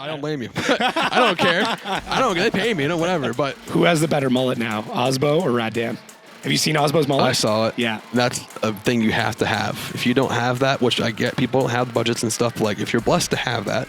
I don't blame you. I don't care. I don't. They pay me, whatever. But who has the better mullet now, Osbo or Rad Dan? Have you seen Osbo's mullet? I saw it. Yeah. That's a thing you have to have. If you don't have that, which I get, people don't have budgets and stuff. Like if you're blessed to have that,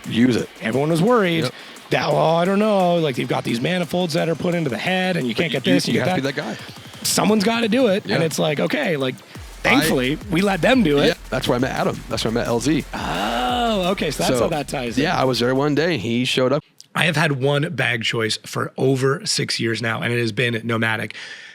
use it. Everyone was worried that, well, I don't know, like you've got these manifolds that are put into the head and you can't get this. You get have that. to be that guy. Someone's got to do it. And it's like, okay, like thankfully we let them do it. Yeah, that's where I met Adam. That's where I met LZ. Oh, okay. So that's how that ties in. Yeah, I was there one day. He showed up. I have had one bag choice for over 6 years now, and it has been Nomatic.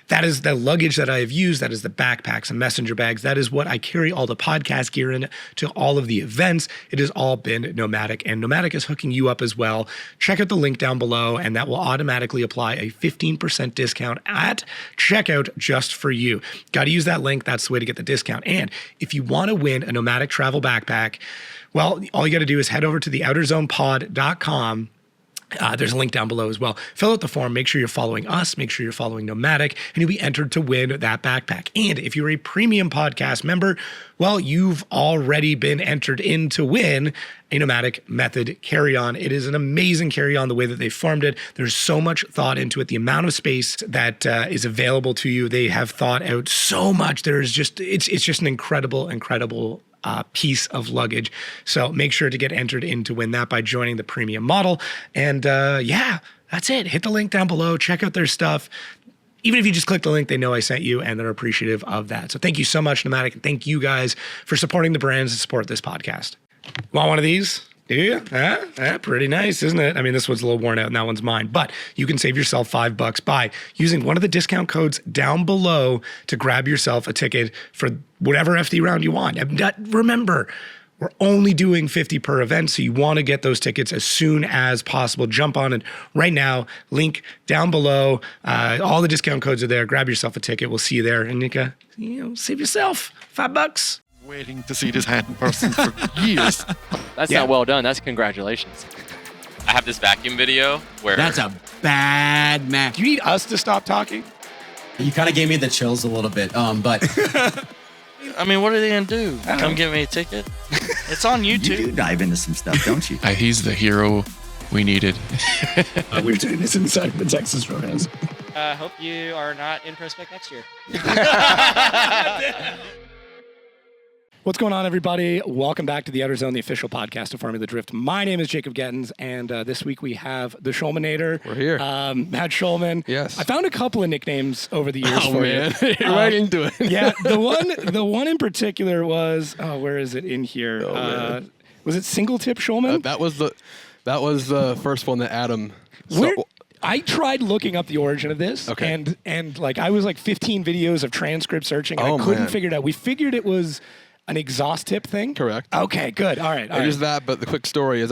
That is the luggage that I have used. That is the backpacks and messenger bags. That is what I carry all the podcast gear in to all of the events. It has all been Nomatic, and Nomatic is hooking you up as well. Check out the link down below, and that will automatically apply a 15% discount at checkout just for you. Got to use that link. That's the way to get the discount. And if you want to win a Nomatic travel backpack, well, all you got to do is head over to the outerzonepod.com. There's a link down below as well. Fill out the form. Make sure you're following us. Make sure you're following Nomatic, and you'll be entered to win that backpack. And if you're a premium podcast member, well, you've already been entered in to win a Nomatic Method carry-on. It is an amazing carry-on the way that they formed it. There's so much thought into it. The amount of space that is available to you, they have thought out so much. There's just it's just an incredible piece of luggage. So make sure to get entered in to win that by joining the premium model. And that's it. Hit the link down below. Check out their stuff. Even if you just click the link, they know I sent you and they're appreciative of that. So thank you so much, Nomatic. And thank you guys for supporting the brands that support this podcast. Want one of these? Do you? Pretty nice, isn't it? I mean, this one's a little worn out and that one's mine, but you can save yourself $5 by using one of the discount codes down below to grab yourself a ticket for whatever FD round you want. Remember, we're only doing 50 per event, so you want to get those tickets as soon as possible. Jump on it right now. Link down below. All the discount codes are there. Grab yourself a ticket. We'll see you there. And save yourself $5. Waiting to see this hand in person for years. That's not well done. That's congratulations. I have this vacuum video where... That's a bad match. Do you need us to stop talking? You kind of gave me the chills a little bit, but... I mean, what are they going to do? Come get me a ticket? It's on YouTube. You do dive into some stuff, don't you? He's the hero we needed. We're doing this inside the Texas Roadhouse. Hope you are not in ProSpec next year. What's going on, everybody? Welcome back to the Outerzone, the official podcast of Formula DRIFT. My name is Jacob Gettins, and this week we have the Shulmanator. We're here. Matt Shulman. Yes. I found a couple of nicknames over the years for man. you. You're right into it. Yeah, the one in particular was, where is it in here? Was it Single Tip Shulman? That was the first one that Adam... I tried looking up the origin of this, and like I was like 15 videos of transcript searching, and I couldn't figure it out. We figured it was an exhaust tip thing? Correct. Okay, good. All right. It is that, but the quick story is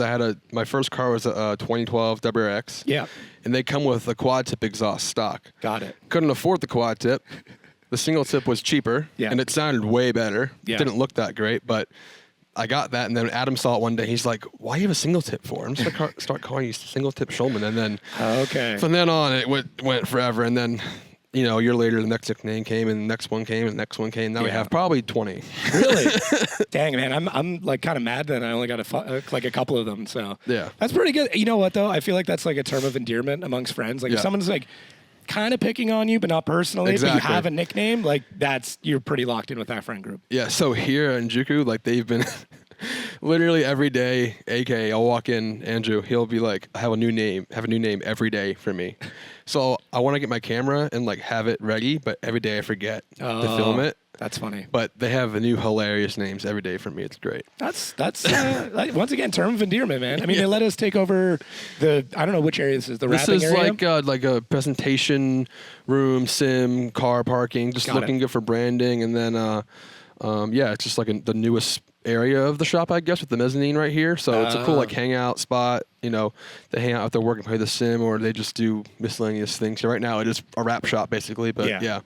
my first car was a 2012 WRX. Yeah. And they come with a quad tip exhaust stock. Got it. Couldn't afford the quad tip. The single tip was cheaper. Yeah. And it sounded way better. Yeah. It didn't look that great, but I got that. And then Adam saw it one day. He's like, why do you have a single tip for? I'm just going to start calling you Single Tip Shulman. And then from then on, it went forever. And then... a year later, the next nickname came, and the next one came, and the next one came. Now we have probably 20. Really? Dang, man. I'm like kind of mad that I only got a couple of them. So yeah, that's pretty good. You know what though? I feel like that's like a term of endearment amongst friends. Like if someone's like kind of picking on you, but not personally, but you have a nickname, like you're pretty locked in with that friend group. Yeah. So here in Juku, like they've been. Literally every day, AK, I'll walk in, Andrew, he'll be like, I have a new name every day for me. So I want to get my camera and like have it ready, but every day I forget to film it. That's funny. But they have new hilarious names every day for me. It's great. That's once again, term of endearment, man. I mean, they let us take over I don't know which area this is, the wrapping area? This is like a presentation room, sim, car parking, just looking good for branding. And then, it's just like the newest area of the shop, I guess, with the mezzanine right here. So it's a cool like hangout spot. They hang out after work and play the sim, or they just do miscellaneous things. So right now it is a wrap shop basically, but yeah.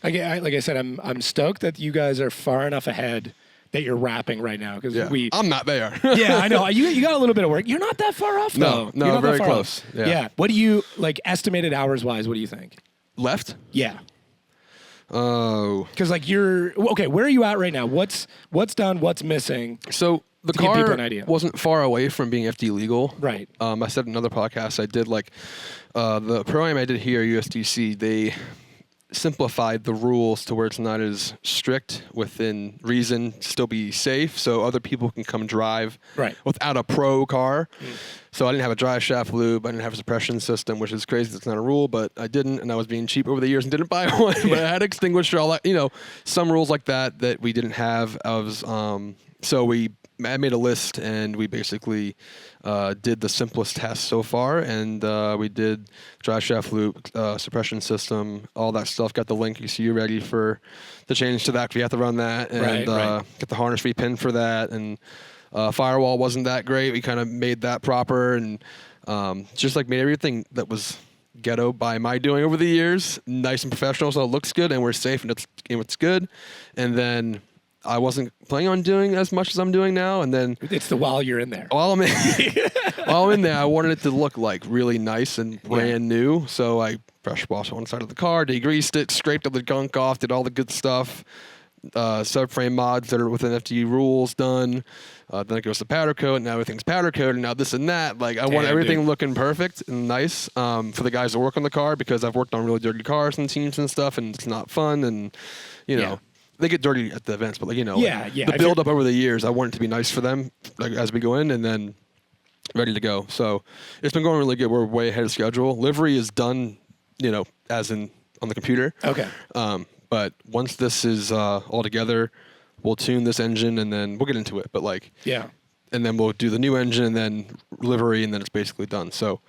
Like I said, I'm stoked that you guys are far enough ahead that you're wrapping right now because I'm not there. Yeah, I know. You got a little bit of work. You're not that far off though. No, very close. Yeah. What do you like estimated hours wise? What do you think? Left? Yeah. Oh. Because like where are you at right now? What's done? What's missing? So The to give people car an idea. wasn't far away from being FD legal. Right. I said in another podcast I did like the ProAm I did here at USDC. They simplified the rules to where it's not as strict within reason, still be safe, so other people can come drive without a pro car. So I didn't have a drive shaft lube, I didn't have a suppression system, which is crazy. That's not a rule, but I didn't, and I was being cheap over the years and didn't buy one. But I had extinguisher, all that, some rules like that we didn't have. I made a list, and we basically did the simplest test so far, and we did drive shaft loop, suppression system, all that stuff. Got the link ECU ready for the change to that. We have to run that, and get the harness repin for that. And firewall wasn't that great. We kind of made that proper, and just like made everything that was ghetto by my doing over the years nice and professional, so it looks good and we're safe and it's good. And then I wasn't planning on doing as much as I'm doing now, and then it's while you're in there. While I'm in there, I wanted it to look like really nice and brand new. So I pressure washed one side of the car, degreased it, scraped all the gunk off, did all the good stuff. Subframe mods that are within FTE rules done. Then it goes to powder coat, and now everything's powder coat, and now this and that. Like I want everything looking perfect and nice for the guys that work on the car, because I've worked on really dirty cars and teams and stuff, and it's not fun, and they get dirty at the events, but the build up over the years, I want it to be nice for them as we go in, and then ready to go. So it's been going really good. We're way ahead of schedule. Livery is done, as in on the computer. Okay. But once this is all together, we'll tune this engine, and then we'll get into it. But and then we'll do the new engine, and then livery, and then it's basically done. So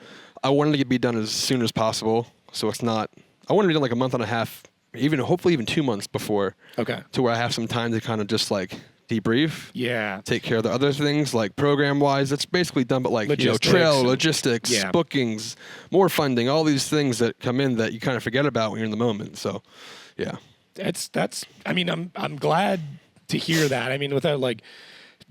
I wanted to be done as soon as possible. So it's not. I wanted to be done like a month and a half. Hopefully even 2 months before. Okay. To where I have some time to kind of just like debrief. Yeah. Take care of the other things like program wise. It's basically done, but like trail, logistics, bookings, more funding, all these things that come in that you kind of forget about when you're in the moment. So, yeah. I mean, I'm glad to hear that. I mean, without like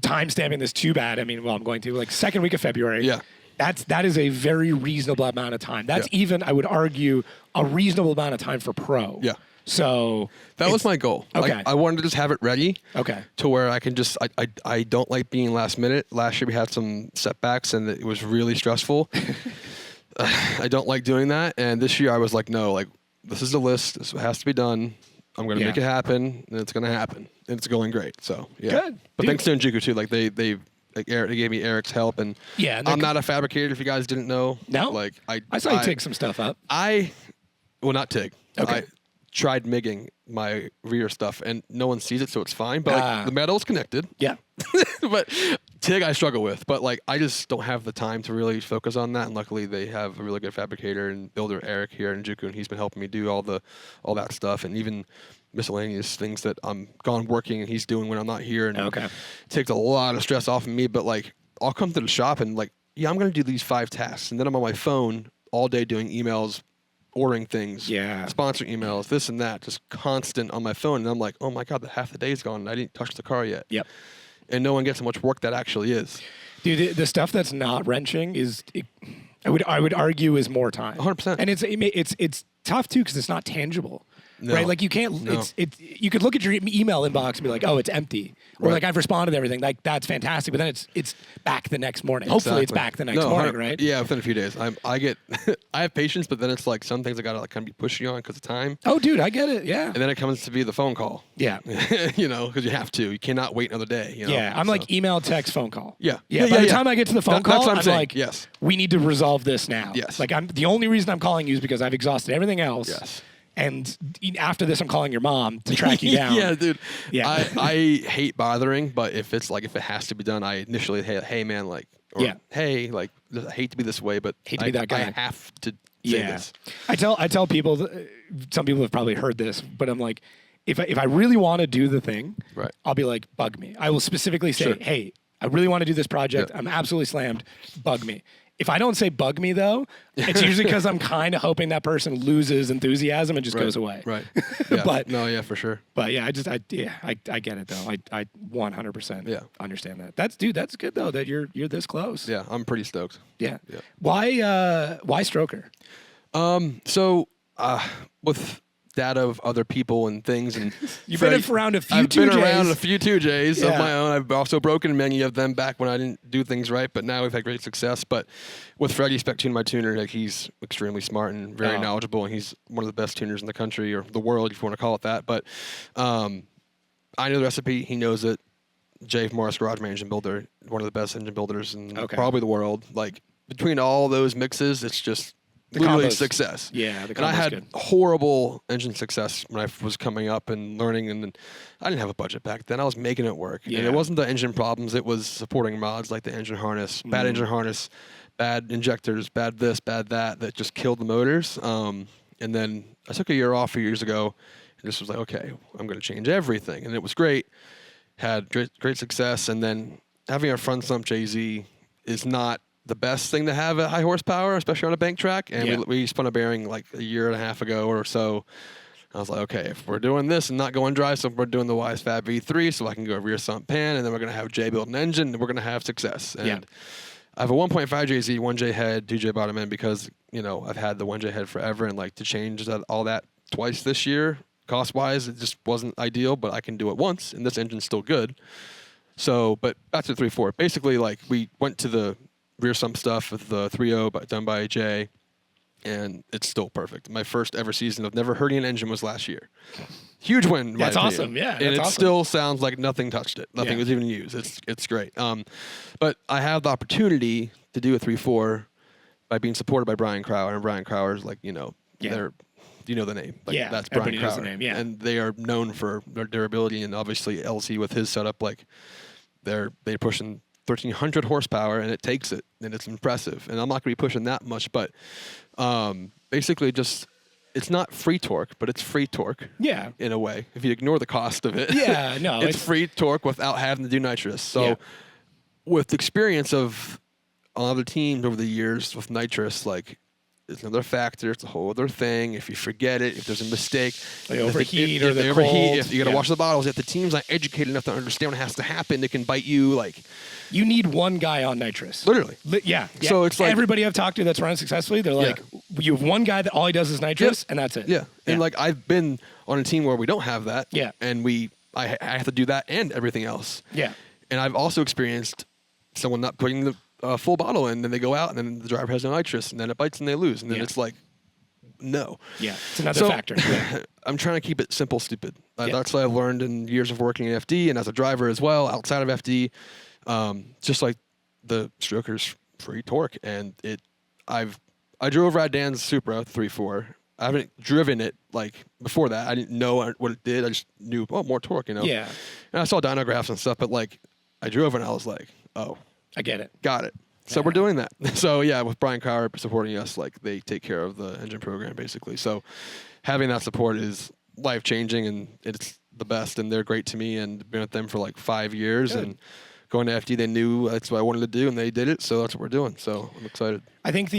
time stamping this too bad. I mean, well, I'm going to like second week of February. Yeah. That is a very reasonable amount of time. That's even, I would argue, a reasonable amount of time for pro. Yeah. So that was my goal. Okay. I wanted to just have it ready. Okay. To where I can just, I don't like being last minute. Last year we had some setbacks and it was really stressful. I don't like doing that. And this year I was like, no, like this is the list. This has to be done. I'm going to make it happen, and it's going to happen. And it's going great. So, yeah. Good. But thanks to Njuku, too. Like, they gave me Eric's help, and I'm not a fabricator, if you guys didn't know. No? Like, I saw you TIG some stuff up. Well, not TIG. Okay. I tried MIGging my rear stuff, and no one sees it, so it's fine. But, like, the metal's connected. Yeah. But TIG I struggle with. But, like, I just don't have the time to really focus on that. And luckily, they have a really good fabricator and builder, Eric, here in Njuku, and he's been helping me do all that stuff. And even miscellaneous things that I'm gone working and he's doing when I'm not here. And it takes a lot of stress off of me. But, like, I'll come to the shop and, like, yeah, I'm going to do these 5 tasks. And then I'm on my phone all day doing emails, ordering things, sponsor emails, this and that, just constant on my phone. And I'm like, oh, my God, half the day's gone and I didn't touch the car yet. Yep. And no one gets how much work that actually is. Dude, the stuff that's not wrenching I would argue is more time. 100%. And it's tough too because it's not tangible. No. Right? Like you can't. No. You could look at your email inbox and be like, oh, it's empty, or like I've responded to everything. Like that's fantastic, but then it's back the next morning. Exactly. Hopefully, it's back the next morning, right? Yeah, within a few days. I have patience, but then it's like some things I gotta like kind of be pushing on because of time. Oh, dude, I get it. Yeah. And then it comes to be the phone call. Yeah. Because you have to. You cannot wait another day. Yeah. I'm like email, text, phone call. Yeah. Yeah. By the time I get to the phone call, that's what I'm saying. like, yes, we need to resolve this now. Yes. Like the only reason I'm calling you is because I've exhausted everything else. Yes. And after this, I'm calling your mom to track you down. Yeah, dude. Yeah. I hate bothering, but if it has to be done, I initially, hey man, like, hey, like, I hate to be this way, but hate to be that guy. I have to say this. I tell people, some people have probably heard this, but I'm like, if I really want to do the thing, I'll be like, bug me. I will specifically say, hey, I really want to do this project. I'm absolutely slammed. Bug me. If I don't say bug me, though, it's usually because I'm kind of hoping that person loses enthusiasm and just goes away. Right. Yeah. But no, yeah, for sure. But yeah, I get it though. I 100% understand that. That's good though that you're this close. Yeah, I'm pretty stoked. Yeah. Why Stroker? So with data of other people and things. And You've been around a few I've 2Js. been around a few 2Js Yeah. of my own. I've also broken many of them back when I didn't do things right, but now we've had great success. But with Freddie Spec Tune, my tuner, like he's extremely smart and very knowledgeable, and he's one of the best tuners in the country or the world, if you want to call it that. But I know the recipe. He knows it. Jay from Morris Garage, my engine builder, one of the best engine builders in probably the world. Like between all those mixes, it's just literally success. Yeah, the and I had good. horrible engine success when I was coming up and learning, and then I didn't have a budget back then. I was making it work, and it wasn't the engine problems. It was supporting mods like the engine harness, bad engine harness, bad injectors, bad this, bad that just killed the motors. And then I took a year off a few years ago, and just was like, okay, I'm going to change everything, and it was great. Had great success, and then having a front sump JZ is not the best thing to have at high horsepower, especially on a bank track. And we spun a bearing like a year and a half ago or so. I was like, okay, if we're doing this and not going dry, so we're doing the YSFAB V3, so I can go rear sump pan, and then we're going to have Jay build an engine, and we're going to have success. And I have a 1.5 JZ, 1J head, 2J bottom end, because, you know, I've had the 1J head forever, and like to change all that twice this year, cost-wise, it just wasn't ideal, but I can do it once, and this engine's still good. So, but back to the 3.4. Basically, like, we went to the rear sump stuff with the 3.0 done by Jay, and it's still perfect. My first ever season of never hurting an engine was last year. Huge win. in my That's opinion. awesome. Yeah, and that's it awesome. still sounds like nothing touched it. Nothing was even used. It's great. But I have the opportunity to do a 3.4 by being supported by Brian Crowder, and Brian Crowder's like, you know, they're. You know the name. Like, that's Brian everybody knows the Crowder. name, And they are known for their durability, and obviously LC with his setup, like they're pushing 1,300 horsepower, and it takes it, and it's impressive. And I'm not going to be pushing that much, but basically just it's not free torque, but it's free torque. Yeah. In a way, if you ignore the cost of it. Yeah, no, it's free torque without having to do nitrous. So with the experience of on other teams over the years with nitrous, like, it's another factor. It's a whole other thing. If you forget it, if there's a mistake, they overheat if or they cold. overheat, if you got to wash the bottles, if the team's not educated enough to understand what has to happen, it can bite you. Like, you need one guy on nitrous. Literally. Yeah. So it's like everybody I've talked to that's run successfully, they're like, you have one guy that all he does is nitrous, and that's it. Yeah. And like I've been on a team where we don't have that. Yeah. And I have to do that and everything else. Yeah. And I've also experienced someone not putting the full bottle in, then they go out, and then the driver has no nitrous, and then it bites and they lose, and then it's like, no. Yeah, it's another factor. I'm trying to keep it simple, stupid. That's what I've learned in years of working in FD and as a driver as well, outside of FD. Just like the Stroker's free torque, and I drove Rad Dan's Supra 3.4. I haven't driven it like before that. I didn't know what it did. I just knew, more torque, you know. Yeah. And I saw dyno graphs and stuff, but like I drove it and I was like, oh, I get it. got it. So we're doing that. So yeah, with Brian Crowder supporting us, like they take care of the engine program basically. So having that support is life changing, and it's the best. And they're great to me, and been with them for like 5 years. Good. And going to FD, they knew that's what I wanted to do, and they did it. So that's what we're doing. So I'm excited. I think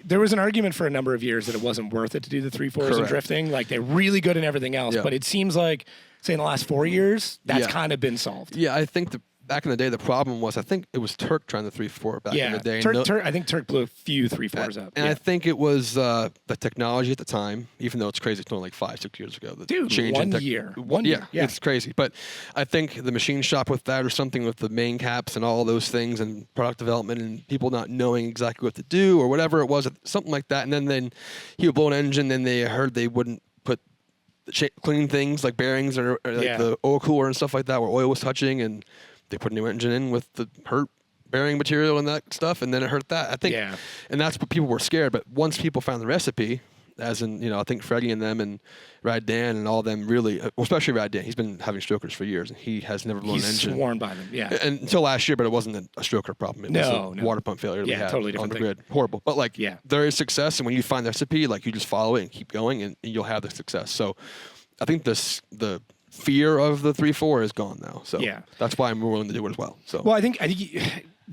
there was an argument for a number of years that it wasn't worth it to do the 3.4s and drifting. Like they're really good in everything else, but it seems like, say in the last 4 years, that's kind of been solved. Yeah, I think back in the day, the problem was, I think it was Turk trying the 3.4 back in the day. I think Turk blew a few 3.4s up. And I think it was the technology at the time, even though it's crazy, it's only like 5-6 years ago. Dude, 1 year. 1 year. Yeah, it's crazy. But I think the machine shop with that or something with the main caps and all those things and product development and people not knowing exactly what to do or whatever it was, something like that. And then he would blow an engine, and they heard they wouldn't put clean things like bearings or like the oil cooler and stuff like that where oil was touching, and they put a new engine in with the hurt bearing material and that stuff, and then it hurt that. I think, and that's what people were scared. But once people found the recipe, as in, I think Freddie and them and Rad Dan and all of them really, especially Rad Dan, he's been having strokers for years, and he has never blown an engine. He's sworn by them, and until last year, but it wasn't a stroker problem. It was a water pump failure that we had totally on different the thing. grid. Horrible. But like, there is success, and when you find the recipe, like you just follow it and keep going, and you'll have the success. So I think the fear of the 3.4 is gone now. So that's why I'm willing to do it as well. So I think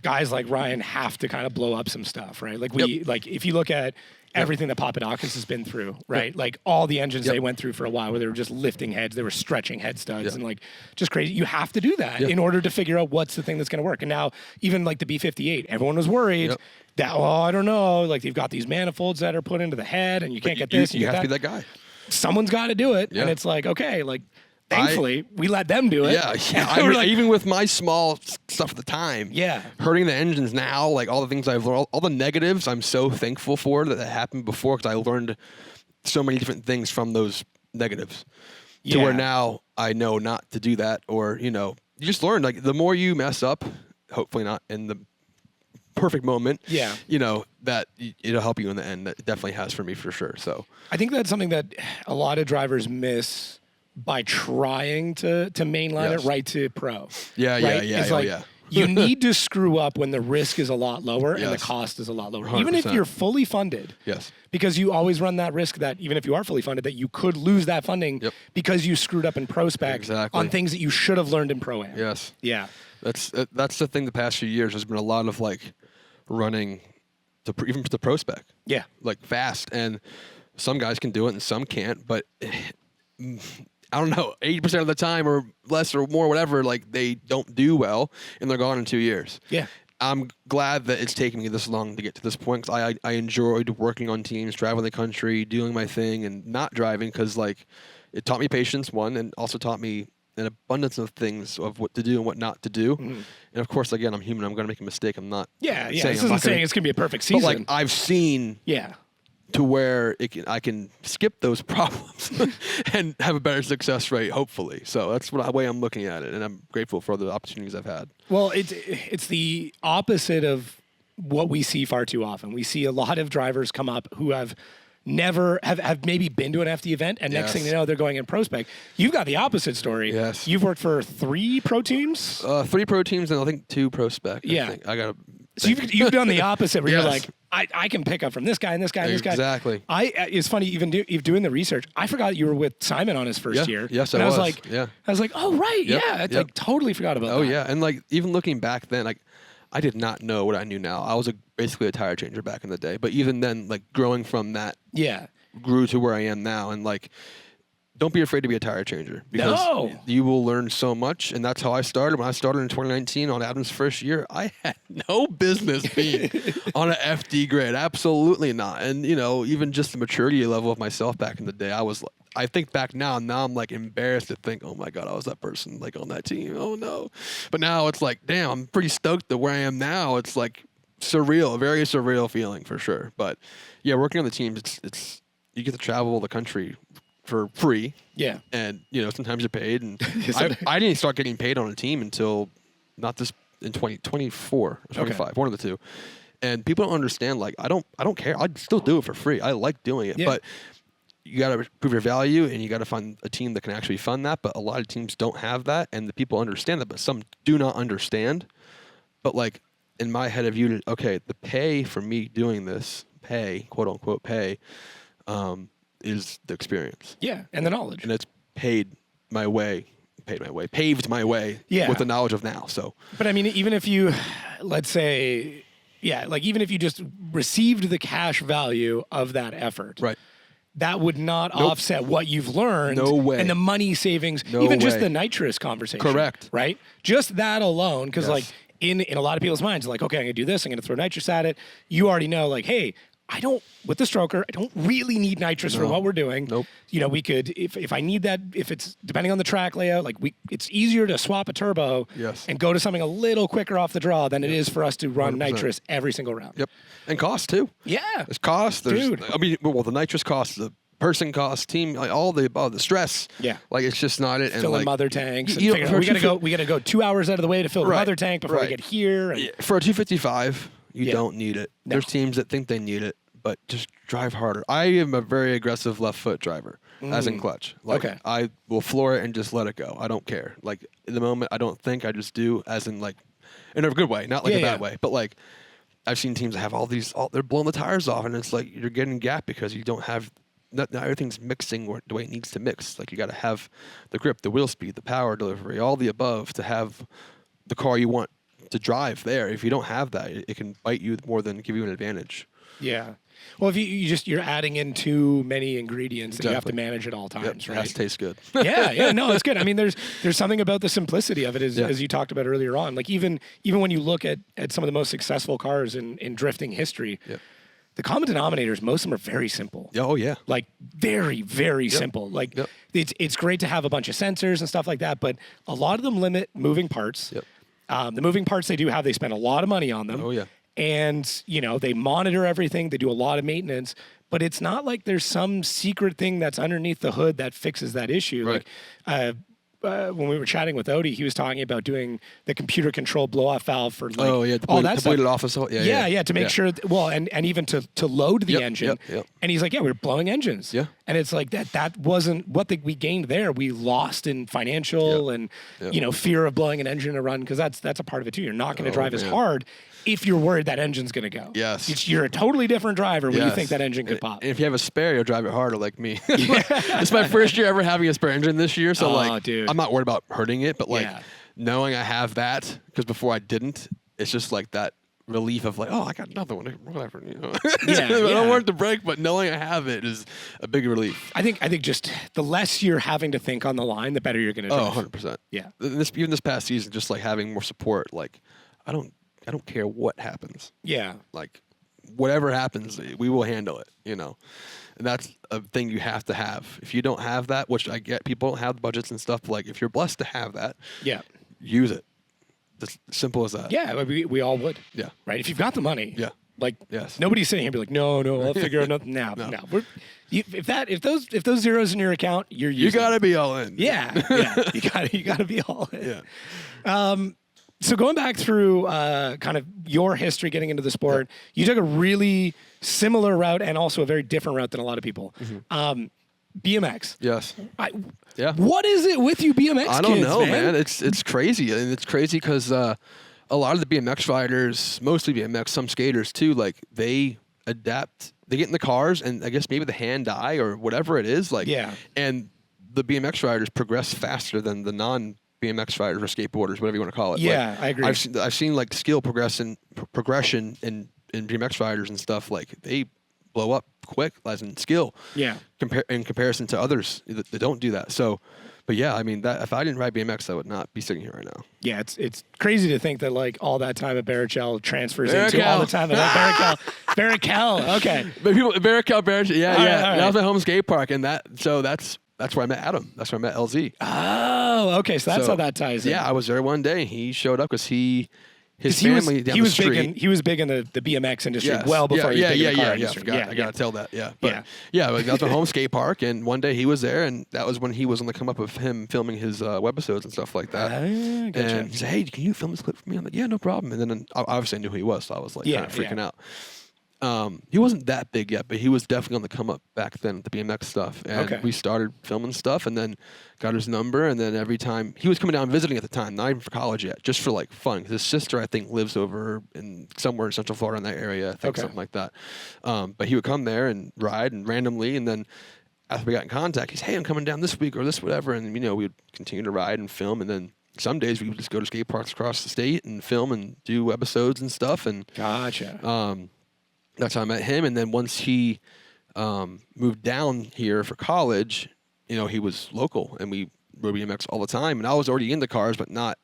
guys like Ryan have to kind of blow up some stuff, right? Like like if you look at everything that Papadakis has been through, right? Like all the engines they went through for a while where they were just lifting heads, they were stretching head studs and like just crazy. You have to do that in order to figure out what's the thing that's going to work. And now even like the B58, everyone was worried that, I don't know, like they've got these manifolds that are put into the head and you can't get this. You have to be that guy. someone's got to do it. Yeah. And it's like, okay, like, thankfully, we let them do it. Yeah. I We're mean, like, even with my small stuff at the time. Yeah. Hurting the engines now, like all the things I've learned, all the negatives, I'm so thankful for that happened before because I learned so many different things from those negatives. To where now I know not to do that, or you just learn. Like the more you mess up, hopefully not in the perfect moment. Yeah. That it'll help you in the end. That definitely has for me for sure. So I think that's something that a lot of drivers miss by trying to mainline it right to pro. Yeah, right? yeah. It's Oh, like, yeah. you need to screw up when the risk is a lot lower and the Yes. cost is a lot lower. 100%. Even if you're fully funded. Yes. Because you always run that risk that even if you are fully funded, that you could lose that funding because you screwed up in ProSpec on things that you should have learned in ProAm. Yes. Yeah. That's the thing. The past few years, there's been a lot of like running even to ProSpec. Yeah. Like fast, and some guys can do it and some can't. But I don't know, 80% of the time or less or more, whatever, like they don't do well and they're gone in 2 years. Yeah. I'm glad that it's taken me this long to get to this point because I enjoyed working on teams, traveling the country, doing my thing, and not driving because like it taught me patience, one, and also taught me an abundance of things of what to do and what not to do. And of course, again, I'm human. I'm going to make a mistake. I'm not. Yeah. Saying This I'm isn't not saying gonna, it's going to be a perfect season. But like I've seen. Yeah. To where I can skip those problems and have a better success rate, hopefully. So that's the way I'm looking at it, and I'm grateful for the opportunities I've had. Well, it's the opposite of what we see far too often. We see a lot of drivers come up who have never have maybe been to an FD event, and next thing they know, they're going in ProSpec. You've got the opposite story. Yes. You've worked for 3 pro teams? 3 pro teams and I think 2 ProSpec. Yeah. I got. So you've done the opposite where Yes. you're like, I can pick up from this guy and this guy and this guy. Exactly. It's funny, even doing the research, I forgot you were with Simon on his first year. Yes, and I was. like, yeah. I was like, oh, right. Yeah. Like, totally forgot about that. Oh, yeah. And like, even looking back then, like, I did not know what I knew now. I was basically a tire changer back in the day. But even then, like, growing from that grew to where I am now. And like, don't be afraid to be a tire changer because you will learn so much. And that's how I started. When I started in 2019 on Adam's first year, I had no business being on an FD grid. Absolutely not. And, even just the maturity level of myself back in the day, I think back now I'm like embarrassed to think, oh my God, I was that person like on that team. Oh no. But now it's like, damn, I'm pretty stoked that where I am now. It's like surreal, a very surreal feeling for sure. But yeah, working on the teams, it's you get to travel the country for free. Yeah. And, sometimes you're paid. And I didn't start getting paid on a team until not this in 2024 or 25, one of the two. And people don't understand, like, I don't care. I'd still do it for free. I like doing it. Yeah. But you got to prove your value and you got to find a team that can actually fund that. But a lot of teams don't have that. And the people understand that, but some do not understand. But like in my head, I viewed it, okay, the pay for me doing this, quote unquote pay, is the experience. Yeah, and the knowledge. And it's paved my way with the knowledge of now. So, but I mean, even if you, let's say, even if you just received the cash value of that effort, right, that would not offset what you've learned. No way. And the money savings, just the nitrous conversation. Correct. Right? Just that alone, because like in a lot of people's minds, like, okay, I'm gonna do this, I'm gonna throw nitrous at it. You already know, like, hey, with the stroker, I don't really need nitrous for what we're doing. Nope. We could, if I need that, if it's depending on the track layout, like it's easier to swap a turbo and go to something a little quicker off the draw than it is for us to run 100%. nitrous every single round. Yep. And cost too. Yeah. There's cost. Dude. I mean, well, the nitrous cost, the person cost, team, like all the above, the stress. Yeah. Like it's just not it. Filling like, mother tanks. And you we gotta go 2 hours out of the way to fill the mother tank before we get here. And for a 255, you don't need it. No. There's teams that think they need it, but just drive harder. I am a very aggressive left foot driver, as in clutch. Like, I will floor it and just let it go. I don't care. Like in the moment, I don't think. I just do, as in like, in a good way, not like a bad way. But like, I've seen teams that have they're blowing the tires off, and it's like you're getting gap because you don't have. Not everything's mixing the way it needs to mix. Like you got to have the grip, the wheel speed, the power delivery, all the above to have the car you want to drive there. If you don't have that, it can bite you more than give you an advantage. Yeah. Well, if you're adding in too many ingredients that you have to manage at all times, right? It has to taste good. yeah, no, it's good. I mean, there's something about the simplicity of it, as you talked about earlier on. Like even when you look at some of the most successful cars in drifting history, the common denominators, most of them are very simple. Yeah, oh yeah. Like very, very simple. Like Yep. it's great to have a bunch of sensors and stuff like that, but a lot of them limit moving parts. Yep. The moving parts they do have, they spend a lot of money on them. Oh yeah. And, you know, they monitor everything. They do a lot of maintenance, but it's not like there's some secret thing that's underneath the hood that fixes that issue. Right. Like, when we were chatting with Odie, he was talking about doing the computer control blow off valve for like Oh yeah, all that to stuff. bleed it off and so Yeah, to make sure. Well, and even to load the Yep, engine. yep. And he's like, yeah, we're blowing engines. Yeah. And it's like that wasn't what we gained there. We lost in financial and you know, fear of blowing an engine to run, because that's a part of it too. You're not going to drive as man. hard if you're worried that engine's going to go. Yes. You're a totally different driver when you Yes. think that engine could And- pop. And if you have a spare, you'll drive it harder like me. It's my first year ever having a spare engine this year, so Oh, like dude. I'm not worried about hurting it, but like Yeah. knowing I have that, because before I didn't, it's just like that relief of like, oh, I got another one, whatever. You know? Yeah, I don't yeah. want it to break, but knowing I have it is a big relief. I think just the less you're having to think on the line, the better you're going to Oh, drive. 100%. Yeah. Even this past season, just like having more support, like I don't care what happens. Yeah. Like whatever happens, we will handle it, you know. And that's a thing you have to have. If you don't have that, which I get, people don't have budgets and stuff, but like if you're blessed to have that, Yeah. use it. It's simple as that. Yeah, we all would. Yeah. Right? If you've got the money. Yeah. Like, Yes. nobody's sitting here and be like, no, I'll figure out nothing. No. If those zeros in your account, you're You using. gotta be all in. Yeah. You gotta be all in. Yeah. So going back through kind of your history getting into the sport, you took a really similar route and also a very different route than a lot of people. BMX. Yes. Yeah. What is it with you BMX I don't kids, know, man. It's crazy, and it's crazy because a lot of the BMX riders, mostly BMX, some skaters too, like they adapt. They get in the cars, and I guess maybe the hand-eye or whatever it is, like, Yeah. And the BMX riders progress faster than the non-BMX riders or skateboarders, whatever you want to call it. Yeah, Like, I agree. I've seen like skill progression in BMX riders and stuff. Like they blow up quick, as in skill. Yeah. In comparison to others that don't do that. So, but yeah, I mean, that if I didn't ride BMX, I would not be sitting here right now. Yeah, it's crazy to think that like all that time at Barrichello transfers into Barrichello. all the time at Barrichello. Okay. But people, Barrichello, yeah, All right, yeah. all right. That was my home skate park, and that's where I met Adam. That's where I met LZ. Oh, okay. So that's So, how that ties in. Yeah, I was there one day. And he showed up because his 'Cause family down he the was street. he was big in the BMX industry Yes. well before he was big in the car I industry. forgot. I gotta tell that. Yeah, but Yeah. yeah, like, that's my home skate park, and one day he was there, and that was when he was on the come up of him filming his webisodes and stuff like that. Gotcha. And he said, "Hey, can you film this clip for me?" I'm like, "Yeah, no problem." And then obviously I knew who he was, so I was like, Yeah, kind of freaking out. He wasn't that big yet, but he was definitely on the come up back then with the BMX stuff. And Okay. we started filming stuff, and then got his number. And then every time he was coming down visiting at the time, not even for college yet, just for like fun. 'Cause his sister, I think, lives over in somewhere in Central Florida in that area, I think, Okay. something like that. But he would come there and ride and randomly, and then after we got in contact, he's, "Hey, I'm coming down this week or this whatever," and we would continue to ride and film, and then some days we would just go to skate parks across the state and film and do episodes and stuff. And Gotcha. that's how I met him. And then once he moved down here for college, he was local, and we rode BMX all the time. And I was already into cars, but not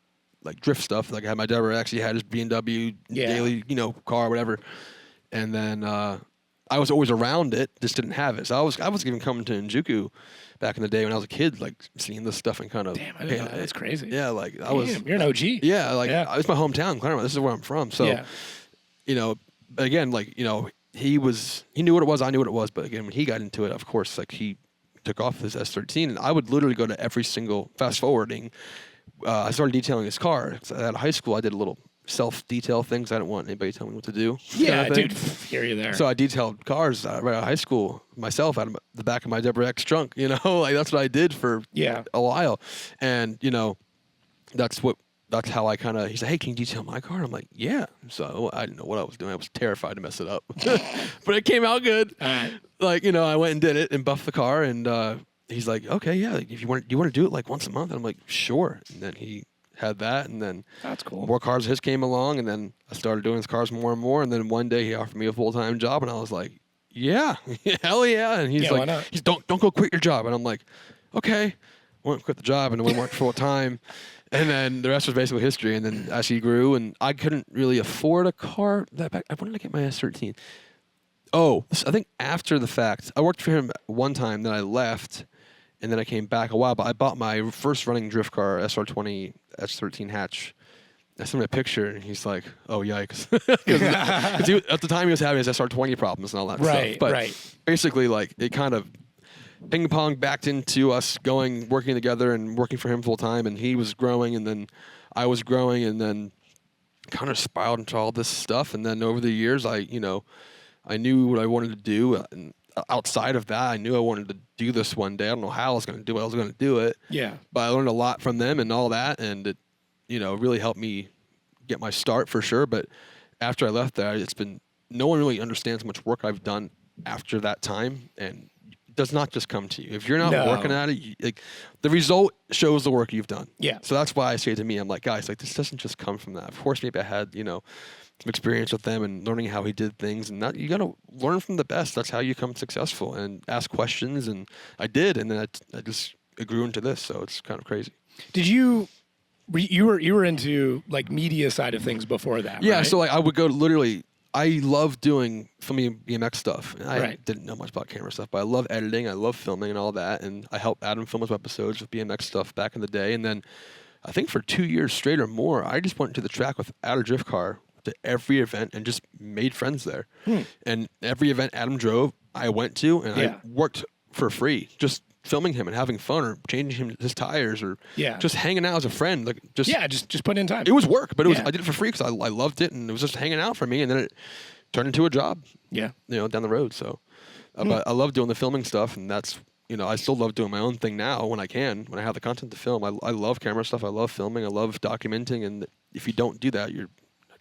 like drift stuff. Like I had my dad actually had his BMW Yeah. daily, car, whatever. And then I was always around it, just didn't have it. So I was even coming to Njuku back in the day when I was a kid, like seeing this stuff and kind of. Damn, I didn't know that. That's crazy. Yeah, like I was. Damn, you're an OG. Yeah, like Yeah. it's my hometown, Claremont. This is where I'm from. So, Yeah. again, like he knew what it was. I knew what it was. But again, when he got into it, of course, like he took off his S13, and I would literally go to every single fast forwarding. I started detailing his car. So out of high school, I did a little self-detail things. I didn't want anybody telling me what to do. Yeah, kind of thing. dude. Hear you there. So I detailed cars right out of high school myself out of the back of my Deborah X trunk. Like that's what I did for a while, and that's how I kind of. He said, "Hey, can you detail my car?" I'm like, "Yeah." So I didn't know what I was doing. I was terrified to mess it up, but it came out good. All right. Like I went and did it and buffed the car, and he's like, "Okay, yeah. If you want to do it like once a month?" And I'm like, "Sure." And then he had that, and then That's cool. more cars of his came along, and then I started doing his cars more and more. And then one day he offered me a full-time job, and I was like, "Yeah, hell yeah!" And he's Yeah, why like, not? "He's don't go quit your job." And I'm like, "Okay." I went and quit the job and went work full time. And then the rest was basically history. And then as he grew, and I couldn't really afford a car that back. When did I get my S13? Oh, I think after the fact, I worked for him one time, then I left, and then I came back a while. But I bought my first running drift car, SR20 S13 hatch. I sent him a picture, and he's like, "Oh yikes!" Because at the time he was having his SR20 problems and all that stuff. But basically, like it kind of ping pong backed into us working together and working for him full time. And he was growing, and then I was growing, and then kind of spiraled into all this stuff. And then over the years, I knew what I wanted to do. And outside of that, I knew I wanted to do this one day. I don't know how I was going to do it. I was going to do it. Yeah. But I learned a lot from them and all that, and it, really helped me get my start for sure. But after I left there, it's been no one really understands how much work I've done after that time, and it does not just come to you. If you're not working at it, the result shows the work you've done. Yeah. So that's why I say to me, I'm like, guys, like this doesn't just come from that. Of course, maybe I had some experience with them and learning how he did things, and that you got to learn from the best. That's how you become successful and ask questions. And I did, and then I grew into this. So it's kind of crazy. Did you? You were into like media side of things before that, yeah. Right? So like I would go literally. I love doing filming BMX stuff. And I Right. didn't know much about camera stuff, but I love editing. I love filming and all that. And I helped Adam film his episodes with BMX stuff back in the day. And then I think for 2 years straight or more, I just went to the track with Adam drift car to every event and just made friends there. And every event Adam drove, I went to, and I worked for free, just filming him and having fun, or changing him his tires, or just hanging out as a friend. Like just put in time. It was work, but I did it for free because I loved it, and it was just hanging out for me. And then it turned into a job. Yeah, down the road. So, but I love doing the filming stuff, and that's I still love doing my own thing now when I have the content to film. I love camera stuff. I love filming. I love documenting, and if you don't do that, you're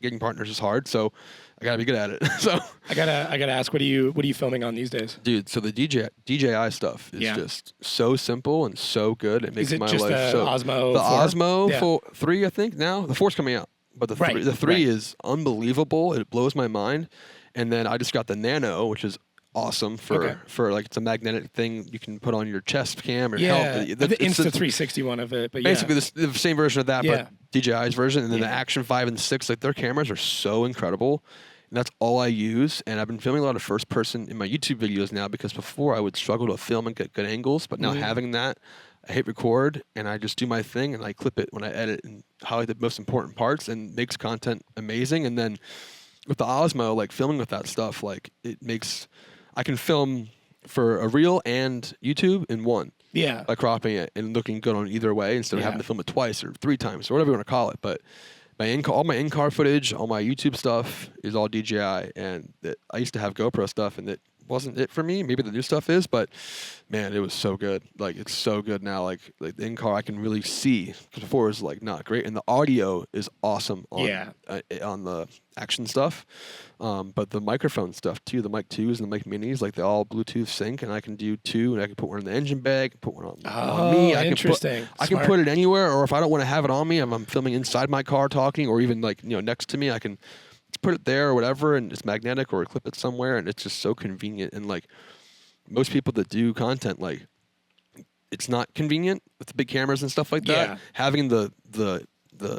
getting partners is hard. So I gotta be good at it. So I gotta ask, what are you filming on these days, dude? So the DJI stuff is just so simple and so good. It makes my life so. Osmo the 4? Osmo 3, I think now the 4's coming out, but the three is unbelievable. It blows my mind. And then I just got the Nano, which is awesome for like it's a magnetic thing you can put on your chest cam or help. The Insta360 one of it, but basically the same version of that, but DJI's version. And then the Action 5 and 6, like their cameras are so incredible, and that's all I use. And I've been filming a lot of first person in my YouTube videos now, because before I would struggle to film and get good angles, but now having that, I hit record and I just do my thing and I clip it when I edit and highlight the most important parts, and makes content amazing. And then with the Osmo, like filming with that stuff, like I can film for a reel and YouTube in one. Yeah. By cropping it and looking good on either way, instead of having to film it twice or 3 times or whatever you want to call it. But all my in-car footage, all my YouTube stuff is all DJI. And I used to have GoPro stuff, and it wasn't it for me. Maybe the new stuff is, but man, it was so good. Like it's so good now. Like the in-car, I can really see, because before it was like not great. And the audio is awesome on the action stuff. But the microphone stuff too, the mic 2s and the mic minis, like they all Bluetooth sync, and I can do 2, and I can put one in the engine bag, put one on me. Interesting. I can put it anywhere, or if I don't want to have it on me, if I'm filming inside my car talking, or even like next to me, I can put it there or whatever, and it's magnetic, or clip it somewhere, and it's just so convenient. And like most people that do content, like it's not convenient with the big cameras and stuff like that. Having the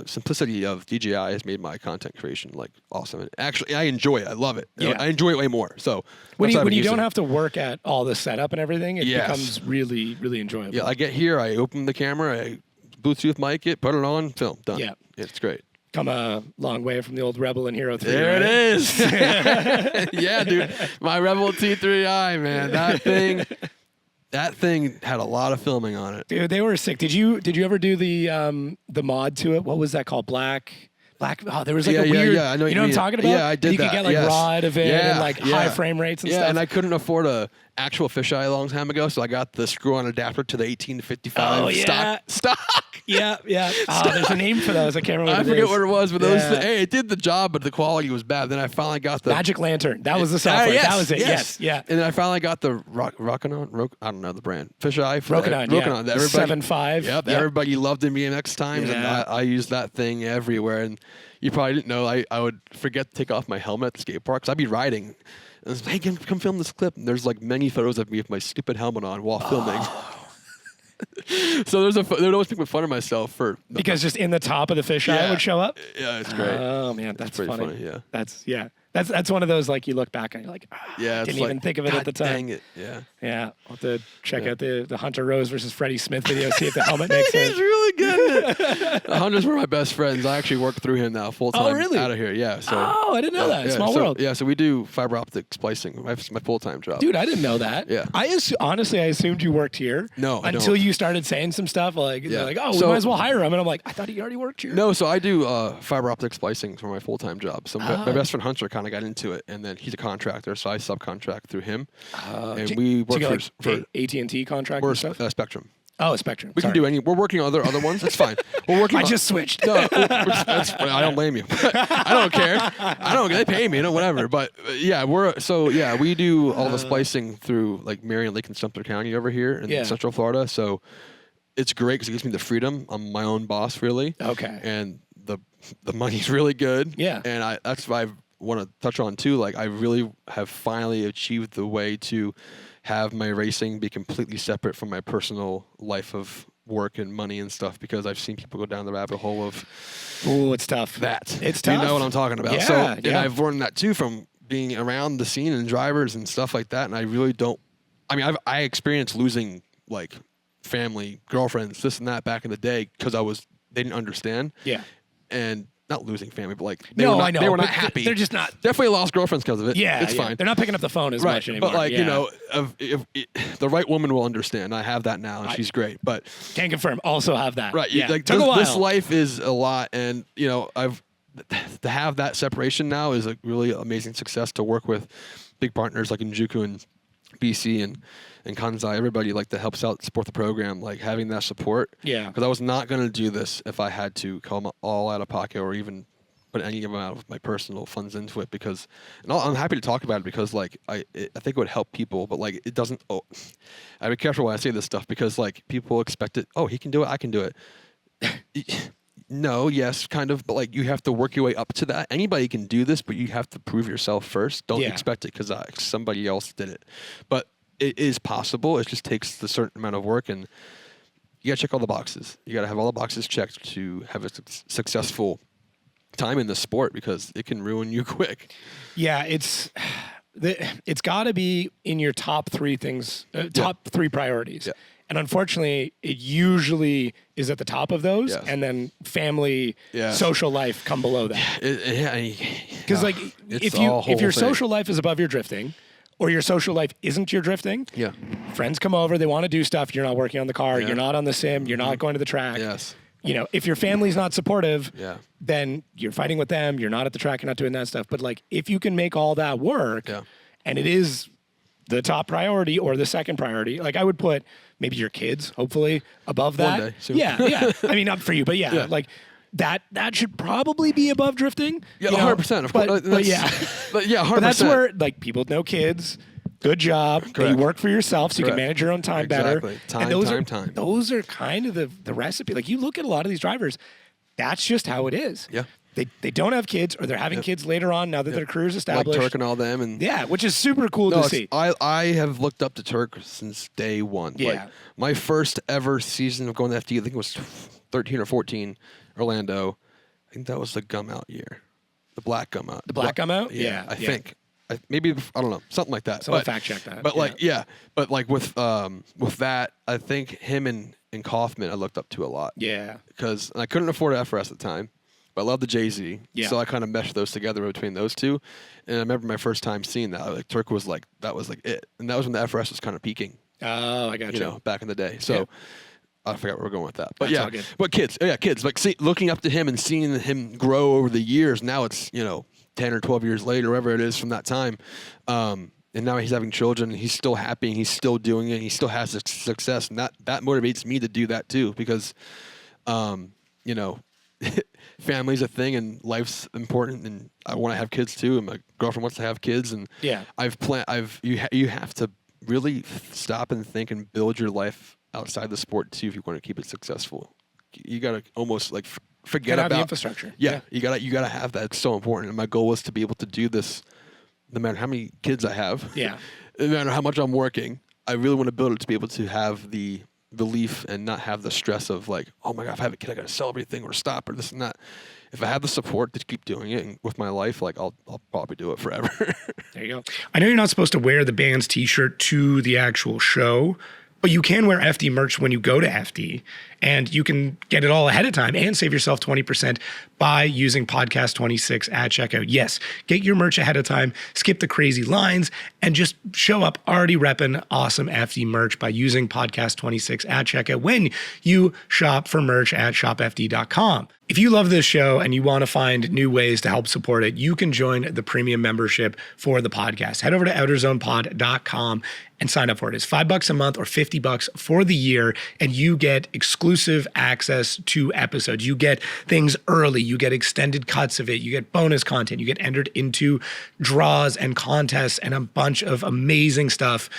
simplicity of DJI has made my content creation like awesome. And actually, I enjoy it. I love it. I enjoy it way more. So when you don't have to work at all the setup and everything, it becomes really, really enjoyable. Yeah, I get here, I open the camera, I Bluetooth mic it, put it on, film, done. Yeah, it's great. Come a long way from the old Rebel and Hero 3. There it is. Yeah, dude. My Rebel T3i, man. That thing had a lot of filming on it. Dude, they were sick. Did you ever do the mod to it? What was that called? Black. Oh, there was like a weird. Yeah, I know. You know what I'm talking about? Yeah, I did. You could get like raw of it and like high frame rates and stuff. Yeah, and I couldn't afford a actual fisheye a long time ago, so I got the screw-on adapter to the 18 to 55 stock. Yeah. Oh, there's a name for those. I can't remember. I forget what it was, but those. Hey, it did the job, but the quality was bad. Then I finally got the Magic Lantern. That was the software. That was it. Yes. Yeah. And then I finally got the Rokinon. I don't know the brand. Fisheye. Rokinon. Rokinon. 7.5. Yep. Everybody loved in BMX times, and I used that thing everywhere. And you probably didn't know I would forget to take off my helmet at the skate park, because I'd be riding. And I was like, hey, come film this clip. And there's like many photos of me with my stupid helmet on while filming. So they would always make fun of myself for because just in the top of the fisheye would show up. Yeah, it's great. Oh man, that's pretty funny. Yeah, that's That's one of those like you look back and you're like, Yeah, didn't even think of it at the time. Dang it. Yeah. Yeah, I'll have to check out the Hunter Rose versus Freddie Smith video, see if the helmet makes He's sense. really good at it. Hunter's one of my best friends. I actually work through him now full time. Oh, really? Out of here. Yeah. So. Oh, I didn't know that. Yeah, Small so, world. Yeah. So we do fiber optic splicing. That's my full time job. Dude, I didn't know that. Yeah. Honestly, I assumed you worked here. No, I until don't. you started saying some stuff like, Yeah. like, oh, So- we might as well hire him. And I'm like, I thought he already worked here. No, so I do fiber optic splicing for my full time job. So my best friend Hunter kind of got into it, and then he's a contractor, so I subcontract through him. And we work for AT&T contract we're and stuff? Spectrum. Oh, Spectrum. We can do any. We're working on other ones. It's fine. We're working. I on, just switched. No, I don't blame you. I don't care. I don't. They pay me, whatever. But we do all the splicing through like Marion, Lake, and Sumter County over here in Central Florida. So it's great because it gives me the freedom. I'm my own boss, really. Okay. And the money's really good. Yeah. And that's what I want to touch on too. Like I really have finally achieved the way to have my racing be completely separate from my personal life of work and money and stuff, because I've seen people go down the rabbit hole of it's tough. It's tough. You know what I'm talking about. Yeah, and I've learned that too from being around the scene and drivers and stuff like that. And I really don't. I mean, I experienced losing like family, girlfriends, this and that back in the day because they didn't understand. Yeah. And not losing family, but like I know. they were not but happy. They're just not. Definitely lost girlfriends because of it. Yeah, it's fine. They're not picking up the phone as much anymore. But like yeah. if the right woman will understand. I have that now, and she's great. But Can't confirm. Also have that. right, Yeah. like Took a while. this life is a lot, and to have that separation now is a really amazing success. To work with big partners like Njuku and BC and Kanzai, everybody like that helps out support the program, like having that support. Yeah. Because I was not going to do this if I had to come all out of pocket or even put any amount of my personal funds into it, because I'm happy to talk about it because like I think it would help people, but like it doesn't. I be careful when I say this stuff because like people expect it. Oh, he can do it. I can do it. No, yes, kind of, but like you have to work your way up to that. Anybody can do this, but you have to prove yourself first. Don't expect it because somebody else did it. But it is possible. It just takes a certain amount of work, and you gotta check all the boxes. You gotta have all the boxes checked to have a successful time in the sport, because it can ruin you quick. Yeah, it's got to be in your top three things, top three priorities. Yeah. And unfortunately, it usually is at the top of those, Yes. and then family, Yes. social life come below that. Because like it's if a whole your thing. social life is above your drifting, or your social life isn't your drifting, Yeah. friends come over, they want to do stuff, you're not working on the car, Yeah. you're not on the sim, you're not going to the track. Yes. If your family's not supportive, Yeah. then you're fighting with them, you're not at the track, you're not doing that stuff. But like if you can make all that work, Yeah. and it is the top priority or the second priority, like I would put maybe your kids, hopefully, above that. One day, soon. Yeah. I mean, not for you, but Yeah. like that should probably be above drifting. Yeah, you know? 100%. Of course. But yeah. But yeah, 100%. But that's where like people with no kids, good job. You Correct. work for yourself so you can Correct. manage your own time better. Exactly. Time, and those time. Those are kind of the recipe. Like you look at a lot of these drivers, that's just how it is. Yeah. They don't have kids, or they're having kids later on now that their career's like established. Turk and all them, and Yeah, which is super cool no, to it's- see. I have looked up to Turk since day one. Yeah. Like my first ever season of going to FD, I think it was 13 or 14, Orlando. I think that was the gum out year, the black gum out. The black gum out? Yeah, Yeah, I yeah. think. Maybe I don't know, something like that. Someone fact check that. But but like with that, I think him and Kaufman I looked up to a lot. Yeah. Because I couldn't afford an FRS at the time, but I loved the JZ. Yeah. So I kind of meshed those together between those two. And I remember my first time seeing that. Like Turk was like, that was like it. And that was when the FRS was kind of peaking, Oh, I got you. back in the day. So Yeah. I forgot where we're going with that. But That's yeah, all good. but kids. Like looking up to him and seeing him grow over the years. Now it's, 10 or 12 years later, whatever it is from that time. And now he's having children, and he's still happy, and he's still doing it, and he still has success. And that motivates me to do that too, because, family's a thing, and life's important, and I want to have kids too, and my girlfriend wants to have kids, and Yeah. you have to really stop and think and build your life outside the sport too if you want to keep it successful. You gotta almost like forget Gotta have about the infrastructure. Yeah, you gotta have that. It's so important. And my goal was to be able to do this, no matter how many kids I have. Yeah. No matter how much I'm working, I really want to build it to be able to have the relief and not have the stress of like, oh my God, if I have a kid, I got to sell everything or stop or this and that. If I have the support to keep doing it and with my life, like I'll probably do it forever. There you go. I know you're not supposed to wear the band's t-shirt to the actual show, but you can wear FD merch when you go to FD, and you can get it all ahead of time and save yourself 20% by using Podcast 26 at checkout. Yes, get your merch ahead of time, skip the crazy lines, and just show up already repping awesome FD merch by using Podcast 26 at checkout when you shop for merch at shopfd.com. If you love this show and you want to find new ways to help support it, you can join the premium membership for the podcast. Head over to outerzonepod.com and sign up for it. It's $5 a month or $50 for the year, and you get exclusive access to episodes. You get things early. You get extended cuts of it. You get bonus content. You get entered into draws and contests and a bunch of amazing stuff.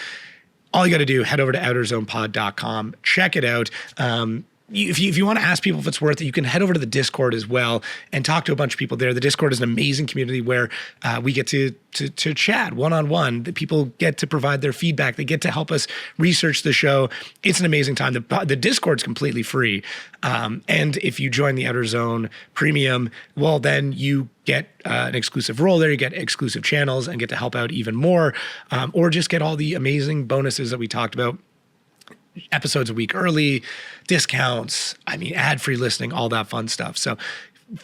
All you got to do, head over to outerzonepod.com. Check it out. If you want to ask people if it's worth it, you can head over to the Discord as well and talk to a bunch of people there. The Discord is an amazing community where we get to chat one-on-one. The people get to provide their feedback. They get to help us research the show. It's an amazing time. The Discord's completely free. And if you join the Outerzone Premium, well, then you get an exclusive role there. You get exclusive channels and get to help out even more, or just get all the amazing bonuses that we talked about. Episodes a week early, discounts, ad-free listening, all that fun stuff. So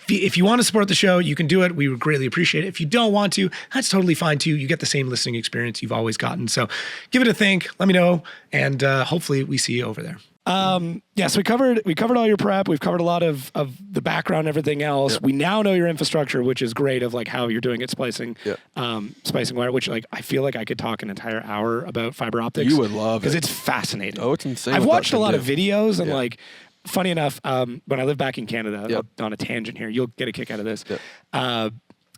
if you want to support the show, you can do it. We would greatly appreciate it. If you don't want to, that's totally fine too. You get the same listening experience you've always gotten. So give it a think, let me know, and hopefully we see you over there. So we covered all your prep. We've covered a lot of the background and everything else. Yep. We now know your infrastructure, which is great, of like how you're doing it, splicing wire, which like I feel like I could talk an entire hour about fiber optics. You would love it. Because it's fascinating. Oh, it's insane. I've watched a lot of videos and like, funny enough, when I lived back in Canada, on a tangent here, you'll get a kick out of this.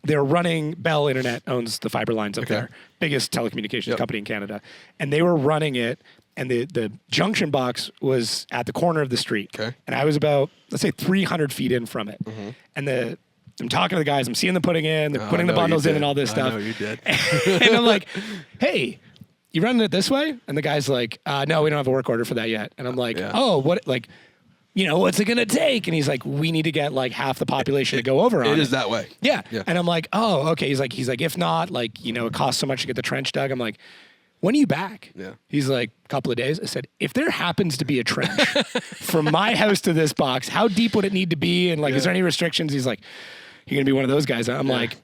They're running, Bell Internet owns the fiber lines up there, biggest telecommunications company in Canada. And they were running it, and the junction box was at the corner of the street. Okay. And I was about, let's say 300 feet in from it. Mm-hmm. And I'm talking to the guys, I'm seeing them putting in, they're putting the bundles in and all this stuff. I know you did. And I'm like, hey, you running it this way? And the guy's like, no, we don't have a work order for that yet. And I'm like, oh, what, like, what's it going to take? And he's like, we need to get like half the population to go over on it. It is that way. Yeah. And I'm like, oh, okay. He's like, if not, like, it costs so much to get the trench dug. I'm like, when are you back? Yeah. He's like, a couple of days. I said, if there happens to be a trench from my house to this box, how deep would it need to be? And like, is there any restrictions? He's like, you're going to be one of those guys. I'm like,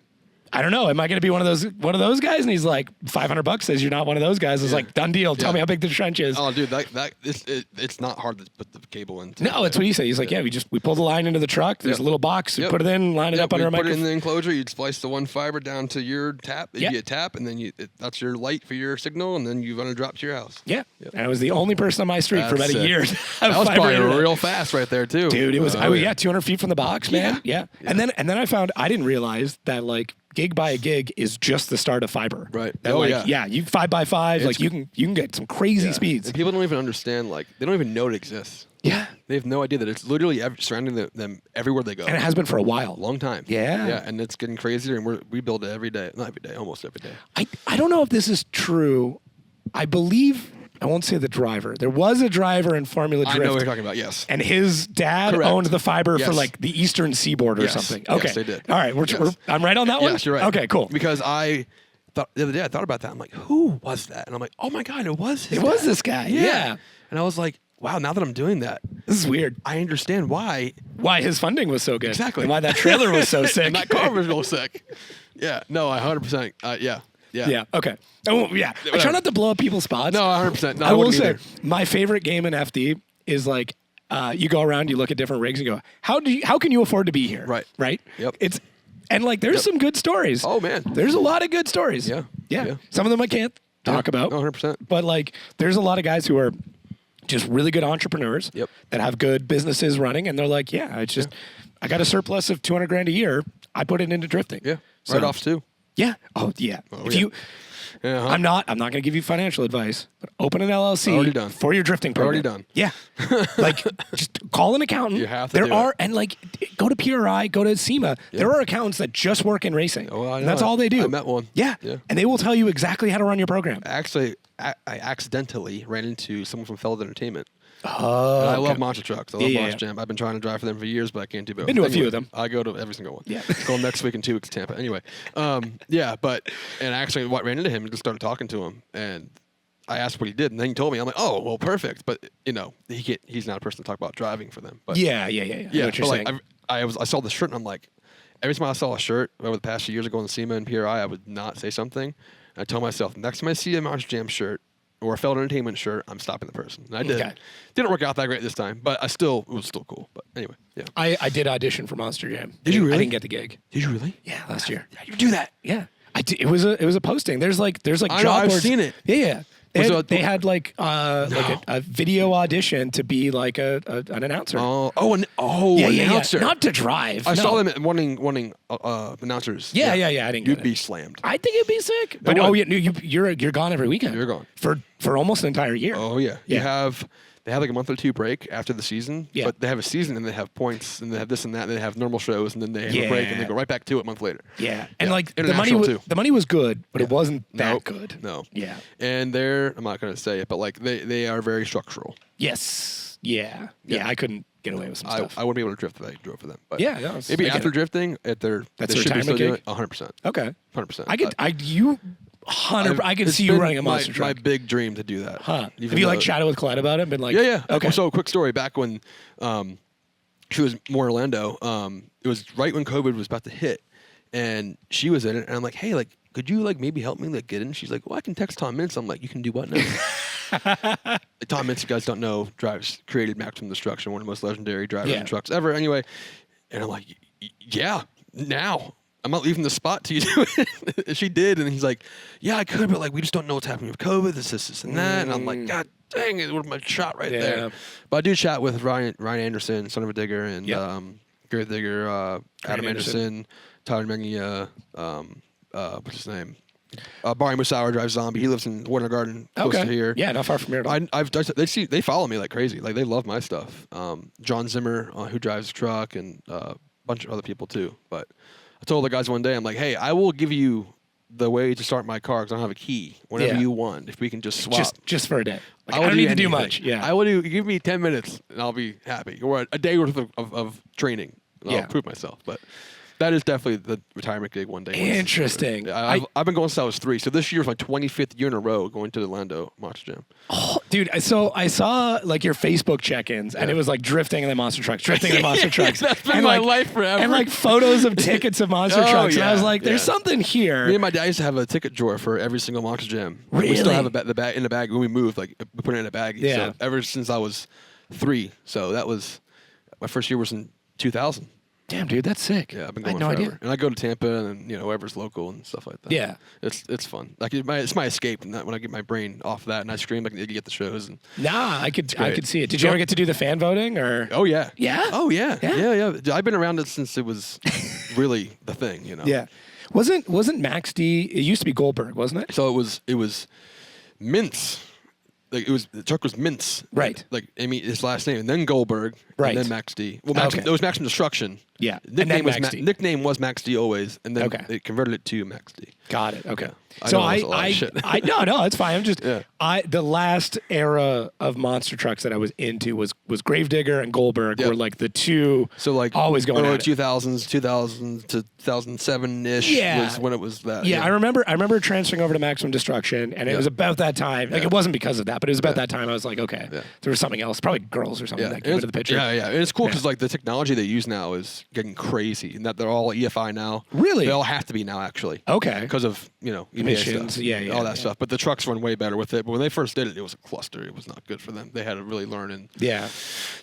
I don't know. Am I going to be one of those guys? And he's like, $500 says you're not one of those guys. It's like, done deal. Tell me how big the trench is. Oh, dude, it's not hard to put the cable in. No, it's what he said. He's like, we pull the line into the truck. There's a little box. We put it in, line it up under a microphone. Put it in the enclosure. You'd splice the one fiber down to your tap. It'd be a tap, and then that's your light for your signal, and then you run a drop to your house. Yeah. And I was the only person on my street for about a year. That was probably real fast right there too, dude. It was 200 feet from the box, man. Yeah. And then I found I didn't realize that like gig by a gig is just the start of fiber. Right. That you 5x5, like you can get some crazy speeds. And people don't even understand, like they don't even know it exists. Yeah. They have no idea that it's literally surrounding them everywhere they go. And it has been for a while. Long time. Yeah. Yeah, and it's getting crazier, and we build it every day. Not every day, almost every day. I don't know if this is true. I believe, I won't say the driver. There was a driver in Formula DRIFT. I know what you're talking about, yes. And his dad owned the fiber for like the Eastern Seaboard or something. Okay. Yes, they did. All right, I'm right on that one? Yes, you're right. Okay, cool. Because the other day I thought about that. I'm like, who was that? And I'm like, oh my God, it was his It was this guy. Yeah. And I was like, wow, now that I'm doing that, this is weird. I understand why his funding was so good. Exactly. And why that trailer was so sick. And that car was real sick. Yeah. No, 100%. Yeah. Yeah. Okay. Oh, yeah. I try not to blow up people's spots. No, 100%. No, I will say, my favorite game in FD is like, you go around, you look at different rigs, and go, how can you afford to be here? Right. Right. Yep. And like, there's some good stories. Oh man, there's a lot of good stories. Yeah. Some of them I can't talk about. 100%. But like, there's a lot of guys who are just really good entrepreneurs that have good businesses running, and they're like, I got a surplus of $200,000 a year. I put it into drifting. Yeah. Write-offs too. Yeah. Oh, yeah. I'm not going to give you financial advice, but open an LLC Already done. for your drifting program. Already done. Yeah. Like, just call an accountant. You have to do it. And like, go to PRI, go to SEMA. There are accountants that just work in racing. Oh, I know. And that's all they do. I met one. Yeah. And they will tell you exactly how to run your program. Actually, I accidentally ran into someone from Feld Entertainment. Oh, And I love monster trucks. I love Yeah, Monster yeah. Jam. I've been trying to drive for them for years, but I can't do both. Been to a few of them. I go to every single one. Yeah. Going next week in 2 weeks to Tampa. Anyway, yeah, but and I actually ran into him and just started talking to him, and I asked what he did, and then he told me. I'm like, oh, well, perfect. But he's not a person to talk about driving for them. But Yeah. I know yeah. what you're But saying. I saw the shirt, and I'm like, every time I saw a shirt over the past few years ago in SEMA and PRI, I would not say something. And I told myself, next time I see a Monster Jam shirt or a Feld Entertainment shirt, I'm stopping the person. And I did. Okay. Didn't work out that great this time, but it was still cool. But anyway, yeah. I did audition for Monster Jam. Did you really? I didn't get the gig. Did you really? Yeah, last year. How you do that? Yeah. I did. It was a posting. There's like I know, job I've boards. seen it. Yeah. They had like No. a video audition to be like an announcer. An yeah. announcer. Not to drive. I no. saw them wanting announcers. Yeah. I didn't get You'd it. be slammed. I think it'd be sick. But would. you're gone every weekend. You're gone. for almost an entire year. Oh yeah. Yeah. They have like a month or two break after the season. Yeah. But they have a season and they have points and they have this and that. And they have normal shows and then they have a break and they go right back to it a month later. Yeah. And Yeah. like the International, money too. the money was good, but it wasn't that Nope. good. No. Yeah. And I'm not going to say it, but like they are very structural. Yes. Yeah. I couldn't get away with some I stuff. wouldn't be able to drift if I drove for them. But Yeah, no, it's- maybe I get after it. drifting, That's they a should be retirement still doing gig? it 100%. Okay. 100%. I could I could It's see you been running a monster my truck. big dream to do that. Huh. Even Have you like though- chatted with Colette about it and been like, Yeah. Okay. So, quick story. Back when she was more in Orlando, it was right when COVID was about to hit, and she was in it, and I'm like, hey, like, could you like maybe help me like get in? She's like, well, I can text Tom Mintz. I'm like, you can do what now? Tom Mintz, you guys don't know, created Maximum Destruction, one of the most legendary drivers in trucks ever. Anyway, and I'm like, yeah, now. I'm not leaving the spot till you do it. She did, and he's like, yeah, I could, but like we just don't know what's happening with COVID, this, and that. And I'm like, God dang it, what my shot right there. But I do chat with Ryan Anderson, Son of a Digger, and Great Digger, Adam Anderson, Tyler Mengia, what's his name? Barry Musauer drives Zombie. He lives in Winter Garden, close to here. Yeah, not far from here at all. They follow me like crazy. Like they love my stuff. John Zimmer, who drives the truck, and a bunch of other people too. But I told the guys one day, I'm like, hey, I will give you the way to start my car because I don't have a key. Whenever you want, if we can just swap. Just for a day. Like, I I don't need to do anything. much. Yeah. I will do. Give me 10 minutes and I'll be happy. Or a day worth of training. And I'll prove myself. But that is definitely the retirement gig one day. Interesting. I've been going since I was 3. So this year was my 25th year in a row going to the Orlando Monster Jam. Oh, dude, so I saw like your Facebook check-ins, and it was like drifting and then monster trucks, drifting and monster trucks. That's been and my like, life forever. And like photos of tickets of monster Oh, trucks. And I was yeah, like, there's something here. Me and my dad used to have a ticket drawer for every single Monster Jam. We still Really? have the bag in the bag when we moved. Like we put it in a bag. Yeah. So ever since I was 3. So that was my first year was in 2000. Damn, dude, that's sick. Yeah, I've been I going had no forever. idea. And I go to Tampa and whoever's local and stuff like that. Yeah. It's fun. Like it's my escape. And when I get my brain off that and I scream, I can get the shows. And Nah, I could great. see it. Did you ever get to do the fan voting or? oh yeah. Yeah? Oh yeah. Yeah? Yeah. I've been around it since it was really the thing. Yeah. Wasn't Max D? It used to be Goldberg, wasn't it? So it was Mintz. Like the truck was Mintz. Right. Like his last name, and then Goldberg, Right. and then Max D. Well, Max, Okay. it was Maximum Destruction. Yeah. Nickname And then was Max D. nickname was Max D always, and then Okay. they converted it to Max D. Got it. Okay. Yeah. I So know that's a lot of shit. no, it's fine. I'm just Yeah. the last era of monster trucks that I was into was Gravedigger and Goldberg Yep. were like the two So like always going early at it. 2000s, 2000 to 2007 ish Yeah. was when it was that. Yeah, I remember transferring over to Maximum Destruction, and it was about that time. Like it wasn't because of that, but it was about that time. I was like, okay, there was something else, probably girls or something that came into the picture. Yeah. And it's cool because like the technology they use now is getting crazy, and that they're all EFI now. Really? They all have to be now actually. Okay. Because of EPA Emissions, stuff, yeah, all that stuff. But the trucks run way better with it. But when they first did it, it was a cluster. It was not good for them. They had to really learn and Yeah.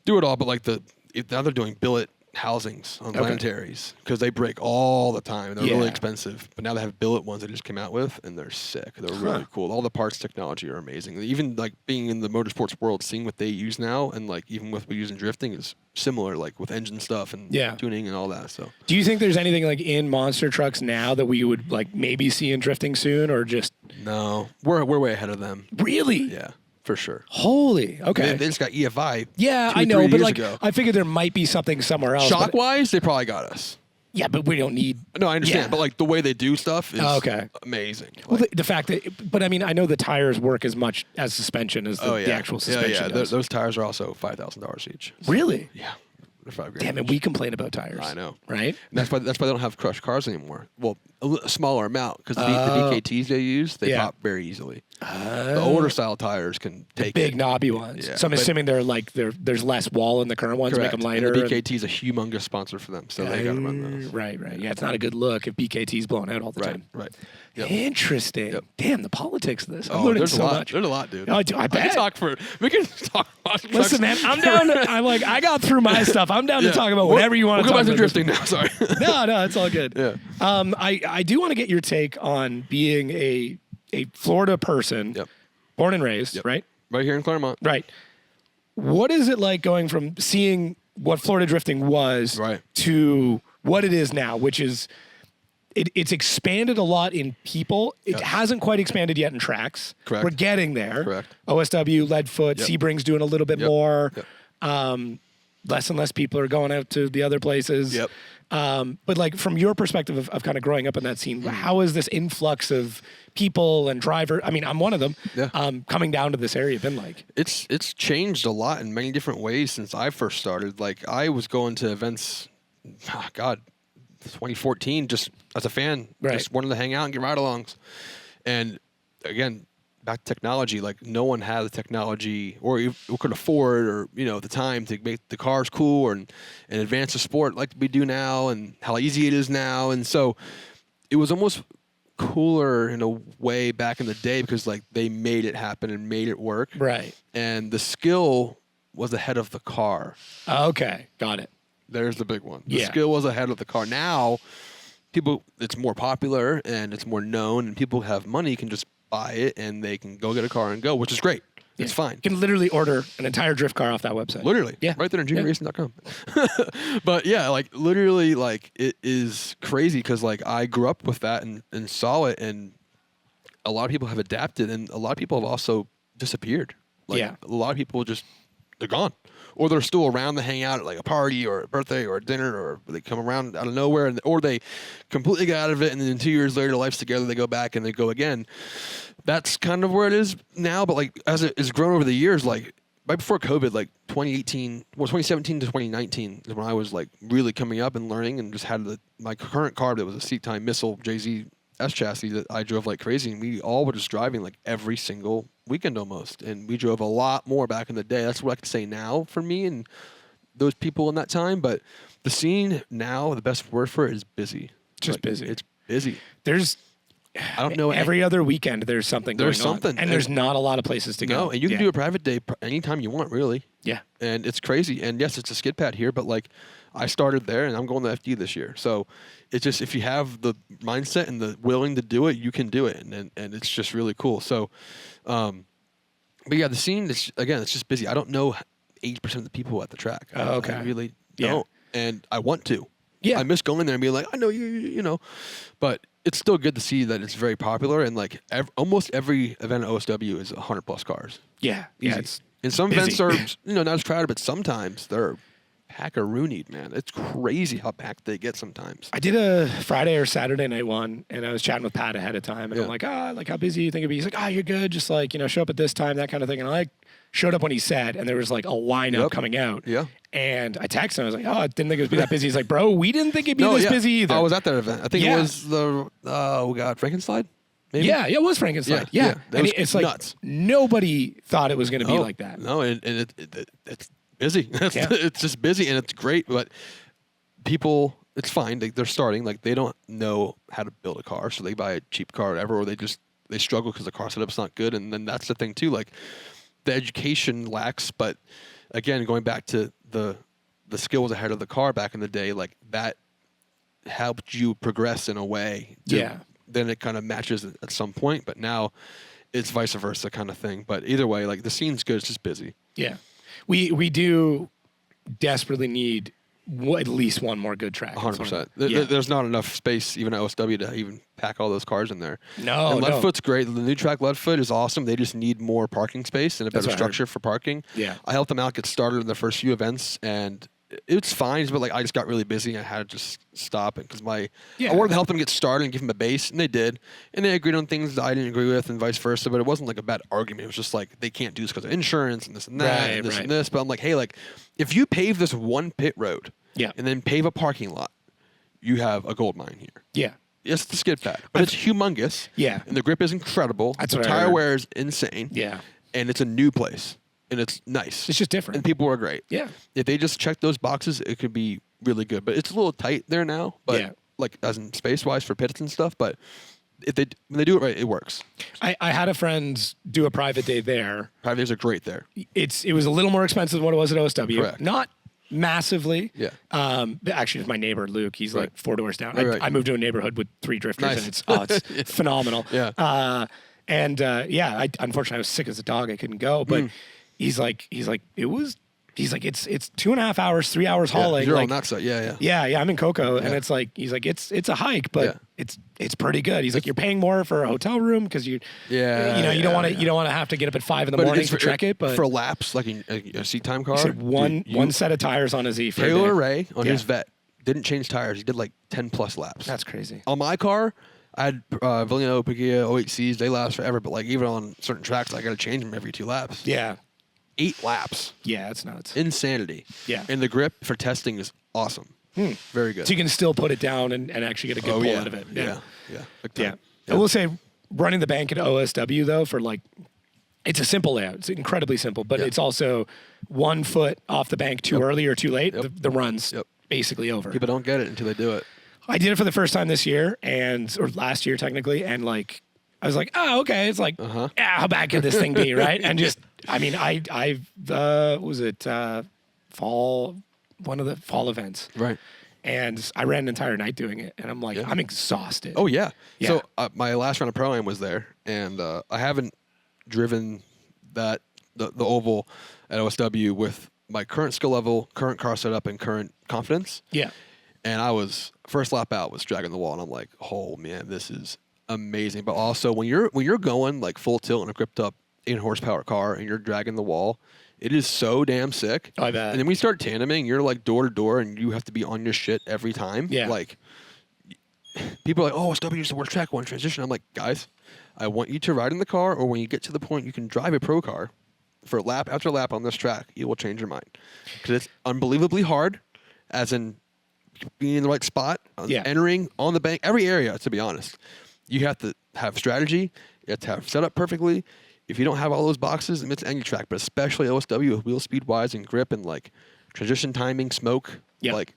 do it all. But like now they're doing billet housings on Okay. planetaries because they break all the time. They're Yeah. really expensive. But now they have billet ones they just came out with, and they're sick. They're really cool. All the parts technology are amazing. Even like being in the motorsports world, seeing what they use now, and like even what we use in drifting is similar, like with engine stuff and tuning and all that. So, do you think there's anything like in monster trucks now that we would like maybe see in drifting soon, or just no, we're way ahead of them. really? Yeah, for sure. Holy, okay. They just got EFI. Yeah, 2 I or know, 3 but years like ago. I figured there might be something somewhere else. Shock but- wise, they probably got us. yeah, but we don't need. No, I understand, Yeah. but like the way they do stuff is okay. amazing. Well, Like, the fact that, but I mean, I know the tires work as much as suspension as the actual suspension. Yeah. does. Those tires are also $5,000 each. Really? Yeah, they're $5,000. Damn it, we complain about tires. I know. Right? And that's why they don't have crushed cars anymore. Well, a smaller amount because the Oh. BKTs they use they Yeah. pop very easily. The older style tires can take Big it. knobby ones. Yeah, so I'm but- assuming they're like there's less wall in the current ones, Correct. make them And lighter. the BKT is a humongous sponsor for them, so they got to run those. Right. Yeah, it's not a good look if BKT's blown out all the time. Right. Yep. Interesting. Yep. Damn, the politics of this. I'm Oh, learning there's so a lot. much. There's a lot, dude. I We bet. can talk for. We can talk. Listen, man, I'm down. I'm like, I got through my stuff. I'm down to talk about whatever you want to We'll talk go about. back to drifting now. Sorry. No, it's all good. Yeah. I do want to get your take on being a Florida person, Yep. born and raised, right? Right here in Claremont. Right. What is it like going from seeing what Florida drifting was Right. to what it is now, which is it's expanded a lot in people. It hasn't quite expanded yet in tracks. Correct. We're getting there. Correct. OSW, Leadfoot, Yep. Sebring's doing a little bit Yep. more. Yep. Less and less people are going out to the other places. Yep. But like from your perspective of kind of growing up in that scene, how is this influx of people and driver? I mean, I'm one of them. Yeah. Coming down to this area been like? It's changed a lot in many different ways since I first started. Like I was going to events, 2014, just as a fan, Right. just wanted to hang out and get ride-alongs. And again, back to technology, like no one had the technology or you could afford or the time to make the cars cool and advance the sport like we do now and how easy it is now. And so it was almost cooler in a way back in the day because like they made it happen and made it work. Right. And the skill was ahead of the car. Okay. Got it. There's the big one. The Yeah. skill was ahead of the car. Now, it's more popular and it's more known, and people who have money can just buy it and they can go get a car and go, which is great. It's fine. You can literally order an entire drift car off that website. Literally. Yeah. Right there on Yeah. juniorracing.com. But yeah, like literally, like it is crazy because like I grew up with that and saw it, and a lot of people have adapted, and a lot of people have also disappeared. Like Yeah. a lot of people they're gone. Or they're still around to hang out at like a party or a birthday or a dinner, or they come around out of nowhere, or they completely get out of it, and then 2 years later, life's together, they go back and they go again. That's kind of where it is now. But like as it has grown over the years, like right before COVID, like 2017 to 2019 is when I was like really coming up and learning, and just had my current car that was a seat time missile JZ S chassis that I drove like crazy, and we all were just driving like every single weekend almost, and we drove a lot more back in the day. That's what I could say now for me and those people in that time. But the scene now, the best word for it is busy. Just Like, busy. It's busy. There's I don't know every other weekend there's something There's going something. on. And there's not a lot of places to go. No, and you can do a private day anytime you want, really. Yeah. And it's crazy. And yes, it's a skid pad here, but like I started there and I'm going to FD this year. So it's just, if you have the mindset and the willing to do it, you can do it. And it's just really cool. So, but yeah, the scene is, again, it's just busy. I don't know 80% of the people at the track. Oh, okay. I really Yeah. don't. And I want to. Yeah. I miss going there and being like, I know you know, but it's still good to see that it's very popular. And like almost every event at OSW is 100 plus cars. Yeah. Yeah. Easy. It's And some busy. events are, not as crowded, but sometimes they're pack-a-roonied, man. It's crazy how packed they get sometimes. I did a Friday or Saturday night one, and I was chatting with Pat ahead of time, and Yeah. I'm like, like how busy you think it'd be? He's like, you're good. Just like, show up at this time, that kind of thing. And I showed up when he said, and there was like a lineup Yep. coming out. Yeah. And I texted him. I was like, I didn't think it would be that busy. He's like, bro, we didn't think it'd be this busy either. I was at that event. I think Yeah. it was the, Frankenslide? Maybe? Yeah, it was Frankenstein. Yeah, Yeah. yeah. That And was it's like nuts. nobody thought it was going to be like that. No, and it's busy. Yeah. It's just busy, and it's great, but people, it's fine. They're starting. Like, they don't know how to build a car, so they buy a cheap car or whatever, or they struggle because the car setup's not good. And then that's the thing, too. Like, the education lacks, but again, going back to the the skill was ahead of the car back in the day, like that helped you progress in a way. Yeah. Then it kind of matches at some point, but now it's vice versa kind of thing. But either way, like the scene's good. It's just busy. Yeah. We do desperately need at least one more good track. 100%. Yeah. There's not enough space, even at OSW, to even pack all those cars in there. No, and no. Leadfoot's great. The new track Leadfoot is awesome. They just need more parking space and a That's better what I heard. structure for parking. Yeah. I helped them out get started in the first few events, and it's fine, but like I just got really busy. I had to just stop it because I wanted to help them get started and give them a base, and they did. And they agreed on things that I didn't agree with, and vice versa. But it wasn't like a bad argument. It was just like they can't do this because of insurance and this and that and this and this. But I'm like, hey, like if you pave this one pit road, and then pave a parking lot, you have a gold mine here. Yeah. It's the skid pad, but it's humongous. Yeah. And the grip is incredible. That's the what I tire heard. wear is insane. Yeah. And it's a new place. And it's nice. It's just different. And people are great. Yeah. If they just check those boxes, it could be really good. But it's a little tight there now. But Yeah. like as in space wise for pits and stuff. But if when they do it right, it works. I had a friend do a private day there. Private days are great there. It was a little more expensive than what it was at OSW. Correct. Not massively. Yeah. Actually, it's my neighbor Luke. He's like 4 doors down. Right. I moved to a neighborhood with 3 drifters, Nice. and it's phenomenal. Yeah. Unfortunately, I was sick as a dog. I couldn't go, but he's like it's 2.5 hours, 3 hours hauling. You're like, on that side. Yeah. Yeah, I'm in Cocoa, and Yeah. it's like he's like it's a hike, but Yeah. it's pretty good. He's like you're paying more for a hotel room because you don't want to have to get up at 5 in the morning it's to trek it. But for laps, like a seat time car. he said one set of tires on a Z for a Taylor day. Ray on his Yeah. vet didn't change tires. He did like 10 plus laps. That's crazy. On my car, I had Villano, Piquia, 08Cs. They last forever, but like even on certain tracks, I got to change them every 2 laps. Yeah. 8 laps. Yeah, it's nuts. Insanity. Yeah. And the grip for testing is awesome. Very good. So you can still put it down and actually get a good pull out of it. Yeah. Big time. Yeah. I will say running the bank at OSW though for like it's a simple layout. It's incredibly simple, but it's also 1 foot off the bank too early or too late. The run's basically over. People don't get it until they do it. I did it for the first time this year or last year technically, and like I was like, oh, okay. It's like, how bad could this thing be, right? And just, I mean, one of the fall events, Right. and I ran an entire night doing it, and I'm like, I'm exhausted. Oh, yeah. Yeah. So my last round of ProAm was there, and I haven't driven the oval at OSW with my current skill level, current car setup, and current confidence. Yeah. And I was first lap out was dragging the wall, and I'm like, oh man, this is amazing. But also when you're going like full tilt in a gripped up 8 horsepower car and you're dragging the wall, it is so damn sick. Oh, I bet. And then we start tandeming, you're like door to door, and you have to be on your shit every time. Yeah. Like people are like, oh, OSW is the worst track, one transition. I'm like, guys, I want you to ride in the car, or when you get to the point you can drive a pro car for lap after lap on this track, you will change your mind because it's unbelievably hard, as in being in the right spot, entering on the bank, every area, to be honest. You have to have strategy. You have to have set up perfectly. If you don't have all those boxes, it's any track, but especially OSW with wheel speed wise and grip and like transition timing, smoke, like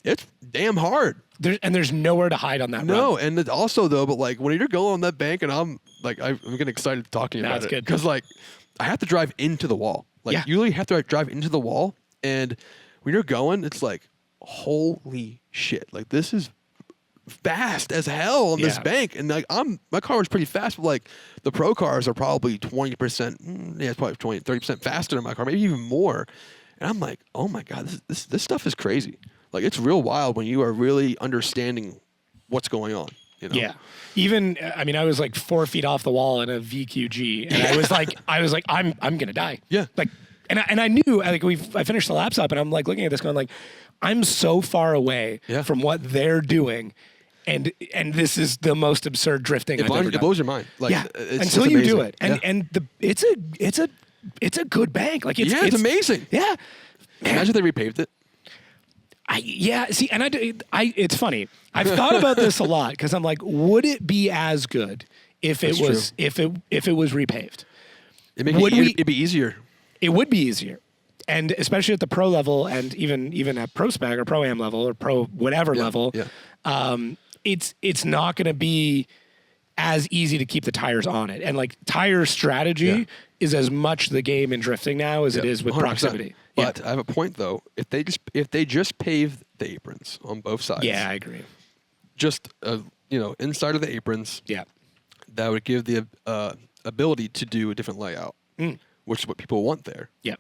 it's damn hard. There's nowhere to hide on that No, run. and it also though, but like when you're going on that bank, and I'm getting excited talking about it's it good. because like I have to drive into the wall. Like you really have to drive into the wall, and when you're going, it's like, holy shit! Like this is fast as hell on this bank, and like my car was pretty fast, but like the pro cars are probably 20%. It's probably 30% faster than my car, maybe even more. And I'm like, oh my god, this stuff is crazy. Like it's real wild when you are really understanding what's going on. You know? Yeah. Even I mean, I was like 4 feet off the wall in a VQG, and I was like, I'm gonna die. Yeah. Like, and I knew I finished the laps up, and I'm like looking at this going like, I'm so far away from what they're doing. And this is the most absurd drifting I've ever done. It blows your mind. Like, until you do it, and it's a good bank. Like it's amazing. Yeah, imagine they repaved it. See, and it's funny. I've thought about this a lot because I'm like, would it be as good if it was if it was repaved? It'd be easier. It would be easier. And especially at the pro level, and even at ProSpec or ProAm level or pro whatever level, it's not going to be as easy to keep the tires on it. And like tire strategy is as much the game in drifting now as it is with 100%. proximity. But I have a point though. If they just paved the aprons on both sides, Yeah, I agree. just inside of the aprons, Yeah. that would give the ability to do a different layout, which is what people want there. Yeah.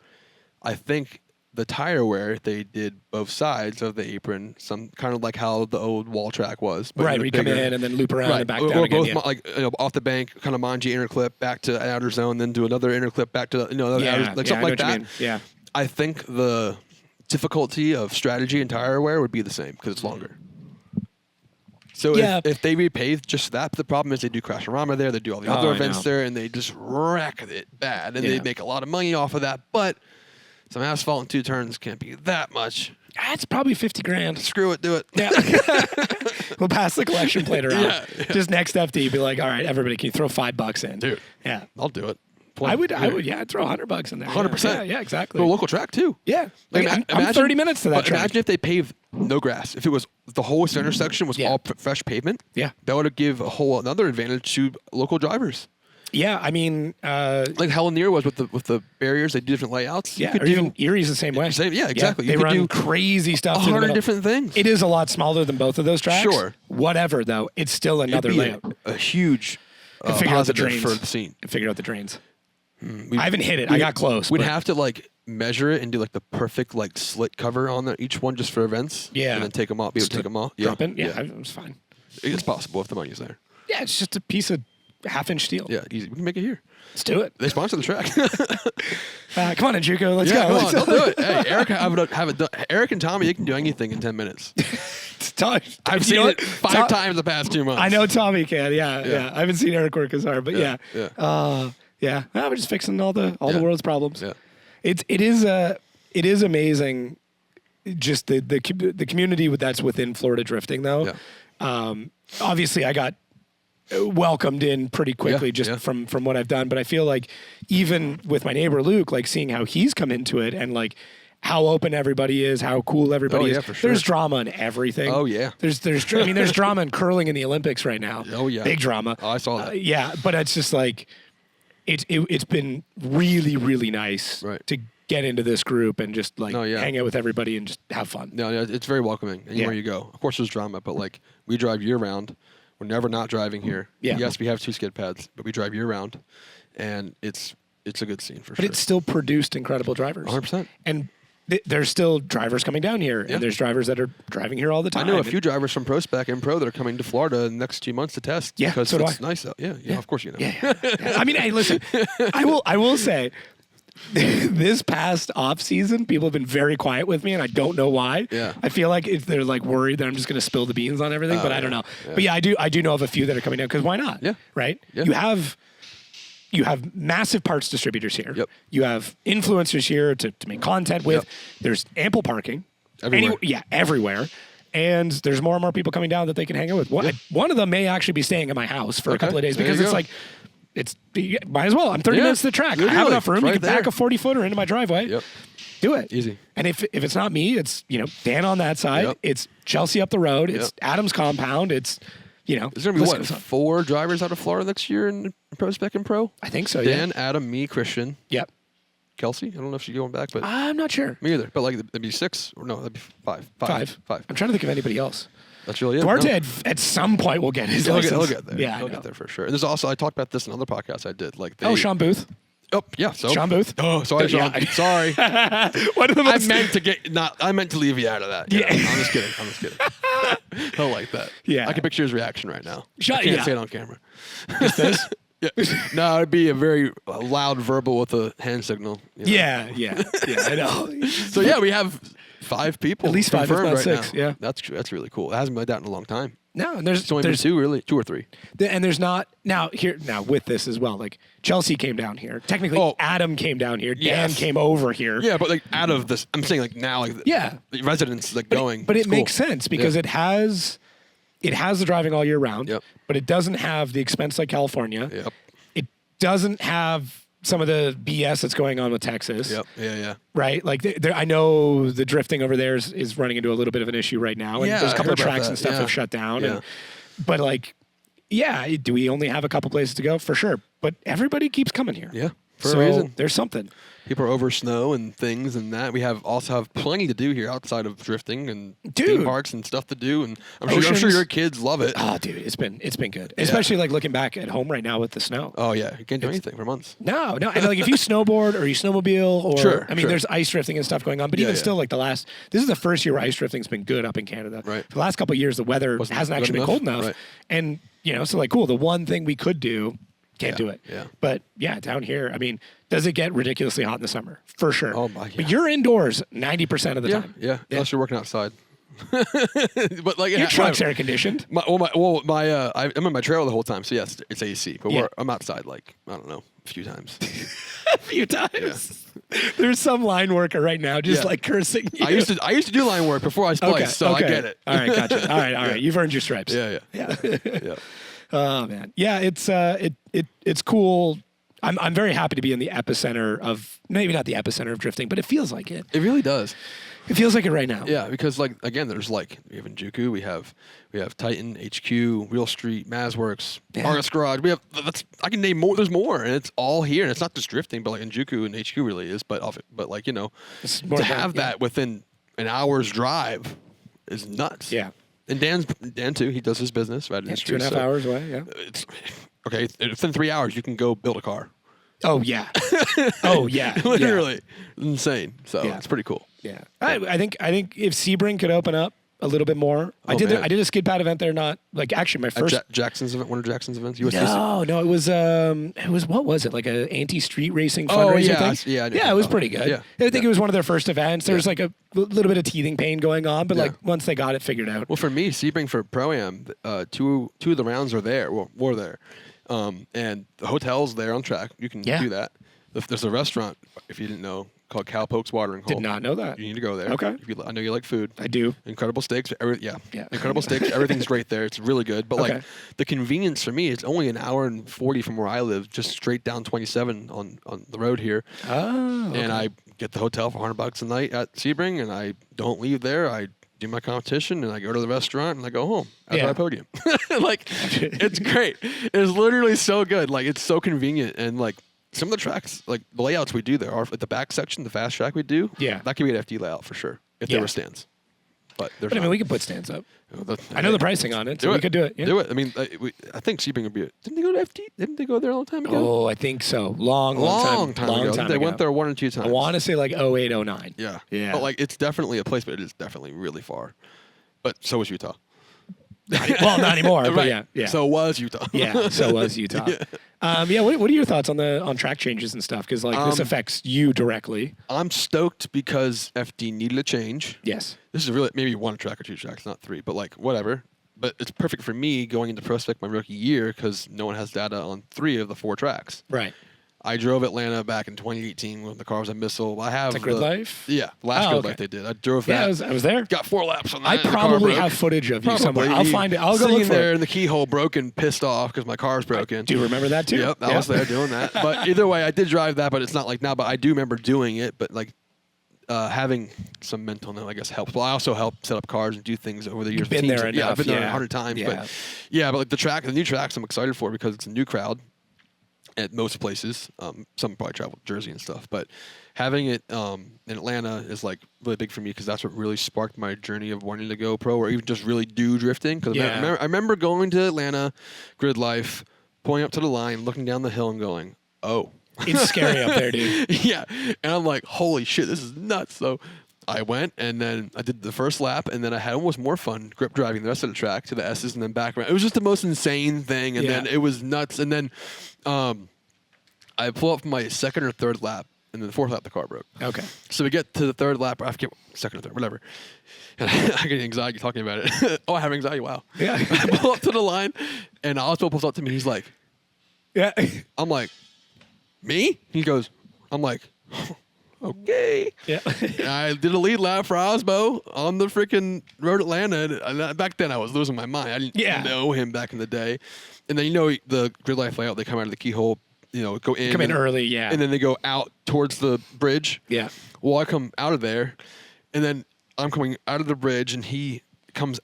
I think the tire wear, if they did both sides of the apron, some kind of like how the old wall track was. But Right, we come in and then loop around and back down or again. both Yeah. like off the bank, kind of Manji inner clip back to Outerzone, then do another inner clip back to another Yeah, like yeah, I something know like what you that. mean. Yeah. I think the difficulty of strategy and tire wear would be the same because it's longer. So Yeah. if they repave just that, the problem is they do Crash and Rama there, they do all the Oh, other I events know. there, and they just wreck it bad, and they make a lot of money off of that. But some asphalt in 2 turns can't be that much. That's probably 50 grand. Screw it, do it. Yeah. We'll pass the collection plate around. Yeah. Just next FD, be like, all right, everybody, can you throw $5 in? Dude. Yeah. I'll do it. I would, I'd throw $100 in there. 100%. Yeah, exactly. Go local track too. Yeah. Like, I'm imagine- 30 minutes to that but track. Imagine if they paved no grass. If it was the whole center section was all fresh pavement. Yeah. That would give a whole another advantage to local drivers. Yeah, I mean, Like how Lanier was with the barriers. They do different layouts. yeah, or even Erie's the same way. Yeah, exactly. They You could run do crazy stuff. through the 100 middle. different things. It is a lot smaller than both of those tracks. Sure. Whatever, though, it's still another It'd be layout. a huge And figure out the positive drains. for the scene. And figure out the drains. I haven't hit it. I got close. We'd but- have to like measure it and do like the perfect like slit cover on each one just for events. Yeah. And then take them off. Be able to take them off. drop in. Yeah, it was fine. It's possible if the money's there. Yeah, it's just a piece of half-inch steel. Yeah, easy. We can make it here. Let's do it. They sponsor the track. Come on, Juco. Let's Yeah, go. come on, they'll do it. Hey, Eric, have it done. Eric and Tommy, they can do anything in 10 minutes. I've You seen know it what? 5 times the past 2 months. I know Tommy can. Yeah. I haven't seen Eric work as hard, but yeah. Yeah. We're just fixing all the world's problems. Yeah. It is amazing. Just the community that's within Florida drifting, though. Yeah. Obviously, I got welcomed in pretty quickly just from what I've done, but I feel like even with my neighbor Luke, like seeing how he's come into it and like how open everybody is, how cool everybody is. for sure. There's drama in everything. Oh, yeah. There's drama in curling in the Olympics right now. Oh, yeah. Big drama. Oh, I saw that. Yeah, but it's just like it's been really, really nice to get into this group and just like hang out with everybody and just have fun. No, it's very welcoming anywhere you go. Of course, there's drama, but like we drive year round. We're never not driving here. Yeah. Yes, we have 2 skid pads, but we drive year round, and it's a good scene for sure. But it's still produced incredible drivers. 100%. And there's still drivers coming down here, and there's drivers that are driving here all the time. I know a few drivers from ProSpec and Pro that are coming to Florida in the next 2 months to test. Yeah, because so do it's I. nice out. Yeah, of course you know. Yeah. I mean, hey, listen, I will say, this past off season, people have been very quiet with me, and I don't know why. Yeah. I feel like they're like worried that I'm just going to spill the beans on everything, but I don't know. Yeah. But yeah, I do know of a few that are coming down because why not? Yeah. Right. Yeah. You have massive parts distributors here. Yep. You have influencers here to make content with. Yep. There's ample parking. Everywhere. Everywhere. And there's more and more people coming down that they can hang out with. One of them may actually be staying at my house for a couple of days There because you it's go. like, might as well. I'm 30 minutes to the track. I have Literally. enough room. It's You right can back there. a 40-footer into my driveway. Yep. Do it. Easy. And if it's not me, it's Dan on that side. Yep. It's Chelsea up the road. It's Yep. Adam's compound. It's Is there gonna be what 4 drivers out of Florida next year in ProSpec and Pro? I think so. Dan, Yeah. Adam, me, Christian, Yep. Kelsey. I don't know if she's going back, but I'm not sure. me either. But like that'd be 6 or no, that'd be 5. 5. I'm trying to think of anybody else. That's really it. Duarte No. at some point will get his He'll license. get there. Yeah, he'll I know. get there for sure. And there's also I talked about this in another podcast I did. Like Sean Booth. Oh yeah, so Sean Booth. Oh, sorry, Sean. Yeah. Sorry. One of the I most- meant to leave you out of that. Yeah. I'm just kidding. He'll like that. Yeah. I can picture his reaction right now. Sean- I can't yeah. say it on camera. Just this? Yeah. No, it'd be a very loud verbal with a hand signal. you know. Yeah, I know. So yeah, we have 5 people. At least 5, if confirmed not right 6, now. yeah. That's really cool. It hasn't been like that in a long time. No, and there's It's only been 2, really, 2 or 3. and there's not now with this as well. Like Chelsea came down here. Technically, Adam came down here. Dan Yes. came over here. Yeah, but like out of this, I'm saying like now, like Yeah. the residents like But going. but It's it cool. makes sense because Yeah. it has the driving all year round. Yep. But it doesn't have the expense like California. Yep. It doesn't have some of the BS that's going on with Texas. Yep. Yeah. Right? Like, I know the drifting over there is running into a little bit of an issue right now. And Yeah, there's a I couple of heard about tracks that. and stuff Yeah. have shut down. Yeah. But, like, Yeah. Do we only have a couple places to go? For sure. But everybody keeps coming here. Yeah, for So a reason. there's something. People are over snow and things and that. We also have plenty to do here outside of drifting and Dude. theme parks and stuff to do. And I'm sure Oceans. your kids love it. Oh, dude, it's been good. Especially like looking back at home right now with the snow. Oh yeah, you can't do anything for months. No. And like if you snowboard or you snowmobile or Sure, I mean, sure. there's ice drifting and stuff going on. But Yeah, even yeah. still, like this is the first year where ice drifting's been good up in Canada. Right. For the last couple of years, the weather Wasn't hasn't good actually been enough? cold enough. Right. And so like cool. The one thing we could do. Can't Yeah, do it. yeah. But yeah, down here, I mean, does it get ridiculously hot in the summer? For sure. Oh, my, yeah. But you're indoors 90% of the time. Yeah, unless you're working outside. But like Your truck's air conditioned. I'm in my trailer the whole time, so yes, it's AC. But Yeah. I'm outside like I don't know a few times. A few times. There's some line worker right now just Yeah. like cursing you. I used to do line work before I spliced, so I get it. All right, gotcha. All right. You've earned your stripes. Yeah. Yeah. Oh man, yeah. It's cool. I'm very happy to be in the epicenter of maybe not the epicenter of drifting, but it feels like it. It really does. It feels like it right now. Yeah, because like again, there's like we have Injuku, we have Titan, HQ, Real Street, Mazworks, Yeah. Argus Garage. I can name more. There's more, and it's all here. And it's not just drifting, but like Injuku and HQ really is. But like It's more to than- have that within an hour's drive is nuts. Yeah. And Dan too. He does his business right in the It's street. 2.5 hours away. Yeah. It's okay. Within 3 hours, you can go build a car. Oh yeah. Oh yeah. Literally insane. So Yeah. it's pretty cool. Yeah. I think if Sebring could open up a little bit more. I did man. I did a skid pad event there. Not like actually my first. Jackson's event, one of Jackson's events. USDC. No, it was what was it like a anti-street racing Oh, fundraiser yeah, thing? I did. Yeah, it was Oh, pretty good. yeah, I think it was one of their first events. There was like a little bit of teething pain going on, but Yeah. like once they got it figured out. Well, for me, Sebring for ProAm, two of the rounds are there. Well, were there, and the hotel's there on track. You can Yeah. do that. There's a restaurant, if you didn't know, called Cowpokes Watering Hole. Did not know that. You need to go there. Okay. I know you like food. I do. Incredible steaks. Yeah. Incredible steaks. Everything's great there. It's really good. But Okay. like the convenience for me, it's only an hour and 40 from where I live, just straight down 27 on the road here. Oh. And I get the hotel for $100 a night at Sebring, and I don't leave there. I do my competition, and I go to the restaurant, and I go home after Yeah. my podium. Like, it's great. It's literally so good. Like, it's so convenient, and like some of the tracks, like the layouts we do there, are like the back section, the fast track we do. Yeah. that could be an FD layout for sure if Yeah. there were stands. But there's But I mean, not. we could put stands up. The- I know the pricing on it, so Do we it. could do it. Yeah. Do it. I mean, I think Sebring would be. Didn't they go to FD? Didn't they go there a long time ago? Oh, I think so. Long time ago. They ago. went there 1 or 2 times. I want to say like 08, 09. Yeah. Yeah. But like, it's definitely a place, but it is definitely really far. But so is Utah. Well, not anymore. But Right. yeah. Yeah. So was Utah. yeah. So was Utah. What are your thoughts on track changes and stuff? Because like this affects you directly. I'm stoked because FD needed a change. Yes. This is really maybe 1 track or 2 tracks, not 3, but like whatever. But it's perfect for me going into ProSpec my rookie year because no one has data on 3 of the 4 tracks. Right. I drove Atlanta back in 2018 when the car was a missile. I have Is that Grid Life? Yeah, last Oh, Grid okay. Life they did. I drove Yeah, that. I was there. Got 4 laps on that. I and the car probably broke. have footage of you Probably. somewhere. I'll find it. I'll go sitting look for there it. in the keyhole, broken, pissed off because my car's broken. Do you remember that too? Yep, I was there doing that. But either way, I did drive that, but it's not like now. But I do remember doing it. But like having some mental note, I guess, helps. Well, I also helped set up cars and do things over the years. You've been with teams. there Yeah, I've enough, been there yeah. 100 times. Yeah. But like the new tracks, I'm excited for because it's a new crowd at most places. Some probably travel to Jersey and stuff, but having it in Atlanta is like really big for me because that's what really sparked my journey of wanting to go pro or even just really do drifting. Because Yeah. I remember going to Atlanta, Grid Life, pulling up to the line, looking down the hill, and going, "Oh." It's scary up there, dude. Yeah, and I'm like, holy shit, this is nuts. So I went, and then I did the first lap, and then I had almost more fun grip driving the rest of the track to the S's and then back around. It was just the most insane thing, and then Yeah. it was nuts. And then I pull up my second or third lap, and then the 4th lap, the car broke. Okay. So we get to the 3rd lap, or I forget, second or third, whatever. And I get anxiety talking about it. Oh, I have anxiety, wow. Yeah. I pull up to the line, and Oswald pulls up to me, he's like, Yeah. I'm like, me? He goes, I'm like, okay. Yeah. And I did a lead lap for Osbo on the freaking road Atlanta. And back then I was losing my mind. I didn't know him back in the day. And then the Grid Life layout, they come out of the keyhole, go in. Come in and- early, yeah. And then they go out towards the bridge. Yeah. Well, I come out of there, and then I'm coming out of the bridge, and he comes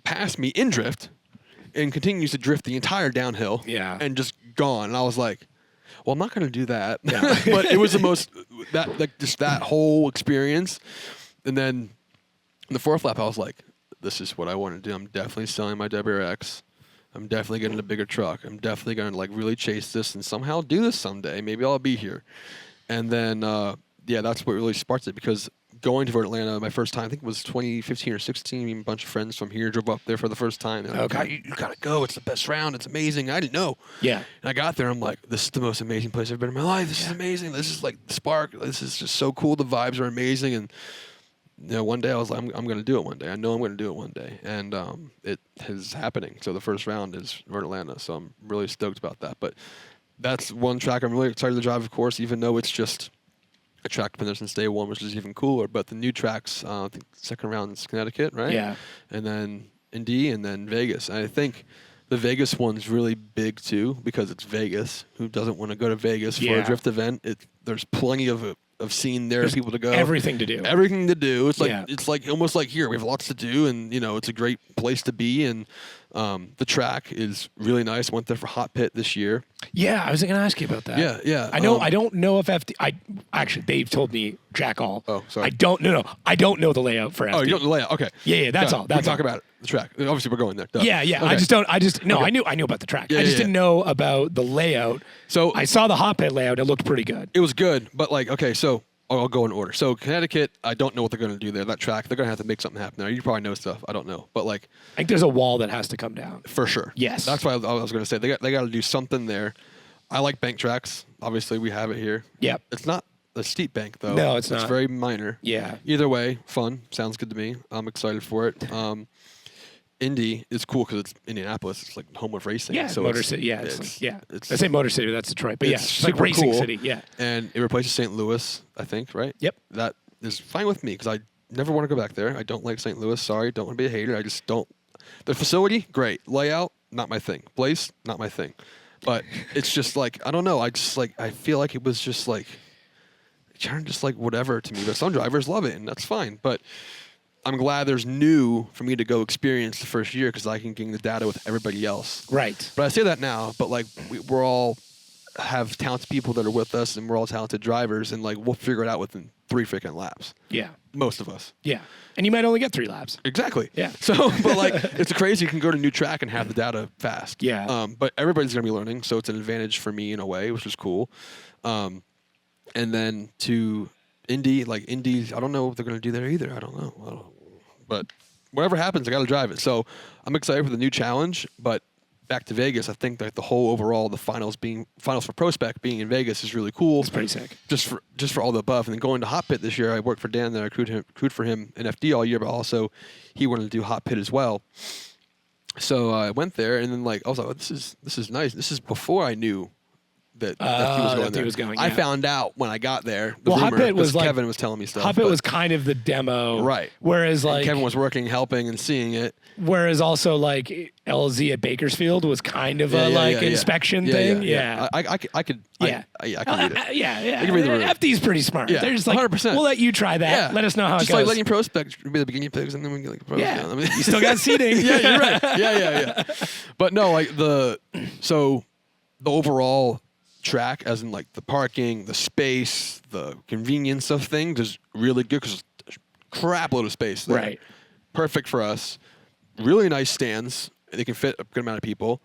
past me in drift, and continues to drift the entire downhill. Yeah. And just gone. And I was like, well, I'm not going to do that. But it was the most, just that whole experience. And then in the fourth lap, I was like, this is what I want to do. I'm definitely selling my WRX. I'm definitely getting a bigger truck. I'm definitely going to like really chase this and somehow do this someday. Maybe I'll be here. And then, that's what really sparked it, because going to Atlanta my first time, I think it was 2015 or 16, a bunch of friends from here drove up there for the first time. They're like, Okay. you got to go. It's the best round. It's amazing. I didn't know. Yeah. And I got there. I'm like, this is the most amazing place I've been in my life. This is amazing. This is like the spark. This is just so cool. The vibes are amazing. And one day I was like, I'm going to do it one day. I know I'm going to do it one day. And it is happening. So the first round is Atlanta. So I'm really stoked about that. But that's one track I'm really excited to drive, of course, even though it's just a track been there since day one, which is even cooler. But the new tracks, I think second round is Connecticut, right? Yeah. And then Indy, and then Vegas. And I think the Vegas one's really big too, because it's Vegas. Who doesn't want to go to Vegas for a drift event? There's plenty of scene there, people to go. Everything to do. Everything to do. It's like it's like almost like here we have lots to do, and it's a great place to be. And the track is really nice. Went there for Hot Pit this year. Yeah, I was going to ask you about that. Yeah. I know. I don't know if FD. Actually, they've told me jack all. Oh, sorry. I don't. No. I don't know the layout for FD. Oh, you don't know the layout? Okay. Yeah. That's all. We That's can talk all. about it. The track. Obviously, we're going there. Duh. Yeah. Okay. I just don't. No. Okay. I knew about the track. Yeah, I just yeah, didn't know about the layout. So I saw the hot pit layout. It looked pretty good. it was good, but like, okay, so I'll go in order. So Connecticut, I don't know what they're going to do there. That track, they're going to have to make something happen there. You probably know stuff. I don't know, but like I think there's a wall that has to come down. for sure. Yes. That's why I was going to say they got to do something there. I like bank tracks. Obviously, we have it here. Yep. It's not a steep bank though. No, it's not. It's very minor. Yeah. Either way, fun. Sounds good to me. I'm excited for it. Indy is cool because it's Indianapolis. It's like home of racing. Yeah. so Motor it's- City. Yeah. it's I say Motor City, but that's Detroit. But it's like super Racing cool. City. Yeah. And it replaces St. Louis, I think, right? Yep. That is fine with me because I never want to go back there. I don't like St. Louis. Sorry, don't want to be a hater. I just don't. The facility, great. Layout, not my thing. Place, not my thing. But it's just like, I don't know. I feel like it was just like, kind of just like whatever to me. But some drivers love it, and that's fine. But I'm glad there's new for me to go experience the first year because I can gain the data with everybody else. Right. But I say that now, but like we're all have talented people that are with us, and we're all talented drivers, and like we'll figure it out within 3 freaking laps. Yeah. Most of us. Yeah. And you might only get 3 laps. Exactly. Yeah. So, but like it's crazy. You can go to a new track and have the data fast. Yeah. But everybody's gonna be learning, so it's an advantage for me in a way, which is cool. And then to Indy, like Indy, I don't know what they're gonna do there either. I don't know. But whatever happens, I got to drive it. So I'm excited for the new challenge. But back to Vegas, I think that the whole overall, the finals for ProSpec being in Vegas is really cool. It's pretty sick. Just for all the above. And then going to Hot Pit this year, I worked for Dan there. I crewed for him in FD all year, but also he wanted to do Hot Pit as well. So I went there, and then like I was like, oh, this is nice. This is before I knew that he was going there. he was going, I yeah. found out when I got there. The Well, Hot rumor, Pit was because like- Kevin was telling me stuff. Hot Pit but- was kind of the demo. Right. Whereas and like Kevin was working, helping, and seeing it. whereas also like LZ at Bakersfield was kind of inspection thing. Yeah. I could. Yeah. I can read it. Yeah. I can read the room. FD's pretty smart. Yeah, They're just like, 100%. we'll let you try that. Yeah. Let us know how Just it goes. like letting ProSpec be the beginning pigs, and then we get like ProSpec. Yeah. I mean, You still got seating. yeah, you're right. Yeah. But no, like the overall track, as in like the parking, the space, the convenience of things is really good because there's a crap load of space there. Right. Perfect for us. Really nice stands. They can fit a good amount of people.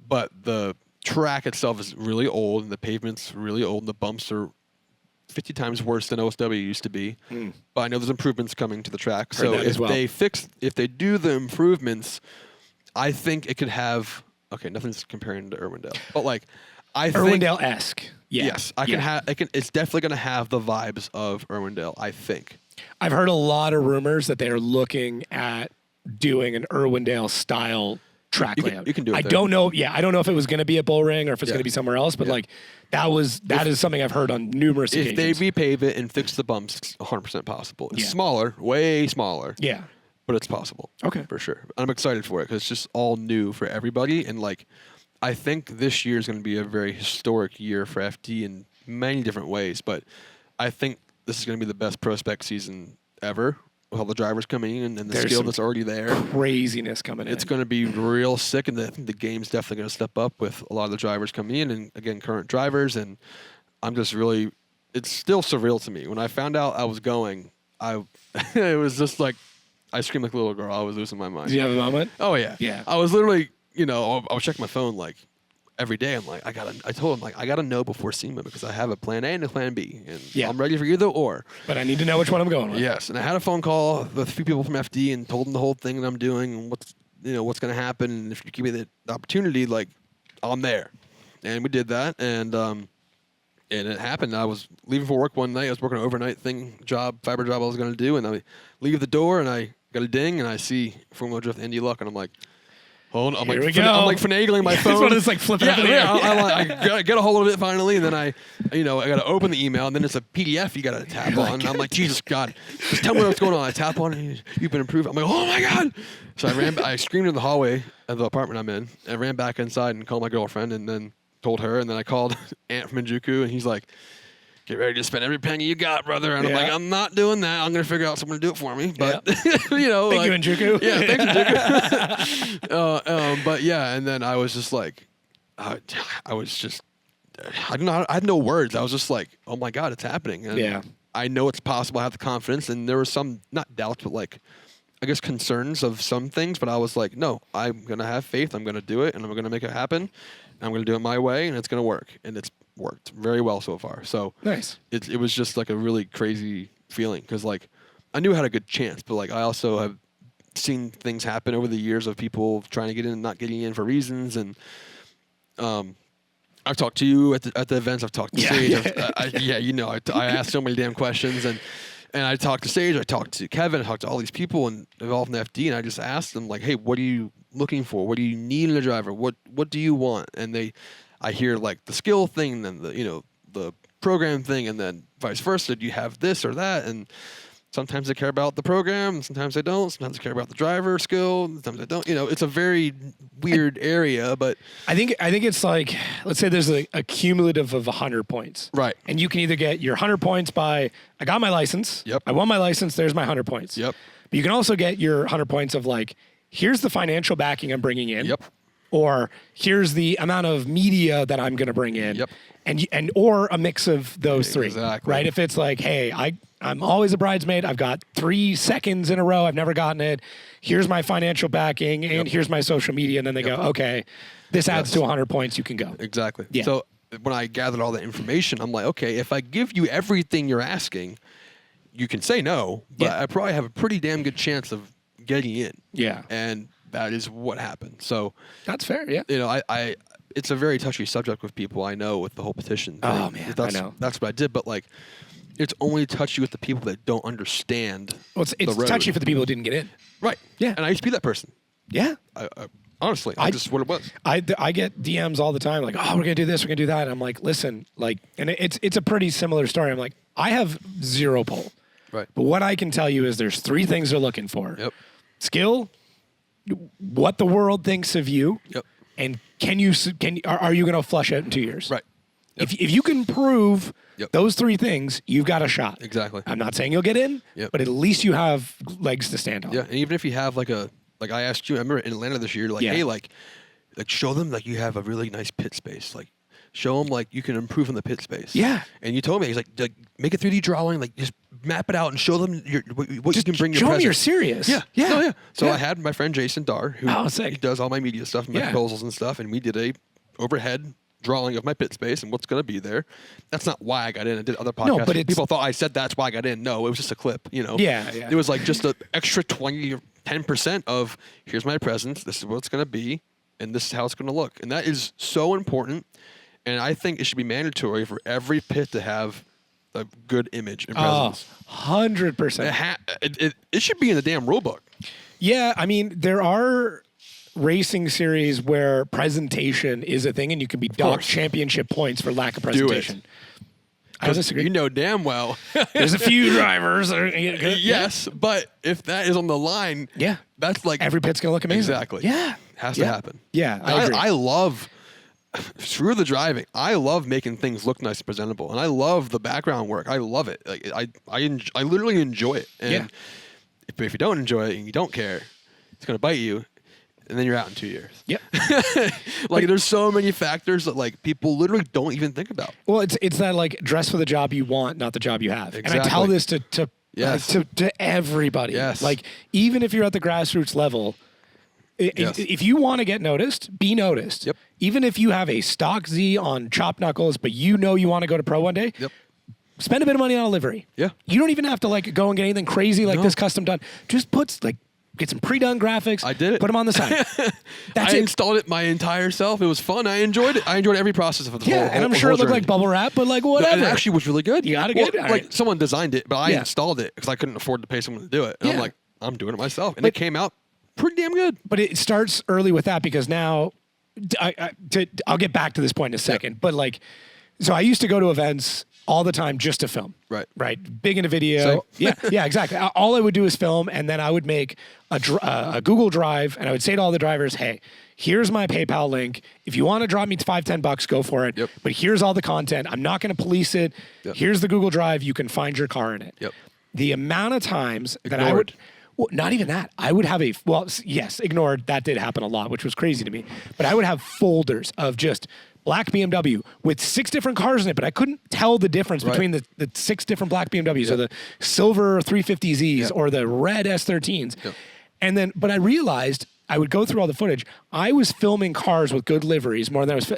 But the track itself is really old, and the pavement's really old, and the bumps are 50 times worse than OSW used to be. But I know there's improvements coming to the track. So that as if well. if they do the improvements, I think it could have. Okay, nothing's comparing to Irwindale, but like I think Irwindale-esque. Yeah. yes, I can have. It's definitely going to have the vibes of Irwindale. I think. I've heard a lot of rumors that they are looking at doing an Irwindale style track layout. you can do it I there. don't know. Yeah, I don't know if it was going to be at Bullring or if it's going to be somewhere else, but like that is something I've heard on numerous If they occasions. repave it and fix the bumps, it's 100% possible. It's Yeah. smaller, way smaller. Yeah. But it's possible. Okay. For sure. I'm excited for it because it's just all new for everybody. And like, I think this year is going to be a very historic year for FD in many different ways. But I think this is going to be the best ProSpec season ever. with all the drivers coming in and the There's skill some that's already there. Craziness coming in. It's going to be real sick, and I think the game's definitely going to step up with a lot of the drivers coming in, and again, current drivers. And I'm just really, it's still surreal to me. When I found out I was going, it was just like, I screamed like a little girl. I was losing my mind. Did you have a moment? Oh yeah, Yeah. I was literally, I was checking my phone like every day. I'm like, I told him like, I gotta know before SEMA because I have a plan A and a plan B, and I'm ready for either or. But I need to know which one I'm going with. Yes, and I had a phone call with a few people from FD and told them the whole thing that I'm doing and what's gonna happen, and if you give me the opportunity, like I'm there. And we did that, and it happened. I was leaving for work one night. I was working an overnight fiber job I was gonna do, and I leave the door and I got a ding and I see Formula DRIFT Indy Luck, and I'm like, hold on. Here we go. I'm like finagling my phone. This one is like flipping up in the air. I gotta get a hold of it finally, and then I gotta open the email, and then it's a PDF you gotta tap on. And I'm like, Jesus God, just tell me what's going on. I tap on it, you've been approved. I'm like, oh my God. So I screamed in the hallway of the apartment I'm in, and I ran back inside and called my girlfriend, and then told her, and then I called Ant from Injuku, and he's like, get ready to spend every penny you got, brother. And I'm like, I'm not doing that. I'm going to figure out someone to do it for me. But, Thank you, Injuku. Yeah, thanks, Injuku. But yeah, and then I was just like, I don't know. I had no words. I was just like, oh my God, it's happening. And I know it's possible. I have the confidence. And there was some, not doubts, but like, I guess concerns of some things. But I was like, no, I'm going to have faith. I'm going to do it, and I'm going to make it happen. I'm going to do it my way, and it's going to work. And it's worked very well so far. So nice. It was just like a really crazy feeling because like I knew I had a good chance, but like I also have seen things happen over the years of people trying to get in and not getting in for reasons. And I've talked to you at the events. I've talked to Sage. I asked so many damn questions, and I talked to Sage. I talked to Kevin. I talked to all these people involved in the FD, and I just asked them like, hey, what are you looking for? What do you need in a driver? What do you want? And I hear like the skill thing, and then the program thing, and then vice versa. Do you have this or that? And sometimes they care about the program, and sometimes they don't. Sometimes they care about the driver skill, and sometimes they don't. It's a very weird area, but I think it's like, let's say there's a cumulative of 100 points. Right. And you can either get your 100 points by, I got my license. Yep. I won my license. There's my 100 points. Yep. But you can also get your 100 points of like, here's the financial backing I'm bringing in. Yep. Or here's the amount of media that I'm going to bring in. Yep. And or a mix of those three. Exactly. Right? If it's like, hey, I'm always a bridesmaid. I've got 3 seconds in a row. I've never gotten it. Here's my financial backing, and here's my social media. And then they go, okay, this adds to 100 points. You can go. Exactly. Yeah. So when I gathered all the information, I'm like, okay, if I give you everything you're asking, you can say no, but I probably have a pretty damn good chance of getting in. Yeah. And that is what happened. So that's fair. Yeah. I it's a very touchy subject with people. I know with the whole petition thing. Oh man, I know. That's what I did, but like, it's only touchy with the people that don't understand. Well, it's touchy for the people who didn't get in. Right. Yeah. And I used to be that person. Yeah. Honestly, I just what it was. I get DMs all the time like, oh, we're gonna do this, we're gonna do that. And I'm like, listen, like, and it's a pretty similar story. I'm like, I have 0 pull. Right. But what I can tell you is there's 3 things they're looking for. Yep. Skill, what the world thinks of you. Yep. And are you gonna flush out in 2 years? Right. Yep. If you can prove those 3 things, you've got a shot. Exactly. I'm not saying you'll get in, but at least you have legs to stand on. Yeah, and even if you have like I asked you, I remember in Atlanta this year, like, hey, like show them like you have a really nice pit space, like show them like you can improve on the pit space. Yeah. And you told me, he's like make a 3D drawing, like just map it out and show them what you can bring your show them presence. you're serious. Yeah. Yeah. Oh, yeah. So I had my friend Jason Dar, who does all my media stuff and my proposals and stuff, and we did a overhead drawing of my pit space and what's going to be there. That's not why I got in. I did other podcasts. No, but people thought I said that's why I got in. No, it was just a clip, Yeah. It was like just an extra 20 or 10% of here's my presence, this is what it's going to be, and this is how it's going to look. And that is so important. And I think it should be mandatory for every pit to have a good image and presence. 100%. It should be in the damn rule book. Yeah, I mean, there are racing series where presentation is a thing, and you can be docked championship points for lack of presentation. I don't disagree. You know damn well. There's a few drivers. Yes, but if that is on the line, that's like every pit's gonna look amazing. Exactly. Yeah, has to happen. Yeah, I agree. I love. Through the driving, I love making things look nice and presentable, and I love the background work. I love it. Like I literally enjoy it. And But if you don't enjoy it and you don't care, it's going to bite you, and then you're out in 2 years. Yep. Like there's so many factors that like people literally don't even think about. Well, it's that like dress for the job you want, not the job you have. Exactly. And I tell this to Yes. to everybody. Yes. Like even if you're at the grassroots level, Yes. if you want to get noticed, be noticed. Yep. Even if you have a stock Z on chop knuckles, but you know you want to go to pro one day. Yep. Spend a bit of money on a livery. Yeah. You don't even have to like go and get anything crazy like No. this custom done. Just get some pre-done graphics. I did it. Put them on the side. That's I it. installed it my entire self. It was fun. I enjoyed it. I enjoyed every process of the Yeah, whole. and I'm whole sure it looked journey. like bubble wrap, but like whatever. It actually was really good. You got it good? All Like right. someone designed it, but I Yeah. installed it because I couldn't afford to pay someone to do it. And I'm Yeah. like, I'm doing it myself, and But- it came out pretty damn good. But it starts early with that because now, I'll get back to this point in a second. But like, so I used to go to events all the time just to film. Right. Right. Big into video. Same. Yeah, exactly. All I would do is film, and then I would make a Google Drive, and I would say to all the drivers, "Hey, here's my PayPal link. If you want to drop me $5-10, go for it. Yep. But here's all the content. I'm not going to police it. Yep. Here's the Google Drive. You can find your car in it." Yep. The amount of times that I Ignored. would. Well, not even that. I would have yes, ignored. That did happen a lot, which was crazy to me. But I would have folders of just black BMW with 6 different cars in it, but I couldn't tell the difference Right. between the 6 different black BMWs or the silver 350Zs or the red S13s. Yep. And then, but I realized I would go through all the footage. I was filming cars with good liveries more than I was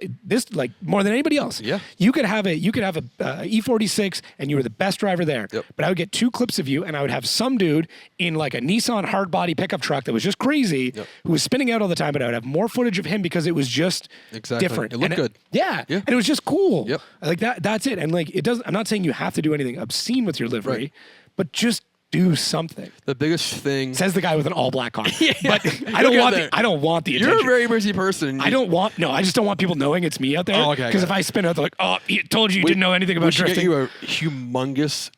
more than anybody else. Yeah. You could have a E46 and you were the best driver there. Yep. But I would get 2 clips of you, and I would have some dude in like a Nissan hard body pickup truck that was just crazy, Yep. who was spinning out all the time. But I would have more footage of him because it was just Exactly. different. It looked And good. Yeah. Yeah. And it was just cool. Yep. Like that. That's it. And like it doesn't. I'm not saying you have to do anything obscene with your livery, Right. but just do something. The biggest thing. Says the guy with an all black car. Yeah. But I You'll don't get want there. I don't want the You're attention. a very busy person. I just don't want people knowing it's me out there. Oh, okay, Because okay. if I spin out, they're like, "Oh, he told you We- didn't know anything about we should drifting." get you a humongous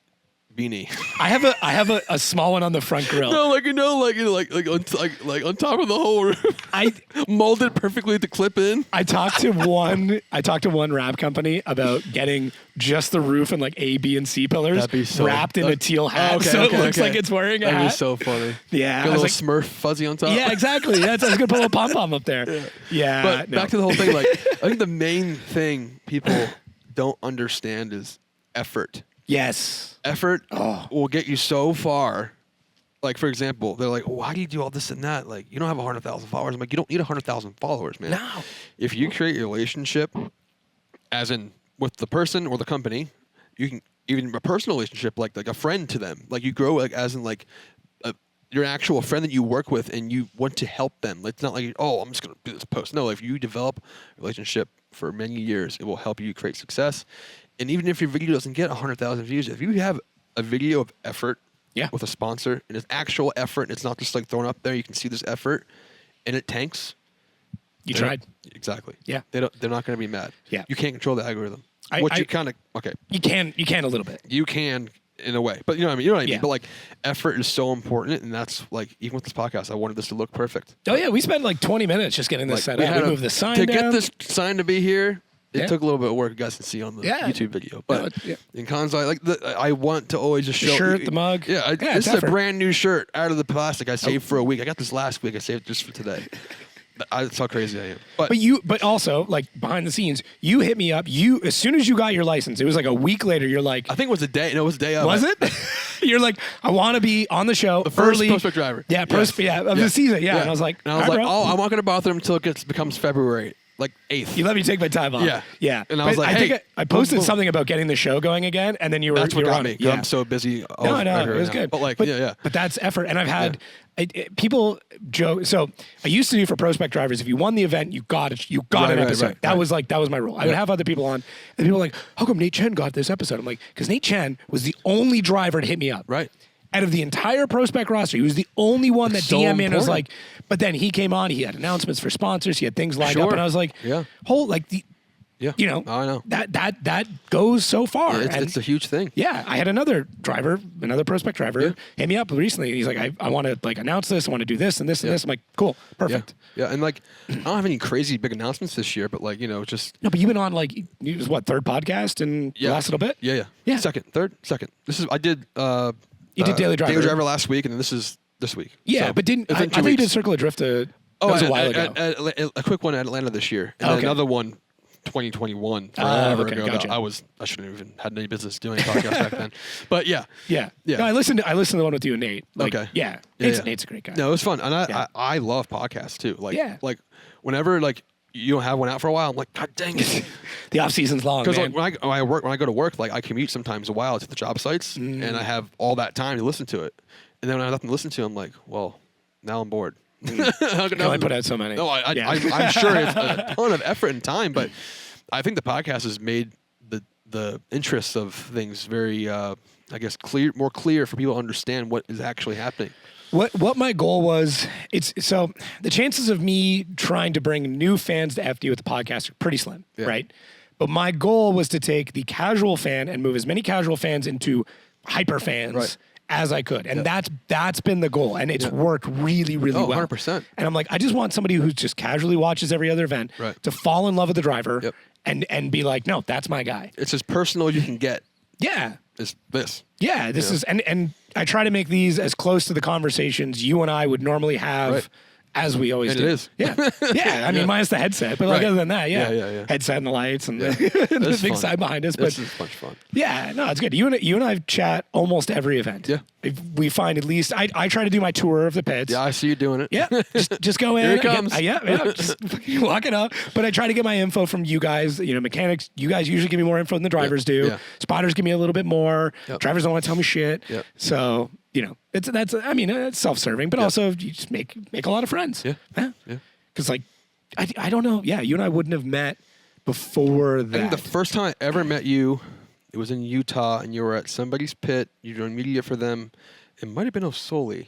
beanie. I have a small one on the front grill. No, like on top of the whole roof. I Molded perfectly to clip in. I talked to one wrap company about getting just the roof and like A, B, and C pillars That'd be so- wrapped in a teal hat, Okay, so okay, it looks okay. like it's wearing a That'd be hat. so funny. Yeah, Got I a was little Smurf fuzzy on top. Yeah, exactly. That's I was gonna put a little pom pom up there. Yeah, But no. back to the whole thing, like I think the main thing people don't understand is effort. yes. Effort Oh. will get you so far. Like for example, they're like, "Why do you do all this and that? Like you don't have 100,000 followers." I'm like, "You don't need 100,000 followers, man. No. If you create a relationship, as in with the person or the company, you can even a personal relationship, like a friend to them. Like you grow like as in like your actual friend that you work with, and you want to help them. It's not like, oh, I'm just gonna do this post. No, if you develop a relationship for many years, it will help you create success. And even if your video doesn't get 100,000 views, if you have a video of effort Yeah. with a sponsor and it's actual effort, and it's not just like thrown up there, you can see this effort, and it tanks. You they're- tried. Exactly. Yeah. They're not going to be mad. Yeah. You can't control the algorithm. I- You kind of okay. You can a little bit. You can in a way, but you know what I mean. You know what I Yeah. mean. But like, effort is so important, and that's like even with this podcast, I wanted this to look perfect. Oh yeah, we spent like 20 minutes just getting this Like, set we up. had We a- moved the sign to down. get this sign to be here. It Yeah. took a little bit of work. You guys can see on the Yeah. YouTube video, No, but it- yeah. in Kansai, like I want to always just The show shirt, the mug. Yeah, Yeah, this it's is a effort. brand new shirt out of the plastic. I saved for a week. I got this last week. I saved just for today. That's how crazy I am. But also like behind the scenes, you hit me up. You as soon as you got your license, it was like a week later. You're like, I think it was a day. No, it was a day of. was it? You're like, I want to be on the show. The first early. prospect driver. Yeah, Yes. of Yeah. the season. Yeah. And I was like, and I was "All like, right, bro." oh, I'm not gonna bother him until it becomes February, like 8th. You let me take my time off. Yeah. Yeah. And I was But like, think hey, I posted boom, boom. something about getting the show going again, and then you were That's what you were got on me. it. 'Cause Yeah. I'm so busy. No, I know. It was good. But like, but, yeah. But that's effort. And I've had people joke. So I used to do for prospect drivers, if you won the event, you got it. You got Right, an right, episode. right, that right. was my rule. I would have other people on, and people were like, how come Nate Chen got this episode? I'm like, because Nate Chen was the only driver to hit me up. Right. Out of the entire prospect roster, he was the only one that It's so DM me and was important. like, but then he came on, he had announcements for sponsors, he had things lined up, Sure. and I was like, Yeah. Yeah. you know, I know. that goes so far. Yeah, And it's a huge thing. yeah, I had another prospect driver, hit me up recently. And he's like, I want to like announce this. I want to do this and this and Yeah. this. I'm like, cool, perfect. Yeah. And like, I don't have any crazy big announcements this year, but like, just No, but you've been on like, it was what, third podcast in the last little bit? Yeah. Yeah. Second. This is I did. You did Daily Driver. last week, and then this is this week. Yeah, So but didn't I within 2 thought you did weeks. Circle of Drift that was a while ago. A quick one at Atlanta this year, and then Okay. another one 2021 forever okay, ago. gotcha. I shouldn't have even had any business doing a podcast back then. But yeah. Yeah. Yeah. No, I listened to the one with you and Nate. Like, Okay. Yeah. Yeah. Nate's a great guy. No, it was fun, and Yeah. I love podcasts too. Like Yeah. like whenever like you don't have one out for a while, I'm like, God dang it. The off season's long. Because Man. like when I go to work, like I commute sometimes a while to the job sites, and I have all that time to listen to it. And then when I have nothing to listen to, I'm like, well, now I'm bored. How can only put out so many. No, Yeah. I'm sure it's a ton of effort and time, but I think the podcast has made the interests of things very, I guess, more clear for people to understand what is actually happening. What my goal was, so the chances of me trying to bring new fans to FD with the podcast are pretty slim, right? But my goal was to take the casual fan and move as many casual fans into hyper fans as I could. And that's been the goal. And it's worked really, really well. 100%. And I'm like, I just want somebody who just casually watches every other event to fall in love with the driver and be like, no, that's my guy. It's as personal as you can get. Yeah. Is this. Yeah, this is, and I try to make these as close to the conversations you and I would normally have as we always And do. it is. Yeah. Yeah. I mean, minus the headset, but like other than that, Yeah. headset and the lights and the It's big fun. side behind us. This But is much fun. yeah, no, it's good. You and I chat almost every event. Yeah. If we find at least, I try to do my tour of the pits. Yeah, I see you doing it. Yeah, just go in. Here it I get- comes. just fucking walk it up. But I try to get my info from you guys. You know, mechanics. You guys usually give me more info than the drivers do. Yeah. Spotters give me a little bit more. Yep. Drivers don't want to tell me shit. Yep. So it's self-serving, but also you just make a lot of friends. Yeah. Because like, I don't know. Yeah, you and I wouldn't have met before that. I think the first time I ever met you, it was in Utah, and you were at somebody's pit. You were doing media for them. It might have been Osoli.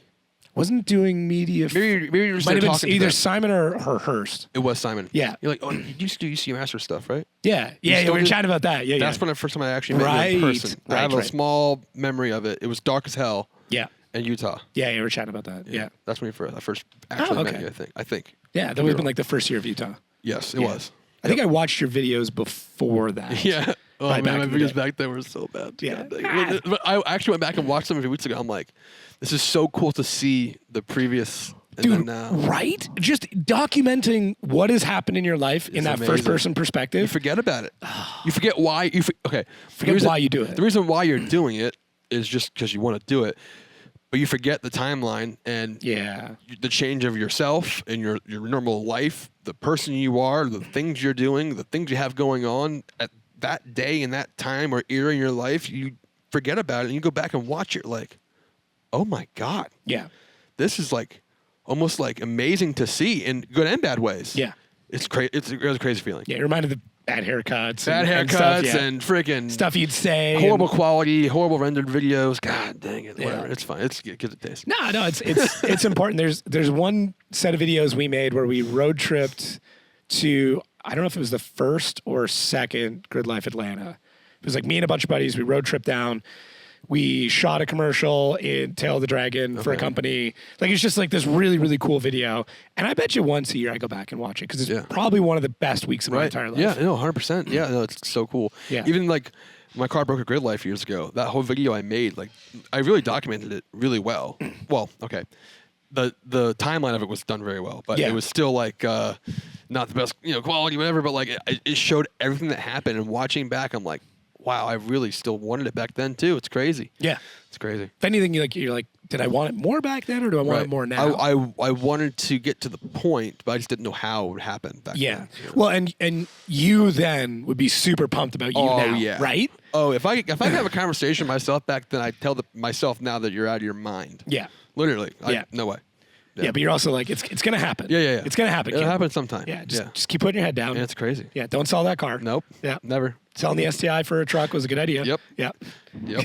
wasn't doing media. Maybe you were just might there have talking been to either them. Simon or Hurst. It was Simon. Yeah. You're like, oh, you used to do UC Master stuff, right? Yeah, yeah, still we were do- chatting about that. Yeah, That's yeah. when the first time I actually met you in Right, person. I have right. a small memory of it. It was dark as hell Yeah, in Utah. yeah, we were chatting about that. Yeah, That's when I first actually met okay. you, I think. yeah, that would have been like the first year of Utah. Yes, it Yeah. was. I think I watched your videos before that. Yeah. Oh, Right man, back my in the videos day. back then were so bad. Yeah. God dang it. But I actually went back and watched them a few weeks ago. I'm like, this is so cool to see the previous and then Dude, now. right? Just documenting what has happened in your life in It's that amazing. first-person You perspective. forget about it. You forget why. Okay. Forget why you do it. The reason why you're doing it is just because you want to do it. But you forget the timeline and Yeah, the change of yourself and your normal life, the person you are, the things you're doing, the things you have going on at that day and that time or era in your life. You forget about it and you go back and watch it like, oh my God, yeah, this is like almost like amazing to see in good and bad ways. yeah, It's crazy. It's a crazy feeling. yeah. It reminded the bad haircuts, Bad and haircuts stuff, yeah. and freaking stuff you'd say. horrible and- quality, horrible rendered videos. God dang it. Whatever. Yeah. It's fine. It gives it a taste. No, it's important. There's one set of videos we made where we road tripped to, I don't know if it was the first or second Grid Life Atlanta. It was like me and a bunch of buddies. We road tripped down. We shot a commercial in Tail of the Dragon for a company. Like, it's just like this really, really cool video. And I bet you once a year I go back and watch it because it's Yeah. probably one of the best weeks of my entire life. Yeah, no, 100%. Yeah, no, it's so cool. Yeah. Even like my car broke a grid life years ago. That whole video I made, like I really documented it really well. Well, okay. The timeline of it was done very well, but Yeah. it was still like not the best, quality, whatever. But like it showed everything that happened. And watching back, I'm like, wow, I really still wanted it back then too. It's crazy. Yeah. It's crazy. If anything, you're like, did I want it more back then or do I want it more now? I wanted to get to the point, but I just didn't know how it would happen back Yeah. then. Well, and you then would be super pumped about you Oh, now, yeah. right? Oh, if I could have a conversation with myself back then, I'd tell myself now that you're out of your mind. Yeah. Literally. Yeah. No way. Yeah, but you're also like, it's gonna happen. Yeah. It's gonna happen. It'll kid. happen sometime. Yeah, just keep putting your head down. Yeah, it's crazy. Yeah, don't sell that car. Nope. Yeah. Never. Selling the STI for a truck was a good idea. Yep. Yeah. Yep.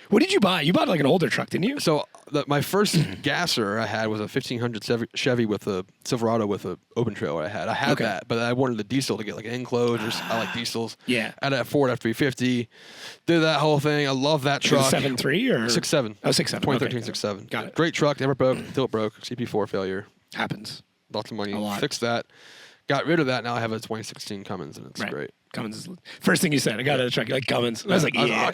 What did you buy? You bought like an older truck, didn't you? So my first gasser I had was a 1500 Chevy with a Silverado with a open trailer. I had Okay. that, but I wanted the diesel to get like enclosed. I like diesels. Yeah. I had a Ford F350. Did that whole thing. I love that Was it truck. 7.3 or 6.7. Oh, 6.7. 2013 Okay. 6.7. Got it. Great truck. Never broke until it broke. CP4 failure. Happens. Lots of money. A lot. Fixed that. Got rid of that. Now I have a 2016 Cummins, and it's Right. great. Cummins is first thing you said. I got out of the truck. You're like Cummins. I was like, yeah,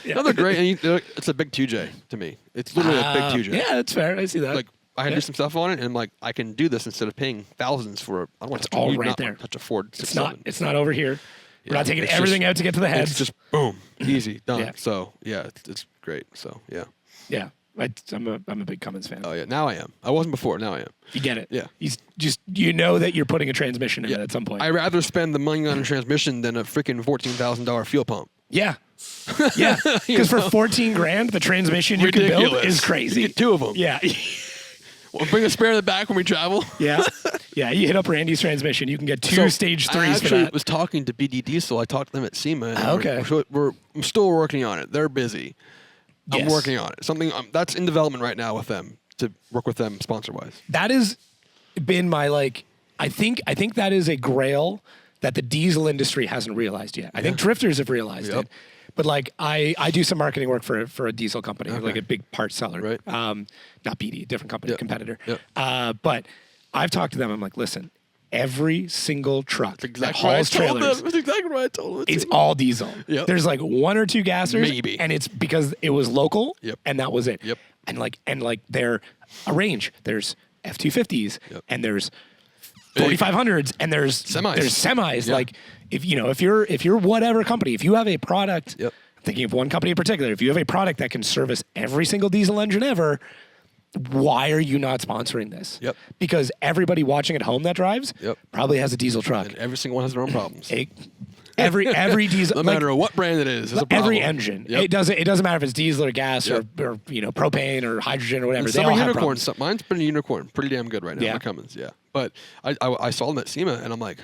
yeah. No, they're great. And it's a big 2J to me. It's literally a big 2J. Yeah, that's fair. I see that. Like I had to do some stuff on it, and I'm like, I can do this instead of paying thousands for. I don't want to all right there. touch a Ford. It's not over here. We're not taking it's everything just- out to get to the heads. It's just boom, easy, done. Yeah. So yeah, it's great. So yeah. Yeah, I'm a big Cummins fan. Oh yeah, now I am. I wasn't before. Now I am. You get it. Yeah. He's just that you're putting a transmission in it at some point. I'd rather spend the money on a transmission than a freaking $14,000 fuel pump. Yeah. Yeah. Because for 14 grand, the transmission you can build Ridiculous. is crazy. You get 2 of them. Yeah. We'll bring a spare in the back when we travel. Yeah. Yeah. You hit up Randy's transmission, you can get 2 stage 3s I for actually that. was talking to BD Diesel. I talked to them at SEMA. And Okay. I'm still working on it. They're busy. I'm Yes. working on it. Something that's in development right now with them to work with them sponsor wise. That has been my I think that is a grail that the diesel industry hasn't realized yet. I think drifters have realized it. But I do some marketing work for a diesel company, like a big parts seller. Right. Not BD, different company, competitor. Yep. But I've talked to them. I'm like, listen, every single truck that Exactly what I hauls told them. trailers, That's exactly what I told them. it's all diesel. Yep. There's like 1 or 2 gassers, Maybe. and it's because it was local, Yep. and that was it. Yep. And they're a range. There's F250s, Yep. and there's 4500s, and there's Semis. There's semis. Yeah. Like if you're whatever company, if you have a product, Yep. I'm thinking of one company in particular, if you have a product that can service every single diesel engine ever, why are you not sponsoring this? Yep. Because everybody watching at home that drives Yep. probably has a diesel truck. And every single one has their own problems. Every diesel, No matter what brand it is, there's a problem. every engine. Yep. It doesn't matter if it's diesel or gas Yep. or propane or hydrogen or whatever. And They some all are have unicorns. problems. Mine's been a unicorn. Pretty damn good right now. Yeah. My Cummins, yeah. But I saw them at SEMA, and I'm like,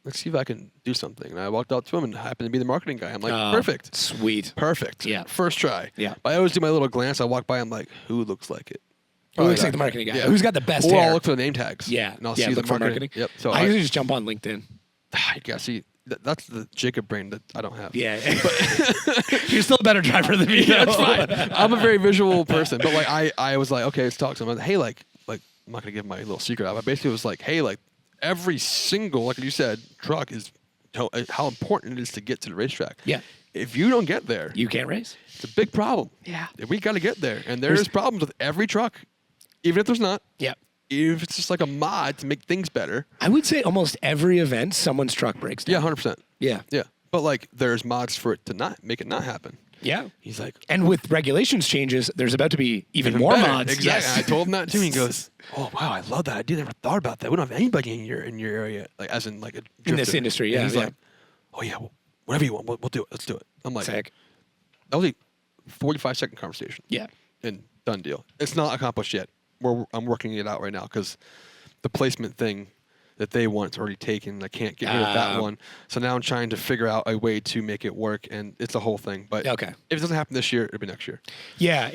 let's see if I can do something. And I walked out to him and happened to be the marketing guy. I'm like, perfect. Sweet. Perfect. Yeah. First try. Yeah. But I always do my little glance. I walk by, I'm like, who looks like it? Who looks Probably like the that marketing guy? Yeah. Who's got the best Or hair? I'll look for the name tags. Yeah. And I'll yeah, see look the for marketing. marketing. Yep. So I usually just jump on LinkedIn. yeah, see, that's the Jacob brain that I don't have. Yeah. You're still a better driver than me. Yeah, though. that's fine. I'm a very visual person, but I was like, okay, let's talk to him. I was like, hey, I'm not gonna give my little secret out. I basically was like, hey, every single, like you said, truck is how important it is to get to the racetrack. Yeah. If you don't get there, You can't race. it's a big problem. Yeah. We got to get there, and there's problems with every truck, even if there's not. Yeah. If it's just like a mod to make things better. I would say almost every event, someone's truck breaks down. Yeah, 100%. Yeah. Yeah, but there's mods for it to not make it not happen. Yeah. He's like, And with regulations changes, there's about to be even more better. mods. Exactly. Yes. I told him that too. He goes, "Oh wow, I love that idea. Never thought about that. We don't have anybody in your area, as in a drifter. In this industry, And yeah, he's yeah. like, oh yeah, well, whatever you want, we'll do it. Let's do it. I'm like, Sick. that was a 45-second conversation. Yeah. And done deal. It's not accomplished yet. I'm working it out right now because the placement thing that they want is already taken. I can't get rid of that one. So now I'm trying to figure out a way to make it work, and it's a whole thing. But Okay. if it doesn't happen this year, it'll be next year. Yeah,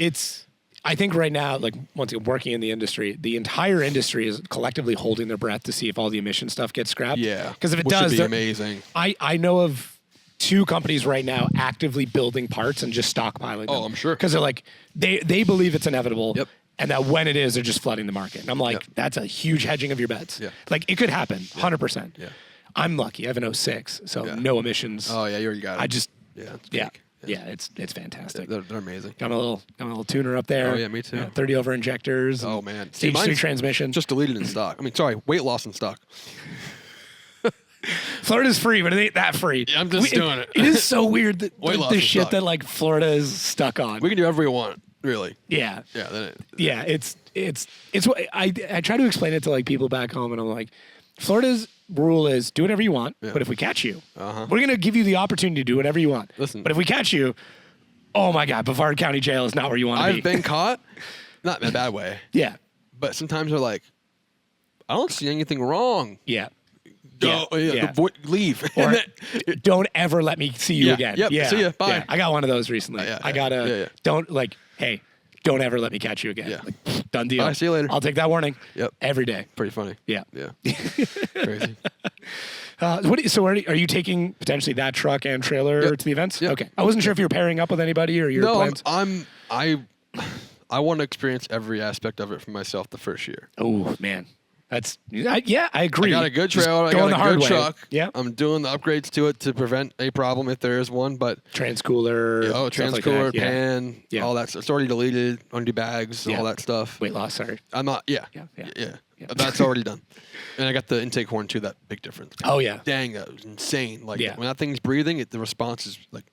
I think right now, once again, working in the industry, the entire industry is collectively holding their breath to see if all the emission stuff gets scrapped. Yeah. Because if it Which does, would be they're- amazing. I know of 2 companies right now actively building parts and just stockpiling them. Oh, I'm sure. Because they're like, they believe it's inevitable. Yep. And that when it is, they're just flooding the market. And I'm like, Yep. that's a huge hedging of your bets. Yeah. It could happen, 100%. Yeah. I'm lucky. I have an 06, so Yeah. no emissions. Oh yeah, you already got it. I just, yeah, it's yeah. big. Yeah, it's fantastic. They're amazing. Got my little tuner up there. Oh, yeah, me too. 30 over injectors. Oh and man, Stage 3 mine's transmission. just deleted in stock. I mean, sorry, weight loss in stock. Florida's free, but it ain't that free. Yeah, I'm just doing it. It is so weird that Weight loss the is shit stuck. that Florida is stuck on. We can do whatever we want, really. Yeah. Yeah. Then Yeah, it's what I try to explain it to people back home, and I'm like, Florida's rule is do whatever you want, Yeah. but if we catch you, Uh-huh. we're gonna give you the opportunity to do whatever you want. Listen. But if we catch you, oh my God, Brevard County Jail is not where you want to be. I've been caught, not in a bad way, Yeah, but sometimes they're like, I don't see anything wrong. yeah. Go, yeah. leave. Or And then- don't ever let me see you Yeah, again. yep, yeah. see ya, bye. Yeah. I got one of those recently. Yeah, I got a yeah, yeah. hey, don't ever let me catch you again. Yeah. Done deal. Bye, see you later. I'll take that warning. Yep. Every day. Pretty funny. Yeah. Yeah. Crazy. So are you taking potentially that truck and trailer Yep. to the events? Yep. Okay. I wasn't sure if you were pairing up with anybody or your No, plans. I want to experience every aspect of it for myself the first year. Oh man. Yeah, I agree. I got a good trailer. I Just going got the a hard good way. truck. Yeah. I'm doing the upgrades to it to prevent a problem if there is one. But Transcooler. stuff like transcooler, that. Yeah. pan, Yeah. all that. It's already deleted. Undo bags, Yeah. all that stuff. Weight loss. Sorry. I'm not. Yeah. Yeah. That's already done. And I got the intake horn too. That big difference. Oh yeah. Dang, that was insane. Like Yeah. when that thing's breathing, the response is like.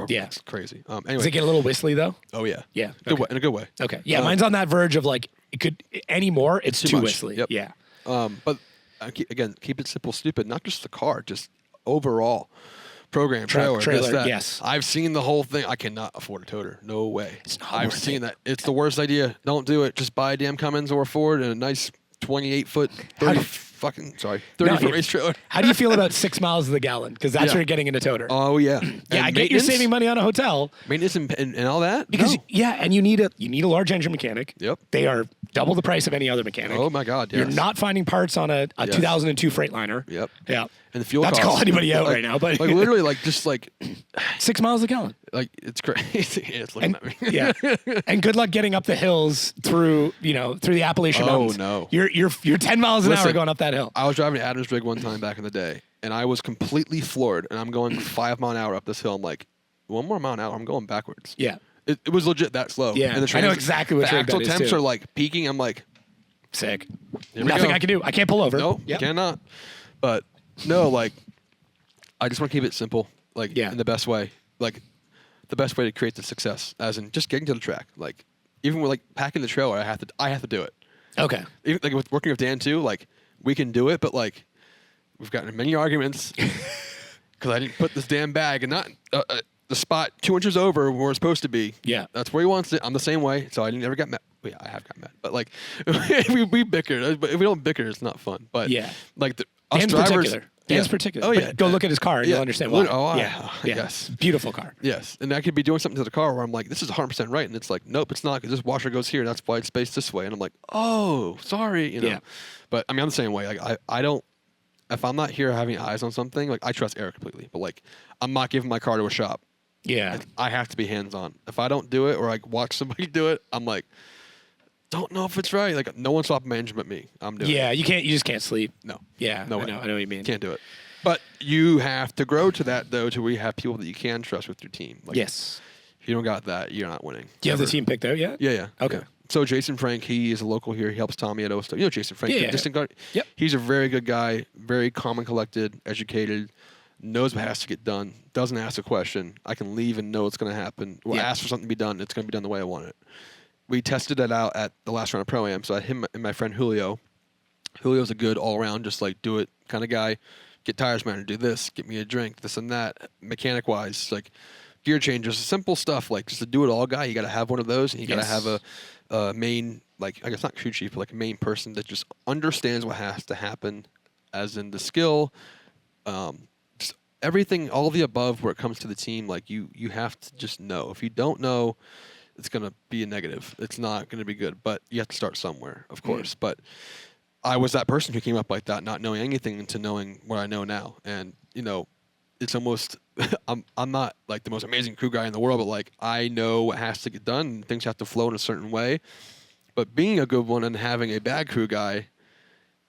Yeah. It's crazy. Does Anyway. it get a little whistly though? Oh yeah. Yeah. Good way, in a good way. Okay. Yeah, mine's on that verge of like it could anymore. It's too much. whistly. Yep. Yeah. But keep it simple, stupid. Not just the car, just overall program trailer. trailer, that. yes. I've seen the whole thing. I cannot afford a toter. No way. It's not I've worth seen it. that. It's the worst idea. Don't do it. Just buy a damn Cummins or Ford and a nice 28-foot, 30 foot race trailer. How do you feel about 6 miles to the gallon? Because that's Yeah. where you're getting into toter. Oh yeah. yeah, And I get you're maintenance- saving money on a hotel maintenance and all that. because No. and you need a large engine mechanic. Yep. They are double the price of any other mechanic. Oh my God. Yes. You're not finding parts on a 2002 Freightliner. Yep. Yeah. And the fuel Not to costs. call anybody out Like- right now, but like literally, like just like 6 miles a gallon. it's crazy. It's looking And, at me. yeah, and good luck getting up the hills through the Appalachian Oh, Mountains. no. You're 10 miles an hour Listen, going up that hill. I was driving to Adamsburg one time back in the day, and I was completely floored. And I'm going 5 mile an hour up this hill. I'm like, 1 more mile an hour, I'm going backwards. Yeah, It was legit that slow. Yeah, and I know exactly what the rig axle that is, temps too. are like peaking. I'm like, sick. Here we Nothing go. I can do. I can't pull over. no, Yep. you cannot. But no, like, I just want to keep it simple, like Yeah. in the best way, like the best way to create the success, as in just getting to the track. Like even with like packing the trailer, I have to do it. Okay. Even like with working with Dan too, like we can do it, but like we've gotten in many arguments because I didn't put this damn bag and not the spot 2 inches over where it's supposed to be. Yeah. That's where he wants it. I'm the same way, so I never got mad. Well, yeah, I have got mad, but like we bicker. But if we don't bicker, it's not fun. But Yeah. like us Dan's drivers, particular. Dan's yeah. particular. Oh But yeah, go look at his car and Yeah. you'll understand why. Oh, yeah. yes. Beautiful car. Yes, and I could be doing something to the car where I'm like, this is 100% right, and it's like, nope, it's not, because this washer goes here, and that's why it's spaced this way, and I'm like, oh, sorry, you know. Yeah. But I mean, I'm the same way. Like, I don't, if I'm not here having eyes on something, like I trust Eric completely, but like, I'm not giving my car to a shop. Yeah. I have to be hands on. If I don't do it or like watch somebody do it, I'm like, don't know if it's right. Like, no one's stopping my engine but me. I'm doing it. Yeah. You just can't sleep. No. Yeah. No I way. know what you mean. Can't do it. But you have to grow to that though, to where you have people that you can trust with your team. Like, Yes. if you don't got that, you're not winning. Do you have the Ever. team picked out yet? Yeah, yeah. Okay. yeah. So Jason Frank, he is a local here. He helps Tommy at OZTL. You know Jason Frank. Yeah, the yeah, distant guy. Yep. He's a very good guy, very calm and collected, educated, knows what has to get done, doesn't ask a question. I can leave and know what's going to happen. Or Yeah. ask for something to be done. It's going to be done the way I want it. We tested that out at the last round of ProAm. So I had him and my friend Julio. Julio's a good all-around, just like do it kind of guy. Get tires mounted, do this, get me a drink, this and that. Mechanic-wise, like gear changes, simple stuff like just a do-it-all guy. You got to have one of those, and you got to Yes. have a main, like I guess not crew chief, but like a main person that just understands what has to happen, as in the skill, just everything, all the above where it comes to the team. Like you have to just know. If you don't know, it's gonna be a negative. It's not gonna be good. But you have to start somewhere, of course. But I was that person who came up like that, not knowing anything into knowing what I know now. And you know, it's almost I'm not like the most amazing crew guy in the world, but like I know what has to get done. And things have to flow in a certain way. But being a good one and having a bad crew guy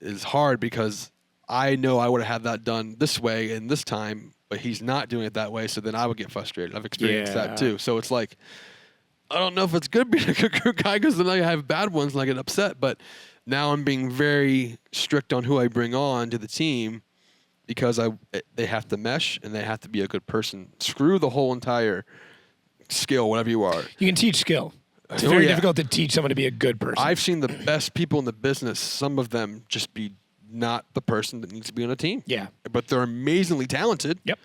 is hard because I know I would have had that done this way in this time, but he's not doing it that way. So then I would get frustrated. I've experienced Yeah. that too. So it's like, I don't know if it's good being a good crew guy because then I have bad ones and I get upset. But now I'm being very strict on who I bring on to the team because they have to mesh and they have to be a good person. Screw the whole entire skill, whatever you are. You can teach skill. It's Oh, very yeah. difficult to teach someone to be a good person. I've seen the best people in the business, some of them just be not the person that needs to be on a team. Yeah. But they're amazingly talented. Yep.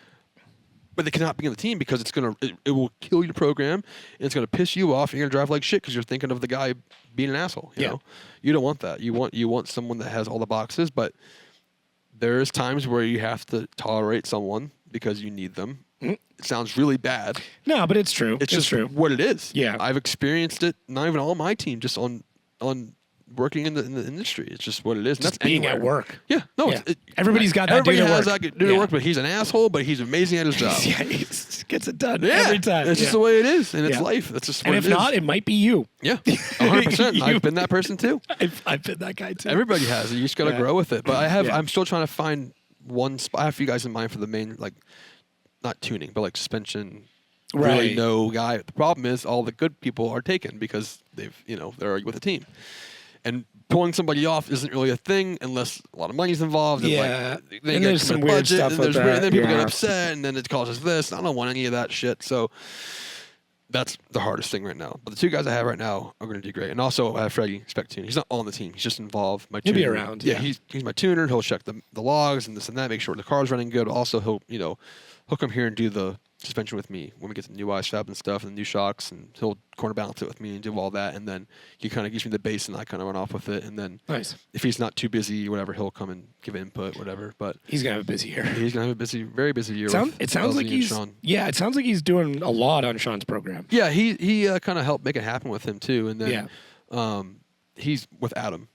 But they cannot be on the team because it will kill your program and it's gonna piss you off. And you're gonna drive like shit because you're thinking of the guy being an asshole. You Yeah. know, you don't want that. You want someone that has all the boxes. But there's times where you have to tolerate someone because you need them. It sounds really bad. No, but it's true. It's just true. what it is. Yeah. I've experienced it. Not even all my team, just on working in the industry. It's just what it is. And Just that's being anywhere. at work. Yeah. No. Yeah. Everybody's got that Everybody dude at has work. that dude at Yeah. work, but he's an asshole. But he's amazing at his job. Yeah, he gets it done Yeah. every time. It's just the way it is, and it's Yeah. life. That's just what And it if is. not, it might be you. Yeah, 100%. I've been that person too. I've been that guy too. Everybody has it. You just got to Yeah. grow with it. But Yeah. I'm still trying to find one spot. I have you guys in mind for the main, like, not tuning, but like suspension. Really Right. no guy. The problem is all the good people are taken because they're already with a team. And pulling somebody off isn't really a thing unless a lot of money's involved. And Yeah. like, they And get there's too some much weird budget, stuff and, with and then that. people get Yeah. upset, and then it causes this. I don't want any of that shit. So that's the hardest thing right now. But the two guys I have right now are going to do great. And also I have Freddie Spec Tune. He's not on the team. He's just involved. My He'll be tuner. around, Yeah, yeah. he's my tuner. He'll check the logs and this and that, make sure the car's running good. Also, he'll come here and do the suspension with me when we get the new eyes fab and stuff and the new shocks, and he'll corner balance it with me and do all that. And then he kind of gives me the base, and I kind of run off with it. And then Nice. if he's not too busy, whatever, he'll come and give input, whatever. But He's gonna have a busy year. he's gonna have a very busy year. It sounds like he's Sean. it sounds like he's doing a lot on Sean's program. Yeah, he kind of helped make it happen with him too, and then he's with Adam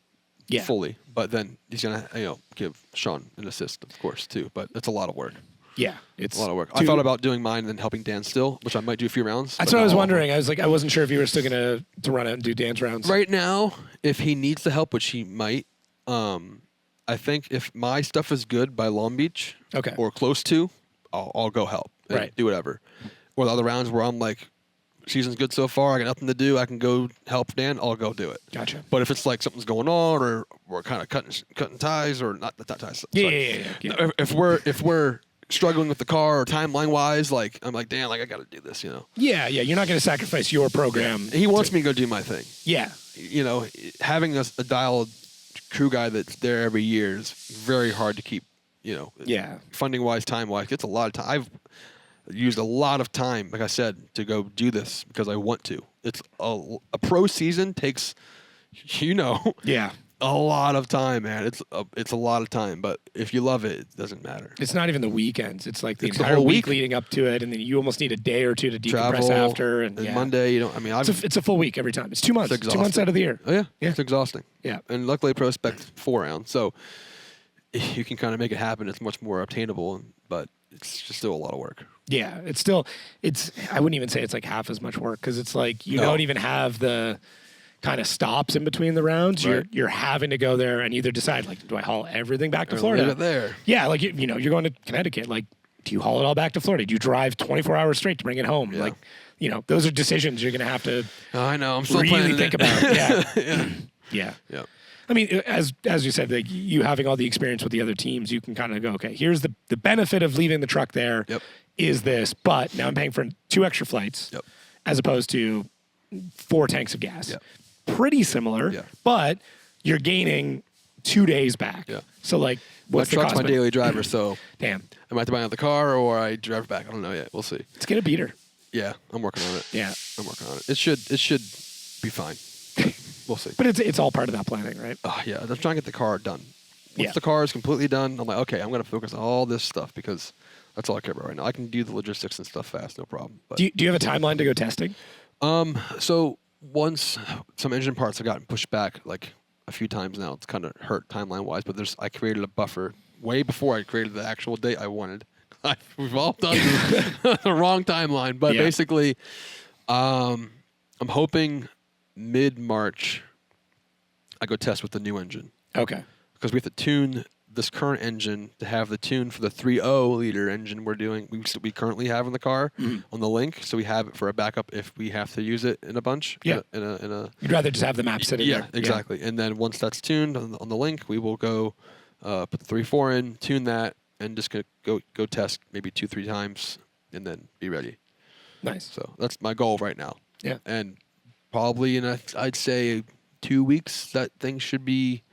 Yeah. fully, but then he's gonna give Sean an assist, of course, too. But it's a lot of work. Yeah, it's A lot of work. I thought about doing mine and then helping Dan still, which I might do a few rounds. That's but what I was not all. wondering. I wasn't sure if you were still gonna to run it and do Dan's rounds. Right now, if he needs the help, which he might, I think if my stuff is good by Long Beach, Okay. or close to, I'll go help and Right. do whatever. Or the other rounds where I'm like, season's good so far, I got nothing to do, I can go help Dan, I'll go do it. Gotcha. But if it's like something's going on, or we're kind of cutting ties, or not ties. Yeah, sorry. yeah. If we're struggling with the car or timeline wise, like I'm like, Dan, like I got to do this, Yeah, yeah. You're not gonna sacrifice your program. He wants me to go do my thing. Yeah. Having a dialed crew guy that's there every year is very hard to keep. Yeah. Funding wise, time wise, it's a lot of time. I've used a lot of time, like I said, to go do this because I want to. It's a pro season takes, Yeah. a lot of time, man. It's a lot of time, but if you love it, it doesn't matter. It's not even the weekends. It's like the It's the entire whole week week. leading up to it, and then you almost need a day or two to decompress Travel after. And yeah. Monday, It's a full week every time. It's 2 months. It's 2 months exhausting. out of the year. Oh yeah, Yeah. it's exhausting. Yeah. And luckily, ProSpec's 4 round, so you can kind of make it happen. It's much more obtainable, but it's just still a lot of work. Yeah. I wouldn't even say it's like half as much work because it's like you No. don't even have the kind of stops in between the rounds. Right. You're having to go there and either decide like, do I haul everything back to Or Florida? leave it there. Yeah, like you're going to Connecticut. Like, do you haul it all back to Florida? Do you drive 24 hours straight to bring it home? Yeah. Like, those are decisions you're going to have to I know. I'm still really planning think it. about. Yeah, yeah. yeah. Yeah. I mean, as you said, like you having all the experience with the other teams, you can kind of go, okay, here's the benefit of leaving the truck there is Yep. this, but now I'm paying for 2 extra flights Yep. as opposed to 4 tanks of gas. Yep. Pretty similar, Yeah. but you're gaining 2 days back. Yeah. So like, My what's the truck's cost? my daily driver, so Damn, I might have to buy another car or I drive back. I don't know yet. We'll see. it's gonna beat her. Yeah, I'm working on it. Yeah, I'm working on it. It should be fine. We'll see. but it's all part of that planning, right? Oh, yeah, I'm trying to get the car done. Once Yeah. the car is completely done, I'm like, okay, I'm going to focus on all this stuff because that's all I care about right now. I can do the logistics and stuff fast, no problem. But Do you have a timeline to go testing? so once some engine parts have gotten pushed back like a few times now, it's kind of hurt timeline wise. But I created a buffer way before I created the actual date I wanted. We've all done the wrong timeline, but Yeah. basically, I'm hoping mid-March I go test with the new engine Okay. because we have to tune this current engine to have the tune for the 3.0 liter engine we currently have in the car on the Link, so we have it for a backup if we have to use it in a bunch. Yeah. In a You'd rather just have the map sitting yeah, there. exactly. And then once that's tuned on the Link, we will go put the 3.4 in, tune that, and just go test maybe 2-3 times, and then be ready. Nice. So that's my goal right now. Yeah. And probably I'd say 2 weeks that thing should be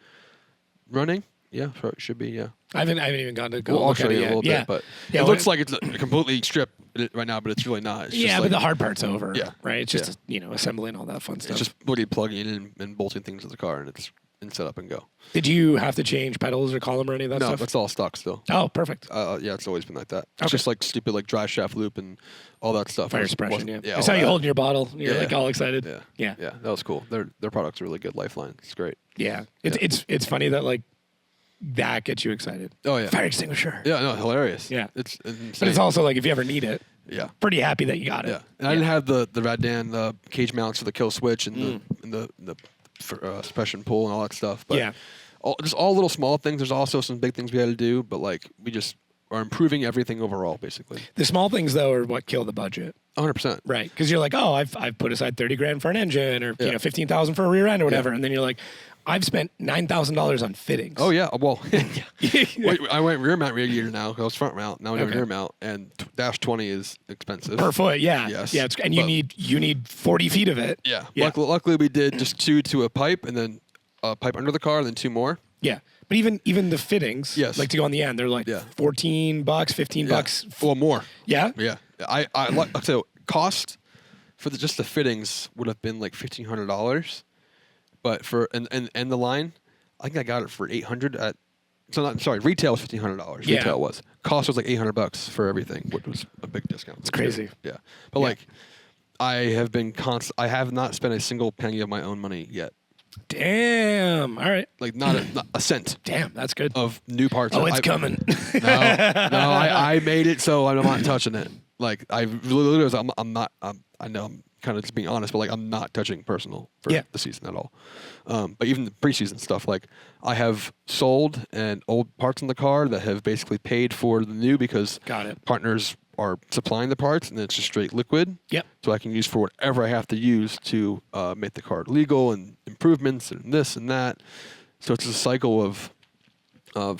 running. Yeah, sure, it should be. Yeah. I haven't even gone to go Well, I'll look show at you it a yet. little Yeah. bit, but Yeah, it well, looks like it's a completely stripped right now, but it's really not. It's yeah, just but like, the hard part's over. Yeah. Right. It's just assembling all that fun it's stuff. just literally plugging in and bolting things to the car, and it's and set up and go. Did you have to change pedals or column or any of that No, stuff? that's all stock still. Oh, perfect. Yeah, it's always been like that. It's Okay. just like stupid like dry shaft loop and all that stuff. Fire Was- suppression, wasn't- yeah. all That's how you that. hold in your bottle. You're Yeah. like all excited. Yeah. Yeah. Yeah, that was cool. Their product's a really good lifeline. It's great. Yeah. It's funny that like that gets you excited. Oh yeah. Fire extinguisher. Yeah, no, hilarious. Yeah. It's insane. But it's also like if you ever need it, yeah. pretty happy that you got it. Yeah. And I didn't have the Radan cage mounts for the kill switch and the suppression pull and all that stuff. But Yeah. just all little small things. There's also some big things we had to do, but like we just are improving everything overall, basically. The small things though are what kill the budget. 100%. Right. Because you're like, oh, I've put aside 30 grand for an engine or Yeah. 15,000 for a rear end or whatever. And then you're like, I've spent $9,000 on fittings. Oh yeah. Well, I went rear mount year now. I was front mount. Now I'm doing Okay. rear mount, and dash 20 is expensive Per foot, yeah. Yes, Yeah, and you but- need 40 feet of it. Yeah. Yeah. Luckily, we did just 2 to a pipe, and then a pipe under the car, and then 2 more. Yeah. But even the fittings, Yes. like to go on the end, they're like Yeah. $14, $15. Well, more. Yeah. Yeah. So cost for just the fittings would have been like $1,500, but for and the line, I think I got it for $800 at. So not sorry, retail was $1,500. Yeah. Retail was cost was like $800 for everything, which was a big discount. It's crazy. Yeah, but like I have been I have not spent a single penny of my own money yet. Damn. All right. Like not a cent Damn, that's good. of new parts. Oh, it's coming. No, I made it, so I'm not touching it. Like I literally was, I know I'm kind of just being honest, but like I'm not touching personal for Yeah. the season at all. But even the preseason stuff, like I have sold and old parts in the car that have basically paid for the new because Got it. partners are supplying the parts and it's just straight liquid. Yep. So I can use for whatever I have to use to make the car legal and improvements and this and that. So it's a cycle of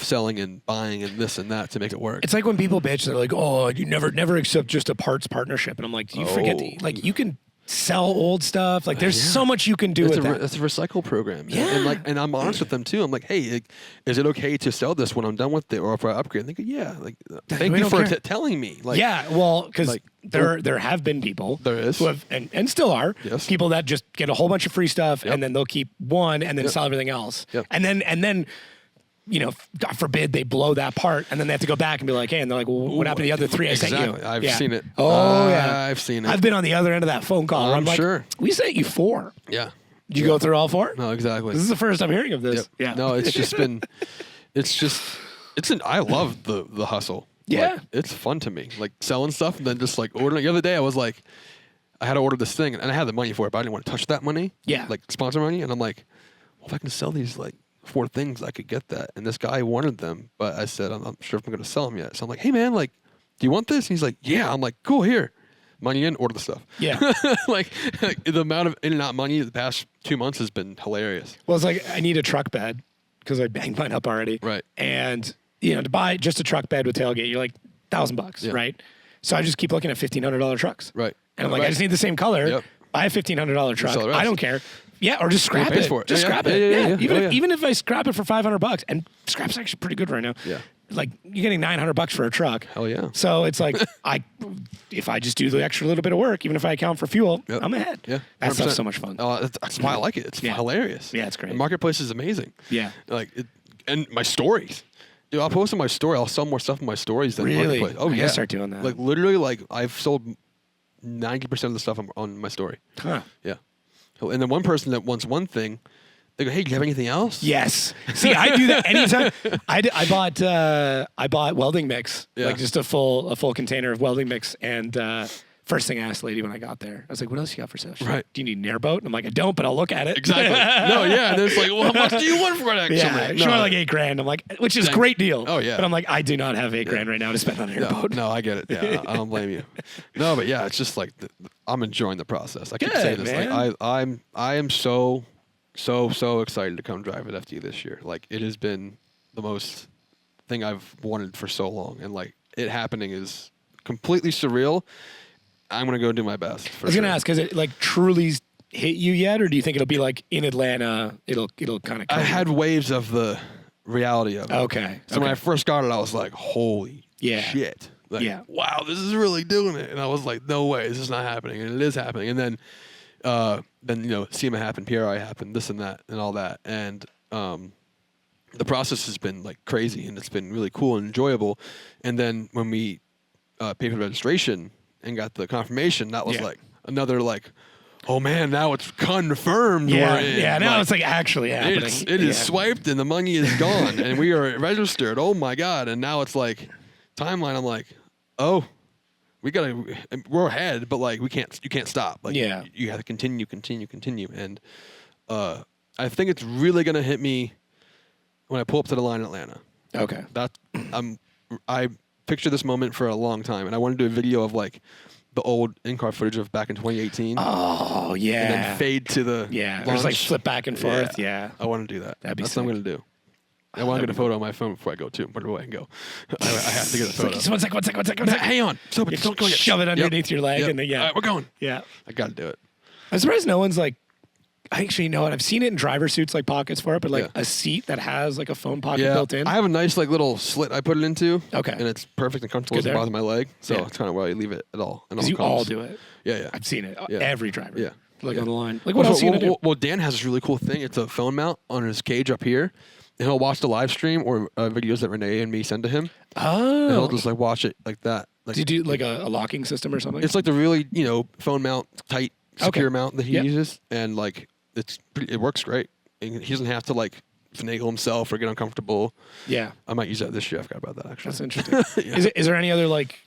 selling and buying and this and that to make it work. It's like when people bitch, they're like, "Oh, you never accept just a parts partnership," and I'm like, "Do you forget that? Like, you can sell old stuff. Like, there's so much you can do with that." It's a recycle program. Yeah. And I'm honest with them too. I'm like, hey, like, is it okay to sell this when I'm done with it, or if I upgrade? And they go, yeah. Like, thank we you don't for care. telling me. Like, Yeah, well, because like, there have been people There is. who have and still are Yes. people that just get a whole bunch of free stuff Yep. and then they'll keep one and then Yep. sell everything else. Yep. And then God forbid they blow that part and then they have to go back and be like, hey, and they're like, well, what happened to the other 3 I sent you? Exactly. I've Yeah. seen it. Oh yeah, I've seen it. I've been on the other end of that phone call. Where I'm I'm like, sure. we sent you 4. Yeah. Did you go through all 4? No, exactly. This is the first I'm hearing of this. Yep. Yeah. No, it's just been, I love the hustle. Yeah. Like, it's fun to me. Like selling stuff and then just like ordering. The other day I was like, I had to order this thing and I had the money for it, but I didn't want to touch that money. Yeah. Like sponsor money. And I'm like, well, if I can sell these like 4 things, I could get that. And this guy wanted them, but I said, I'm not sure if I'm going to sell them yet. So I'm like, hey man, like, do you want this? And he's like, yeah. I'm like, cool, here. Money in, order the stuff. Yeah. like the amount of in and out money the past 2 months has been hilarious. Well, it's like I need a truck bed because I banged mine up already. Right. And to buy just a truck bed with tailgate, you're like $1,000, Yeah. right? So I just keep looking at $1,500 trucks. Right. And I'm like, I Right. just need the same color. Yep. Buy a $1,500 truck. sell the rest. I don't care. Yeah, or just scrap pays it. for it. Just Yeah, scrap yeah. it. Yeah, yeah, yeah. Even if I scrap it for $500, and scrap's actually pretty good right now. Yeah. Like you're getting $900 for a truck. Hell yeah. So it's like if I just do the extra little bit of work, even if I account for fuel, Yep. I'm ahead. Yeah. That stuff's 100%. so much fun. That's why I like it. It's Yeah. hilarious. Yeah, it's great. The marketplace is amazing. Yeah. Like, and my stories. Dude, I'll post on my story. I'll sell more stuff in my stories than Really? marketplace. Oh I yeah. gotta start doing that. Like literally, like I've sold 90% of the stuff on my story. Huh. Yeah. And then one person that wants one thing, they go, "Hey, do you have anything else?" Yes. See, I do that anytime. I bought welding mix, Yeah. like just a full container of welding mix. And first thing I asked the lady when I got there, I was like, "What else you got for sale?" She's like, Right. "Do you need an airboat?" And I'm like, "I don't, but I'll look at it." Exactly. No, yeah. And it's like, well, how much do you want for it? Actually, Yeah, she wanted like $8,000. I'm like, which is a great deal. Oh, yeah. But I'm like, I do not have $8,000 right now to spend on an No, airboat. no, I get it. Yeah, I don't blame you. No, but yeah, it's just like I'm enjoying the process. I keep Good, saying this. man. Like I am so excited to come drive at FD this year. Like it has been the most thing I've wanted for so long, and like it happening is completely surreal. I'm gonna go do my best. I was gonna ask, has it like truly hit you yet, or do you think it'll be like in Atlanta? It'll kind of. I had waves of the reality of it. Okay. So when I first got it, I was like, holy Yeah. shit. Like, Yeah. wow, this is really doing it. And I was like, no way, this is not happening. And it is happening. And then SEMA happened, PRI happened, this and that and all that. And the process has been like crazy, and it's been really cool and enjoyable. And then when we paid for the registration and got the confirmation, that was like another like, oh man, now it's confirmed. Yeah, we're in. yeah. Now Like, it's like actually happening. it is swiped and the money is gone and we are registered. Oh my god! And now it's like timeline. I'm like, oh, we're ahead, but like you can't stop. Like you have to continue. And I think it's really gonna hit me when I pull up to the line in Atlanta. Okay. I pictured this moment for a long time, and I want to do a video of like the old in-car footage of back in 2018. Oh yeah. And then fade to the There's like flip back and forth. Yeah. I want to do that. That'd be That's what I'm gonna do. I want to get a photo on my phone before I go too. Where do I go? I have to get a photo. Just one second. Hang on. So don't go yet. Shove it underneath your leg, and then All right, we're going. Yeah. I gotta do it. I'm surprised no one's like. Actually, you know what? I've seen it in driver suits, like pockets for it, but like a seat that has like a phone pocket built in. I have a nice like little slit I put it into. Okay. And it's perfect and comfortable. It doesn't bother my leg, so it's kind of where I leave it at all. Because you all do it. Yeah. I've seen it. Yeah. Every driver. Yeah. Like on the line. Like what else are you gonna do? Well, Dan has this really cool thing. It's a phone mount on his cage up here, and he'll watch the live stream or videos that Renee and me send to him. Oh. And he'll just like watch it like that. Like, do you do like a locking system or something? it's like the really phone mount, tight, secure mount that he uses, and like it works great. And he doesn't have to like finagle himself or get uncomfortable. Yeah. I might use that this year. I forgot about that actually. That's interesting. Is there any other like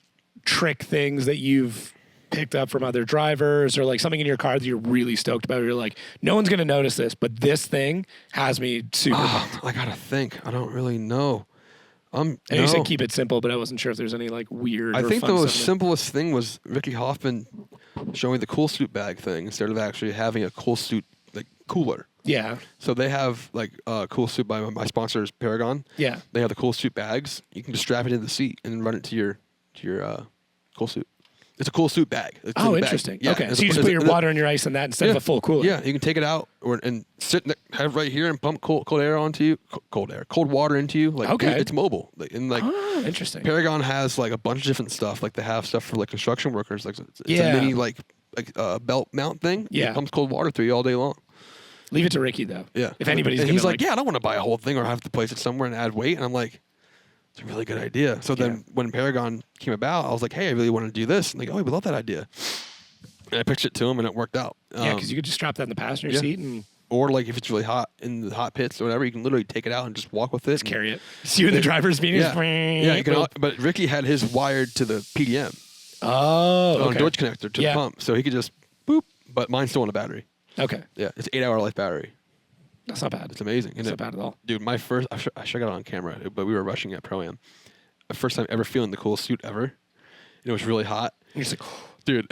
trick things that you've picked up from other drivers, or like something in your car that you're really stoked about? Or you're like, no one's gonna notice this, but this thing has me super pumped. I gotta think. I don't really know. And you said keep it simple, but I wasn't sure if there's any like weird. I or think fun the most stuff simplest thing was Ricky Hoffman showing the cool suit bag thing instead of actually having a cool suit like cooler. Yeah. So they have like cool suit by my sponsor is Paragon. Yeah. They have the cool suit bags. You can just strap it into the seat and run it to your cool suit. It's a cool suit bag. It's in the bag. Interesting. Yeah, Okay. So you just put your water and your ice in that instead of a full cooler. Yeah, you can take it out and have it right here and pump cold air onto you. Cold water into you. Like it's mobile. And like interesting. Paragon has like a bunch of different stuff. Like they have stuff for like construction workers. Like it's a mini like belt mount thing. Yeah. It pumps cold water through you all day long. Leave it to Ricky though. Yeah. If anybody's and gonna he's like, I don't want to buy a whole thing or have to place it somewhere and add weight. And I'm like, it's a really good idea. So then when Paragon came about, I was like, hey, I really want to do this. And they go, oh, we love that idea. And I pitched it to him and it worked out. Yeah, because you could just strap that in the passenger seat and. Or like if it's really hot in the hot pits or whatever, you can literally take it out and just walk with it. Just carry it. See you in the driver's meeting. Yeah, you can. But Ricky had his wired to the PDM. Oh, on a Deutsch connector to the pump, so he could just boop. But mine's still on a battery. Okay. Yeah, it's 8-hour life battery. That's not bad. It's amazing. It's not bad at all. Dude, my first, I should have got it on camera, but we were rushing at ProAm. The first time ever feeling the coolest suit ever. And it was really hot. You're just like, dude,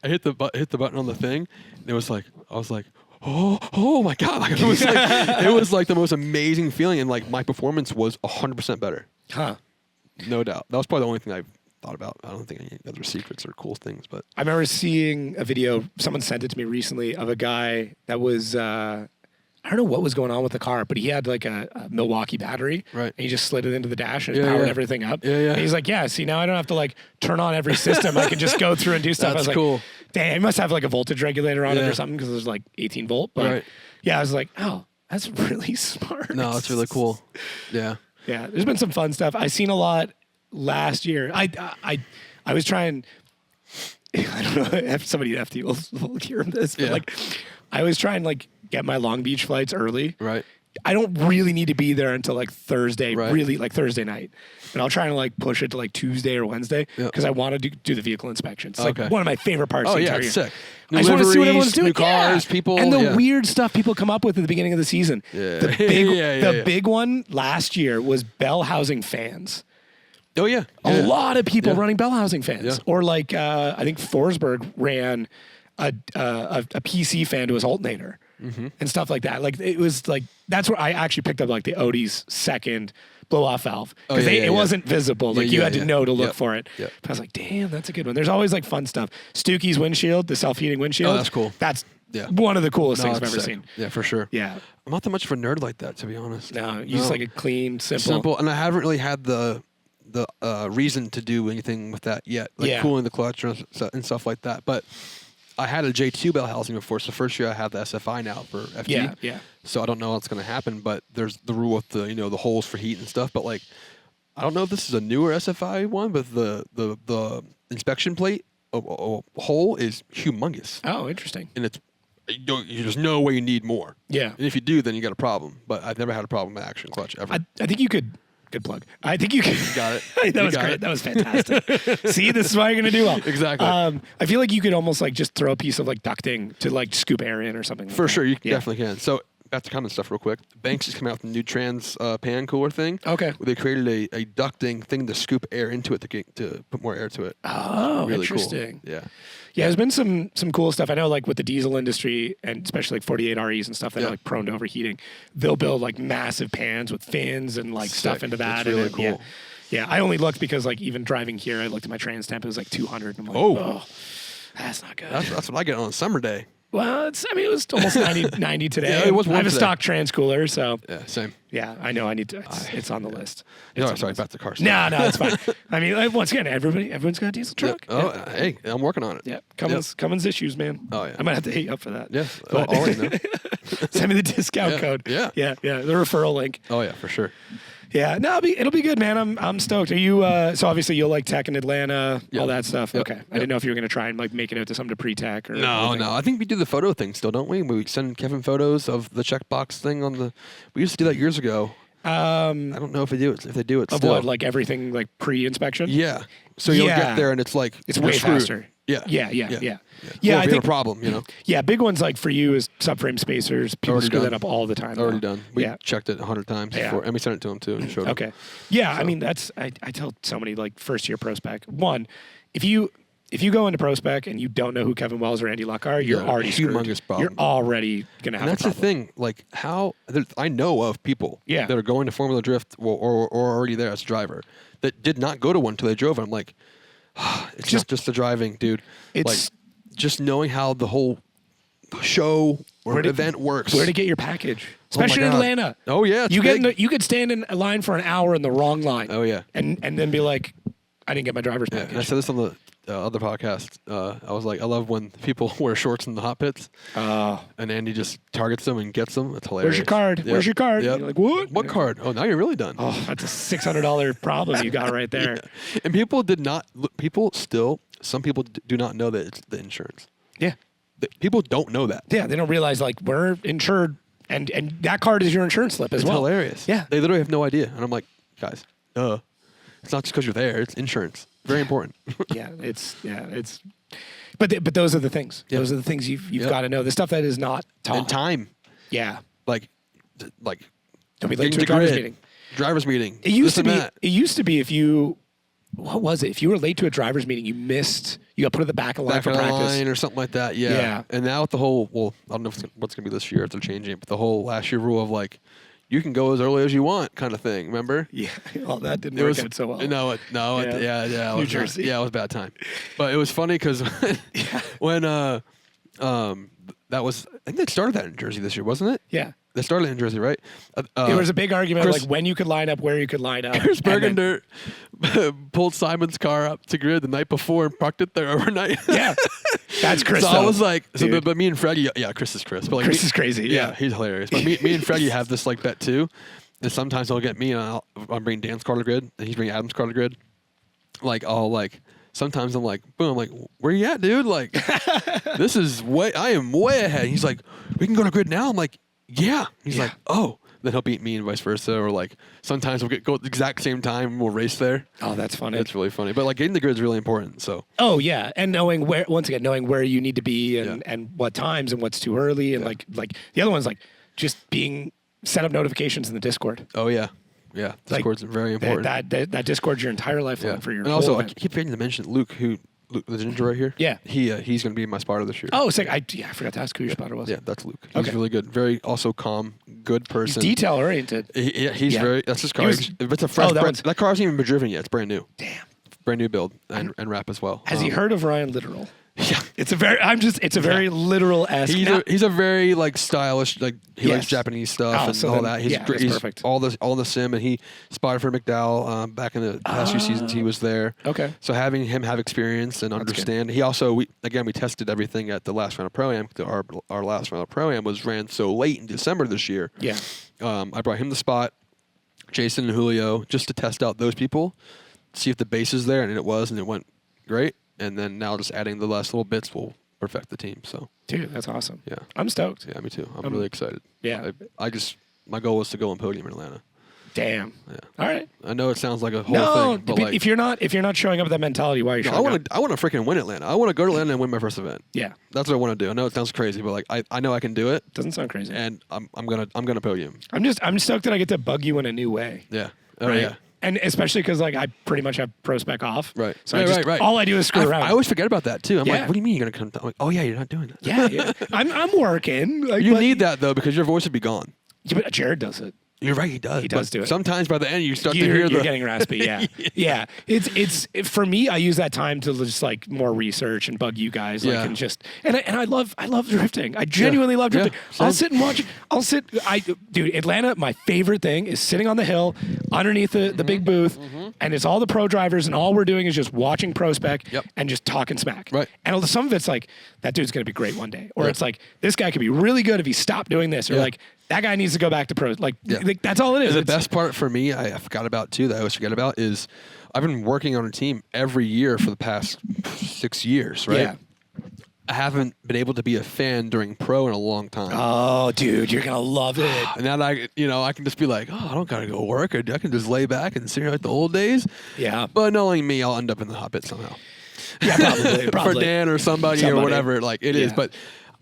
I hit the button on the thing, and it was like, I was like, oh my God. Like, it was like the most amazing feeling, and like my performance was 100% better. Huh. No doubt. That was probably the only thing I thought about. I don't think any other secrets or cool things, but I remember seeing a video, someone sent it to me recently, of a guy that was, I don't know what was going on with the car, but he had like a Milwaukee battery. Right. And he just slid it into the dash and powered everything up. Yeah. And he's like, see, now I don't have to like turn on every system. I can just go through and do stuff. That's I was cool. like, damn, he must have like a voltage regulator on it or something because there's like 18 volt. But yeah, I was like, oh, that's really smart. No, that's really cool. Yeah. Yeah. There's been some fun stuff. I seen a lot last year. I was trying, I don't know if somebody at FT will hear this, but like I was trying like get my Long Beach flights early. Right. I don't really need to be there until like Thursday, Right. really like Thursday night. But I'll try and like push it to like Tuesday or Wednesday because I want to do the vehicle inspection. It's like one of my favorite parts. Oh of the yeah, entire it's year. sick. I just want to see what everyone's doing. New cars, people, and the weird stuff people come up with at the beginning of the season. Yeah. The big, big one last year was bell housing fans. Oh yeah, A lot of people running bell housing fans, Yeah. or like I think Forsberg ran a PC fan to his alternator and stuff like that. Like it was like that's where I actually picked up like the Odie's second blow off valve because it wasn't visible. Like you had to know to look for it. Yep. But I was like, damn, that's a good one. There's always like fun stuff. Stooky's windshield, the self heating windshield. Oh, that's cool. That's one of the coolest things I've that's ever sick. seen. Yeah, for sure. Yeah. I'm not that much of a nerd like that, to be honest. No, you just like a clean, simple. And I haven't really had the reason to do anything with that yet, like cooling the clutch and stuff like that. But I had a J2 bell housing before, so first year I have the SFI now for FD. Yeah, yeah. So I don't know what's going to happen, but there's the rule with the the holes for heat and stuff. But like, I don't know if this is a newer SFI one, but the inspection plate hole is humongous, Oh, interesting. and it's there's no way you need more. Yeah. And if you do, then you got a problem. But I've never had a problem with action clutch ever. I think you could. Good plug. I think you could. Got it. That You was got great. it. That was fantastic. See, this is why you're gonna do well. Exactly. I feel like you could almost like just throw a piece of like ducting to like scoop air in or something. For like sure, that. you definitely can. So back to common stuff real quick. Banks is coming out with the new trans pan cooler thing. Okay. Where they created a ducting thing to scoop air into it to put more air to it. Oh, Really interesting. Cool. Yeah. Yeah, there's been some cool stuff. I know, like with the diesel industry and especially like 48 REs and stuff that are like prone to overheating. They'll build like massive pans with fins and like stuff Sick. into that. It's really and cool. Yeah, yeah, I only looked because like even driving here, I looked at my trans temp. It was like 200. And I'm like, Oh. that's not good. That's what I get on a summer day. Well, it was almost 90 today. Yeah, it was I warm have a today. stock trans cooler, so Yeah, same. yeah, I know I need to. It's on the list. It's No, on the sorry list. about the car stuff. No, it's fine. I mean, once again, everyone's got a diesel Yeah. truck. Oh, Yeah. hey, I'm working on it. Yeah, Cummins issues, man. Oh, yeah. I might have to hit you up for that. Yeah. But- I'll let you know. Send me the discount Yeah, code. yeah. yeah. The referral link. Oh yeah, for sure. Yeah, no, it'll be good, man. I'm stoked. Are you? So obviously you'll like tech in Atlanta, Yep. all that stuff. Yep. Okay, I Yep. didn't know if you were gonna try and like make it out to something to pre-tech or No, anything. no. I think we do the photo thing still, don't we? We send Kevin photos of the checkbox thing on the. We used to do that years ago. I don't know if they do it. If they do it Of still. what, like everything like pre-inspection? Yeah. So you'll Yeah. get there and it's like It's you're way screwed. faster. Yeah. Yeah. Yeah, I if think you have a problem, Yeah, big ones like for you is subframe spacers. People Already screw done. that up all the time. Already now. done. We Yeah. checked it 100 times Yeah. before, and we sent it to him too and showed him. Okay. Yeah, I mean that's I tell so many like first year prospec. One, if you go into prospec and you don't know who Kevin Wells or Andy Luck are, you're Yeah, already screwed. humongous problem. You're already gonna have And that's a the problem. thing. Like I know of people Yeah. that are going to Formula Drift or already there as a driver that did not go to one until they drove it. I'm like, it's not just the driving, dude. It's- like just knowing how the whole show or Where to- event works. Where to get your package, Oh my especially in God. Atlanta. Oh yeah, it's You big. you could stand in a line for an hour in the wrong line. Oh yeah. and then be like, I didn't get my driver's Yeah, and I package. said this on the other podcast. I was like, I love when people wear shorts in the hot pits, and Andy just targets them and gets them. It's hilarious. Where's your card? Yep. Where's your card? Yep. And you're like, what? What card? Oh, now you're really done. Oh, that's a $600 problem you got right there. And people did not. People still. Some people do not know that it's the insurance. Yeah. People don't know that. Yeah, they don't realize like we're insured, and that card is your insurance slip as It's well. hilarious. Yeah. They literally have no idea, and I'm like, guys, it's not just because you're there. It's insurance. Very important. it's. But those are the things. Yep. Those are the things you've Yep. got to know. The stuff that is not taught. And time, Yeah. like Don't be late getting to a driver's grid, meeting. Driver's meeting. It used this to and be. that. It used to be if you. What was it? If you were late to a driver's meeting, you missed. You got put at the back of the line Back for of the practice. line or something like that. Yeah. Yeah. And now with the whole, well, I don't know what's going to be this year if they're changing it, but the whole last year rule of like, you can go as early as you want kind of thing. Remember? Yeah. Well, that didn't work out so well. No, Yeah. yeah. New It was Jersey. Yeah, it was a bad time. But it was funny because when that was, I think they started that in Jersey this year, wasn't it? Yeah. They started it in Jersey, right? There was a big argument Chris- like when you could line up, where you could line up. Chris and then- Bergender pulled Simon's car up to grid the night before and parked it there overnight. Yeah. That's Chris. So I was like, Dude. but me and Freddie, yeah, Chris is Chris. But like Chris me- is crazy. Yeah, Yeah. he's hilarious. But me and Freddie have this like bet too. And sometimes they'll get me and I'll bring Dan's car to grid and he's bringing Adam's car to grid. Like sometimes I'm like, boom, I'm like, where you at, dude? Like, I am way ahead. He's like, we can go to grid now. I'm like, yeah. He's like, oh. Then he'll beat me and vice versa. Or like sometimes we'll go at the exact same time and we'll race there. Oh, that's funny. It's really funny. But like getting the grid is really important. So Oh yeah, and knowing where you need to be and what times and what's too early and like the other one's like just being set up notifications in the Discord. oh yeah. Yeah. Like, Discord's very important. That Discord's your entire lifeline Yeah. for your And also, whole I event. keep forgetting to mention Luke, the ginger right here. Yeah. He's going to be my spotter this year. Oh, sick. I forgot to ask who your spotter was. Yeah, that's Luke. He's Okay. really good. Very also calm, good He's person. detail oriented. He's Yeah. very. That's his car. He was- If it's a fresh, that that car hasn't even been driven yet. It's brand new. Damn. Brand new build and wrap as well. Has he heard of Ryan Literal? Yeah. It's a very literal esque. He's a very like stylish, like he likes Japanese stuff and all that. He's great. He's perfect. all the sim, and he spotted for McDowell back in the past few seasons. He was there. Okay. So having him have experience and understand, he also we tested everything at the last round of ProAm. Our last round of ProAm was ran so late in December this year. Yeah. I brought him the spot, Jason and Julio, just to test out those people, see if the base is there, and it was, and it went great. And then now just adding the last little bits will perfect the team. So, dude, that's awesome. Yeah, I'm stoked. Yeah, me too. I'm really excited. Yeah, my goal was to go on podium in Atlanta. Damn. Yeah. All right. I know it sounds like a whole thing, but like, if you're not showing up with that mentality, why are you showing up? I want to freaking win Atlanta. I want to go to Atlanta and win my first event. Yeah. That's what I want to do. I know it sounds crazy, but like I know I can do it. Doesn't sound crazy. And I'm gonna podium. I'm stoked that I get to bug you in a new way. Yeah. Oh right? yeah. And especially because like I pretty much have ProSpec off. Right. So right. all I do is screw around. I always forget about that too. I'm Yeah. like, what do you mean you're gonna come down? I'm like, oh yeah, you're not doing that. Yeah. I'm working. Like, You but- need that though because your voice would be gone. Yeah, but Jared does it. You're right, he does. He does but do it. Sometimes by the end you start to You're hear the getting raspy, yeah. Yeah. It's for me, I use that time to just like more research and bug you guys. Like, Yeah. and just and I love drifting. I genuinely love drifting. same. I'll sit and watch dude, Atlanta, my favorite thing is sitting on the hill underneath the big booth, and it's all the pro drivers, and all we're doing is just watching ProSpec Yep. and just talking smack. Right. And some of it's like, that dude's gonna be great one day. Or Yeah. it's like, this guy could be really good if he stopped doing this. Or Yeah. like, that guy needs to go back to pro. Like, Yeah. that's all it is. The It's- best part for me, I forgot about too, that I always forget about, is I've been working on a team every year for the past 6 years, right? Yeah. I haven't been able to be a fan during pro in a long time. Oh, dude, you're gonna love it. And now that I can just be like, oh, I don't gotta go work. I can just lay back and see like the old days. Yeah. But knowing me, I'll end up in the hot pit somehow. Yeah, probably. For Dan or somebody or whatever, like it is. Yeah. But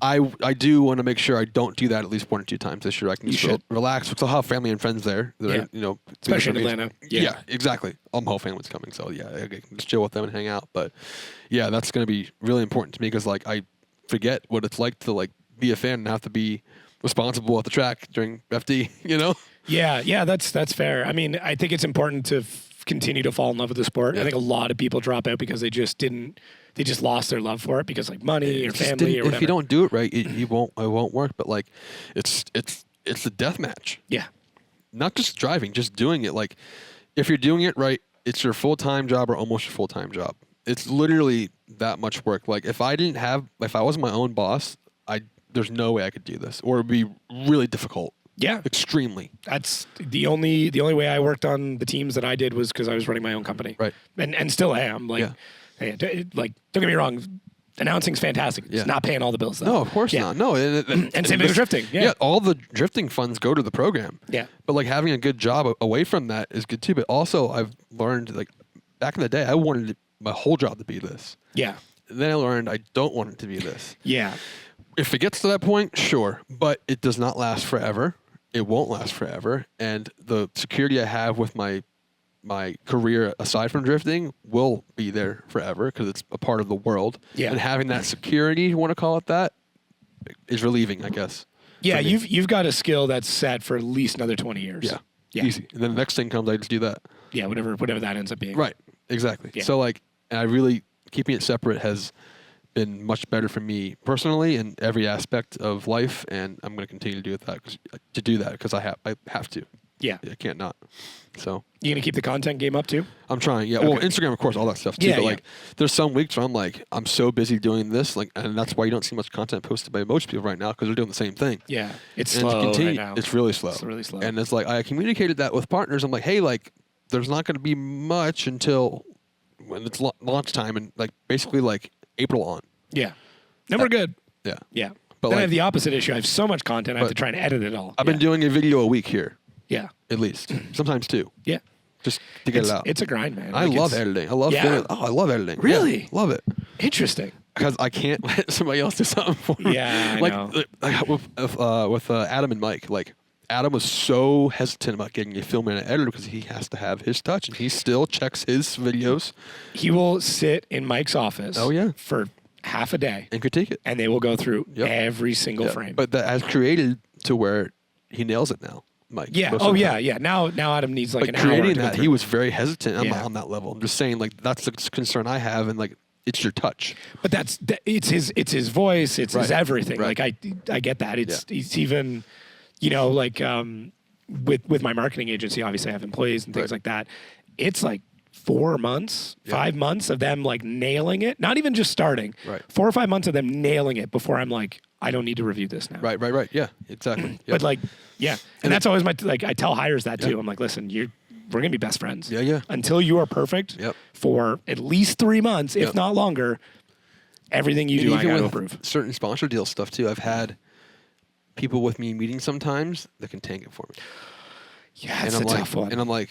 I do want to make sure I don't do that at least 1 or 2 times this year. I can just relax because I'll have family and friends there. That Yeah. are, Especially in Atlanta. Yeah. Exactly. All my whole family's coming, so yeah, I can just chill with them and hang out. But yeah, that's going to be really important to me because like I forget what it's like to like be a fan and have to be responsible at the track during FD. Yeah, that's fair. I mean, I think it's important to continue to fall in love with the sport. Yeah. I think a lot of people drop out because they just lost their love for it because like money or family or whatever. If you don't do it right, it won't work. But like, it's the death match. Yeah. Not just driving, just doing it. Like, if you're doing it right, it's your full-time job or almost your full-time job. It's literally that much work. Like, if I wasn't my own boss, there's no way I could do this, or it'd be really difficult. Yeah. Extremely. That's the only way I worked on the teams that I did was because I was running my own company. Right. And still am. Like, don't get me wrong, announcing's fantastic. It's not paying all the bills though. No, of course not. No, And same with drifting. Yeah. all the drifting funds go to the program. Yeah. But like having a good job away from that is good too. But also, I've learned like back in the day, I wanted my whole job to be this. Yeah. Then I learned I don't want it to be this. Yeah. If it gets to that point, sure, but it does not last forever. It won't last forever, and the security I have with my career aside from drifting will be there forever because it's a part of the world. Yeah. And having that security, you want to call it that, is relieving, I guess. Yeah, for me. you've got a skill that's set for at least another 20 years. Yeah. Yeah. Easy. And then the next thing comes, I just do that. Yeah, whatever that ends up being. Right. Exactly. Yeah. So like, and I really keeping it separate has been much better for me personally in every aspect of life, and I'm going to continue to do that because I have to. Yeah. I can't not. So You gonna keep the content game up too? I'm trying. Yeah. Okay. Well, Instagram, of course, all that stuff too. Yeah, but yeah. like, there's some weeks where I'm like, I'm so busy doing this, like, and that's why you don't see much content posted by most people right now because they're doing the same thing. Yeah. It's And slow to continue, right now. it's really slow. It's really slow. And it's like I communicated that with partners. I'm like, hey, like, there's not going to be much until when it's launch time, and like basically like April on. Yeah. Then we're good. Yeah. Yeah. But Then I like- have the opposite issue. I have so much content I have to try and edit it all. I've been doing a video a week here, Yeah. at least, sometimes 2, Yeah. just to get it out. It's a grind, man. I Like, love it's editing. I love Yeah? doing it. Oh, I love editing. Really? Yeah, love it. Interesting. Because I can't let somebody else do something for me. Yeah, I like, know. Like with Adam and Mike, like Adam was so hesitant about getting a film and an editor because he has to have his touch, and he still checks his videos He will sit in Mike's office Oh, yeah. for half a day and critique it. and they will go through Yep. every single Yeah. frame. But that has created to where he nails it now, Mike. yeah. most of Oh the yeah, time. yeah. Now Adam needs like But an hour creating to go that, through. he was very hesitant. I'm Yeah. not on that level. I'm just saying, like, that's the concern I have, and like it's your touch. But it's his voice, it's his everything. Right. Like I get that. It's even, like with my marketing agency, obviously I have employees and things like that. It's like 4 months, 5 months of them like nailing it. Not even just starting. Right. 4 or 5 months of them nailing it before I'm like, I don't need to review this now. Right. Yeah, exactly. Yep. But like, yeah. And that's always my, like, I tell hires that too. I'm like, listen, we're going to be best friends. Yeah. Until you are perfect for at least 3 months, if not longer, everything you do, I got to approve. Certain sponsor deal stuff too. I've had people with me in meetings sometimes that can tank it for me. Yeah, it's a tough one. And I'm like,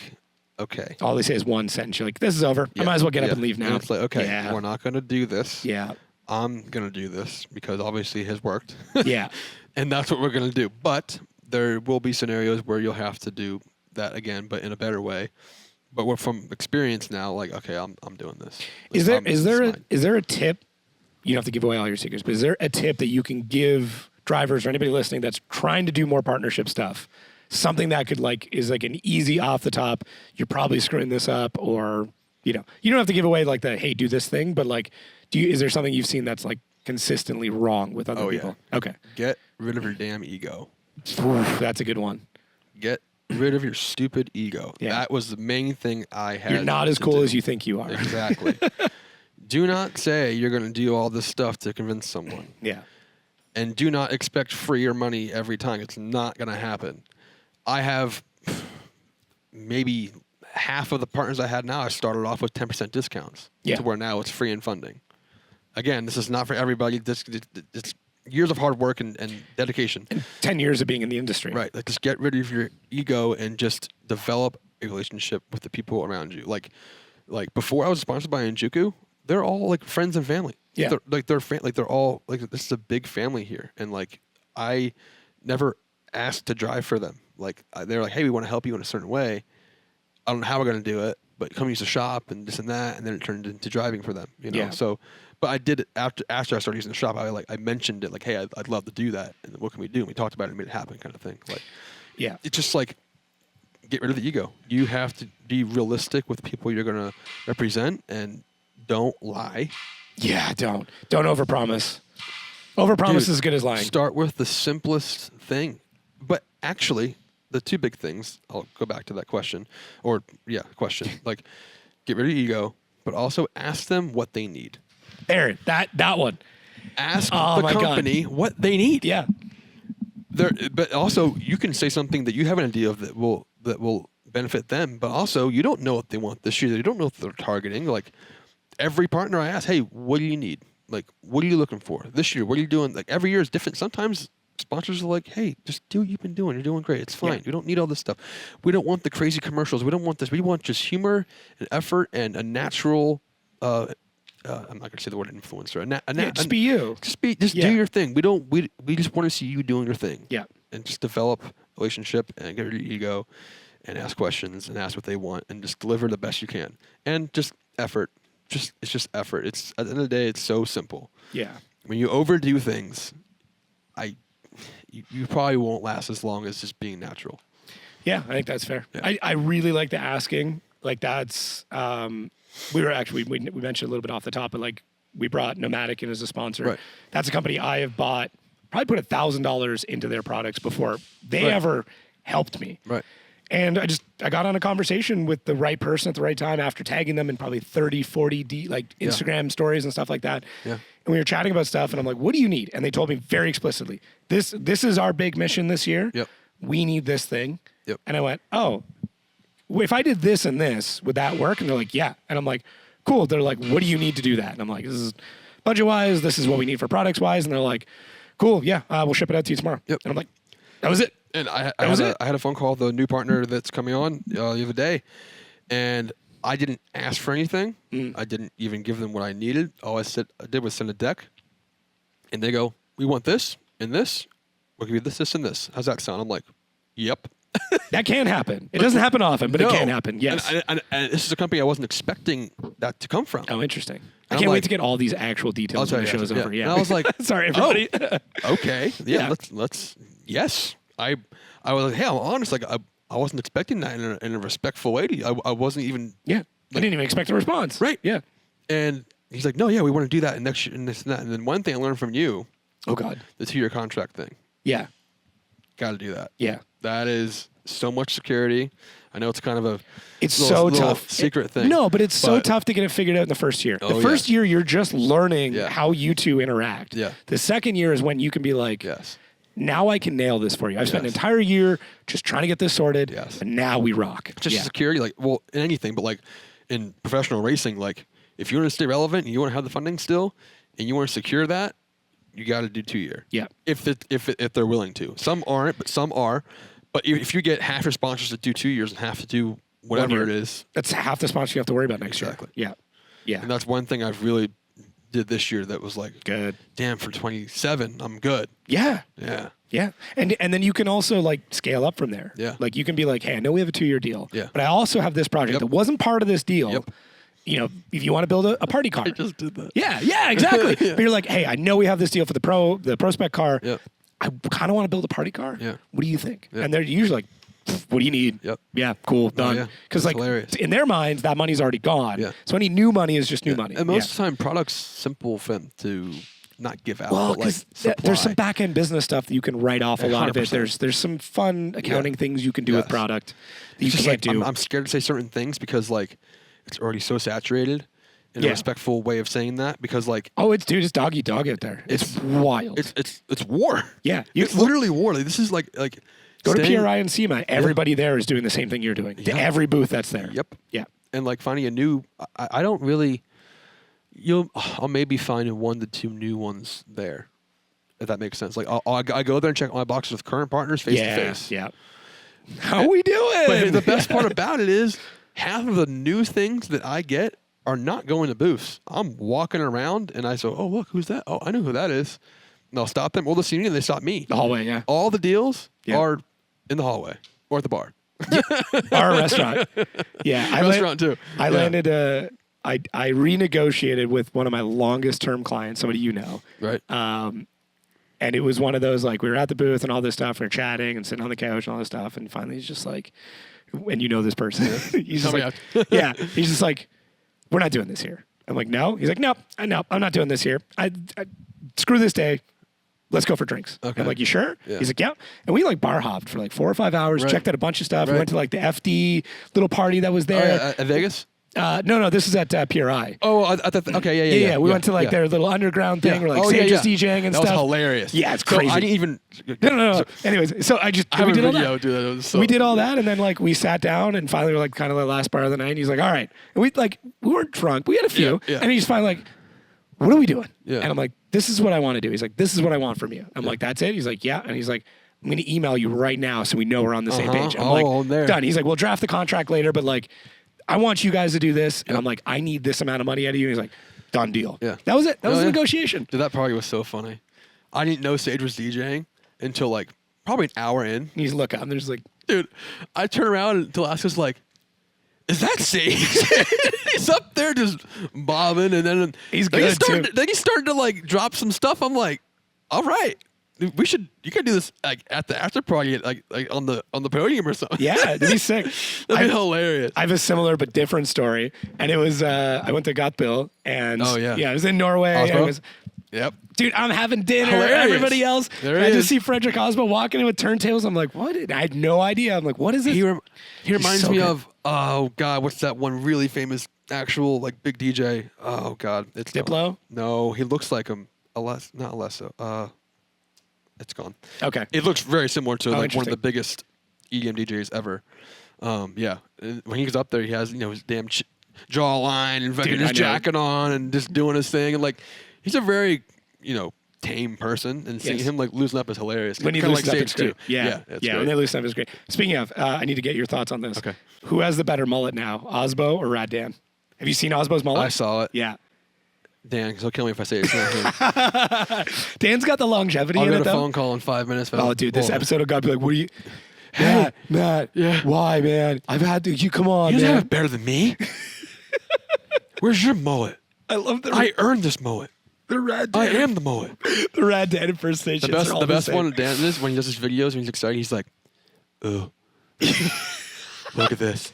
okay. All they say is one sentence. You're like, this is over. I might as well get up and leave now. And it's like, okay, we're not going to do this. Yeah. I'm going to do this because obviously it has worked. Yeah. And that's what we're going to do. But there will be scenarios where you'll have to do that again, but in a better way. But we're from experience now, like, okay, I'm doing this. Is there a tip? You don't have to give away all your secrets, but is there a tip that you can give drivers or anybody listening that's trying to do more partnership stuff? Something that could is like an easy off the top, you're probably screwing this up, or you don't have to give away like the hey, do this thing, but like is there something you've seen that's like consistently wrong with other people? Yeah. Okay. Get rid of your damn ego. Oof, that's a good one. Get rid of your stupid ego. Yeah. That was the main thing I had. You're not as cool as you think you are. Exactly. Do not say you're going to do all this stuff to convince someone. Yeah. And do not expect free or money every time. It's not going to happen. I have maybe half of the partners I had now, I started off with 10% discounts. Yeah. To where now it's free and funding. Again, this is not for everybody. It's years of hard work and dedication. And 10 years of being in the industry. Right. Like, just get rid of your ego and just develop a relationship with the people around you. Like before I was sponsored by Injuku, they're all like friends and family. Yeah. They're all like, this is a big family here. And like, I never asked to drive for them. Like, they're like, hey, we want to help you in a certain way. I don't know how we're going to do it, but come use the shop and this and that. And then it turned into driving for them, Yeah. So, but I did it after I started using the shop. I mentioned it like, hey, I'd love to do that. And what can we do? And we talked about it and made it happen, kind of thing. Like, yeah. It's just like, get rid of the ego. You have to be realistic with people you're going to represent, and don't lie. Yeah, don't overpromise. Overpromise is as good as lying. Start with the simplest thing. But actually, the two big things, I'll go back to that question. Like, get rid of your ego, but also ask them what they need. Aaron, that one. Ask the company what they need. Yeah. But also, you can say something that you have an idea of that will benefit them, but also you don't know what they want this year. You don't know what they're targeting. Like, every partner I ask, hey, what do you need? Like, what are you looking for this year? What are you doing? Like, every year is different. Sometimes sponsors are like, hey, just do what you've been doing. You're doing great. It's fine. Yeah. You don't need all this stuff. We don't want the crazy commercials. We don't want this. We want just humor and effort and a natural, I'm not going to say the word influencer. Just be you. Just do your thing. We just want to see you doing your thing. Yeah. And just develop a relationship and get rid of your ego and ask questions and ask what they want and just deliver the best you can. And just effort. It's just effort. It's at the end of the day, it's so simple. Yeah. When you overdo things, you probably won't last as long as just being natural. Yeah, I think that's fair. Yeah. I really like the asking. Like, that's we mentioned a little bit off the top, but like, we brought Nomatic in as a sponsor. Right. That's a company I have bought, probably put $1,000 into their products before they ever helped me. Right. And I got on a conversation with the right person at the right time after tagging them in probably 30, 40 Instagram stories and stuff like that. Yeah. And we were chatting about stuff, and I'm like, what do you need? And they told me very explicitly, this is our big mission this year. Yep. We need this thing. Yep. And I went, oh, if I did this and this, would that work? And they're like, yeah. And I'm like, cool. They're like, what do you need to do that? And I'm like, this is budget-wise. This is what we need for products-wise. And they're like, cool, yeah, we'll ship it out to you tomorrow. Yep. And I'm like, that was it. And I had a phone call with the new partner that's coming on the other day, and I didn't ask for anything. I didn't even give them what I needed. All I did was send a deck, and they go, we want this and this. We'll give you this, this, and this. How's that sound? I'm like, yep. That can happen. It doesn't happen often, but it can happen. Yes. And this is a company I wasn't expecting that to come from. Oh, interesting. I can't wait to get all the actual details when the show's over. Yeah. And I was like, sorry, everybody. Okay. Yeah. Let's. Yes. I was like, hey, I'm honest. Like, I wasn't expecting that in a respectful way. I wasn't even. Yeah. I didn't even expect a response. Right. Yeah. And he's like, no, yeah, we want to do that next year and this and that. And then one thing I learned from you, Oh God. the 2-year contract thing. Yeah. Got to do that. Yeah. That is so much security. I know it's kind of a It's little tough. secret thing. No, but it's so tough to get it figured out in the first year. Oh, The first year, you're just learning Yeah. how you two interact. Yeah. The second year is when you can be like, Yes. now I can nail this for you. I've spent an Yes. entire year just trying to get this sorted. Yes. And now we rock. Just yeah. security, like, well, in anything, but like in professional racing, like if you want to stay relevant and you want to have the funding still and you want to secure that, you got to do 2-year. Yeah. If they're willing to. Some aren't, but some are. But if you get half your sponsors to do 2 years and half to do whatever year. it is, That's half the sponsor you have to worry about next Exactly. year. Yeah. Yeah. and that's one thing I've really did this year that was like, Good. damn, for 27, I'm good. Yeah. Yeah. Yeah. And then you can also like scale up from there. Yeah. Like you can be like, hey, I know we have a 2-year deal. Yeah. But I also have this project Yep. that wasn't part of this deal. Yep. You know, if you want to build a party car. I just did that. Yeah, exactly. But you're like, hey, I know we have this deal for the ProSpec car. Yep. I kind of want to build a party car. Yeah. What do you think? Yeah. And they're usually like, what do you need? Yep. Yeah, cool, done. yeah. Because That's like hilarious. in their minds, that money's already gone. Yeah. So any new money is just new money. And most of the time, products simple for them to not give out, well, but like because there's some supply. back end business stuff that you can write off a lot of it. 100%. There's some fun accounting things you can do with Yes. product that you It's just can't like, do. I'm scared to say certain things because like it's already so saturated in Yeah. a respectful way of saying that because like it's dog eat dog out there. It's wild. it's war. yeah. It's literally war. Like this is like Go to staying- PRI and SEMA. Everybody there is doing the same thing you're doing. To Yeah. every booth that's there. Yep. Yeah. And like finding a new, I don't really. I'll maybe find 1 to 2 new ones there, if that makes sense. Like I go there and check my boxes with current partners face to face. Yeah. How we doing? But the best part about it is half of the new things that I get are not going to booths. I'm walking around and I say, oh, look, who's that? Oh, I know who that is. And I'll stop them. Or they'll see me and they stop me. The hallway, yeah. All the deals Yeah. are in the hallway or at the bar. Our restaurant. Yeah. Restaurant too. I Yeah. landed I renegotiated with one of my longest term clients, somebody you know. Right. And it was one of those, like, we were at the booth and all this stuff, we were chatting and sitting on the couch and all this stuff. And finally he's just like, and you know this person. He's just Tell me like, yeah. He's just like, we're not doing this here. I'm like, no. He's like, no, I'm not doing this here. I screw this day. Let's go for drinks. Okay. I'm like, you sure? Yeah. He's like, yeah. And we like bar hopped for like 4 or 5 hours, Right. checked out a bunch of stuff. We Right. went to like the FD little party that was Oh, there. yeah, at Vegas? No, this is at PRI. Oh, I thought. Okay, yeah. We went to like their little underground thing where like Sage was DJing and that stuff. was hilarious. Yeah, it's So crazy. I didn't even. No. So, Anyways, so I we have did a all video, that. dude. It was so We did all that, and then like we sat down, and finally we're like kind of the last bar of the night. And he's like, "All right," and we weren't drunk. We had a few, Yeah. and he's finally like, "What are we doing?" Yeah. And I'm like, "This is what I want to do." He's like, "This is what I want from you." I'm like, "That's it." He's like, "Yeah," and he's like, "I'm going to email you right now so we know we're on the same page." I'm like, there. "Done." He's like, "We'll draft the contract later, but like, I want you guys to do this," and I'm like, "I need this amount of money out of you." He's like, "Done deal." Yeah. That was it. That was the yeah. negotiation. Dude, that party was so funny. I didn't know Sage was DJing until like probably an hour in. And he's looking up, and there's like, Dude, I turn around and Alaska's like, is that Sage? He's up there just bobbing, and then He's then good, too. Then he started to like drop some stuff. I'm like, all right, dude, you could do this like at the after party, like on the podium or something. "Yeah, that'd be sick." That'd be hilarious. I have a similar but different story, and it was I went to Gotbill, and Oh, yeah. I was in Norway. Osmo? And it was, Yep. dude, I'm having dinner. Hilarious. Everybody else, There and he I is. just see Frederick Osmo walking in with turntables. I'm like, what? I had no idea. I'm like, what is this? He reminds so me good. of what's that one really famous actual like big DJ? Oh God, it's gone. Diplo? No, he looks like him. Not Alesso. It's gone. Okay. It looks very similar to like one of interesting. the biggest EDM DJs ever. Yeah, when he goes up there, he has his damn jawline and fucking Dude, his I know. jacket on and just doing his thing, and like he's a very tame person, and seeing Yes. him like loosen up is hilarious. When he Kinda loosens up, it's great. Yeah, it's when great. they loosen up, it's great. Speaking of, I need to get your thoughts on this. Okay. Who has the better mullet now, Osbo or Rad Dan? Have you seen Osbo's mullet? I saw it. Yeah. Dan, he'll kill me if I say it's not him. Dan's got the longevity I'll in get it, a though. phone call in 5 minutes. Oh, dude, this Hold on. episode of God be like, what are you? Hey. Matt, Yeah. why, man? I've had to. You come on, You don't man. have it better than me. Where's your mullet? I love the I earned this mullet. the Rad I Dan. am the mullet. The Rad Dan impersonations. The best one of Dan is when he does his videos when he's excited. He's like, "Oh, look at this."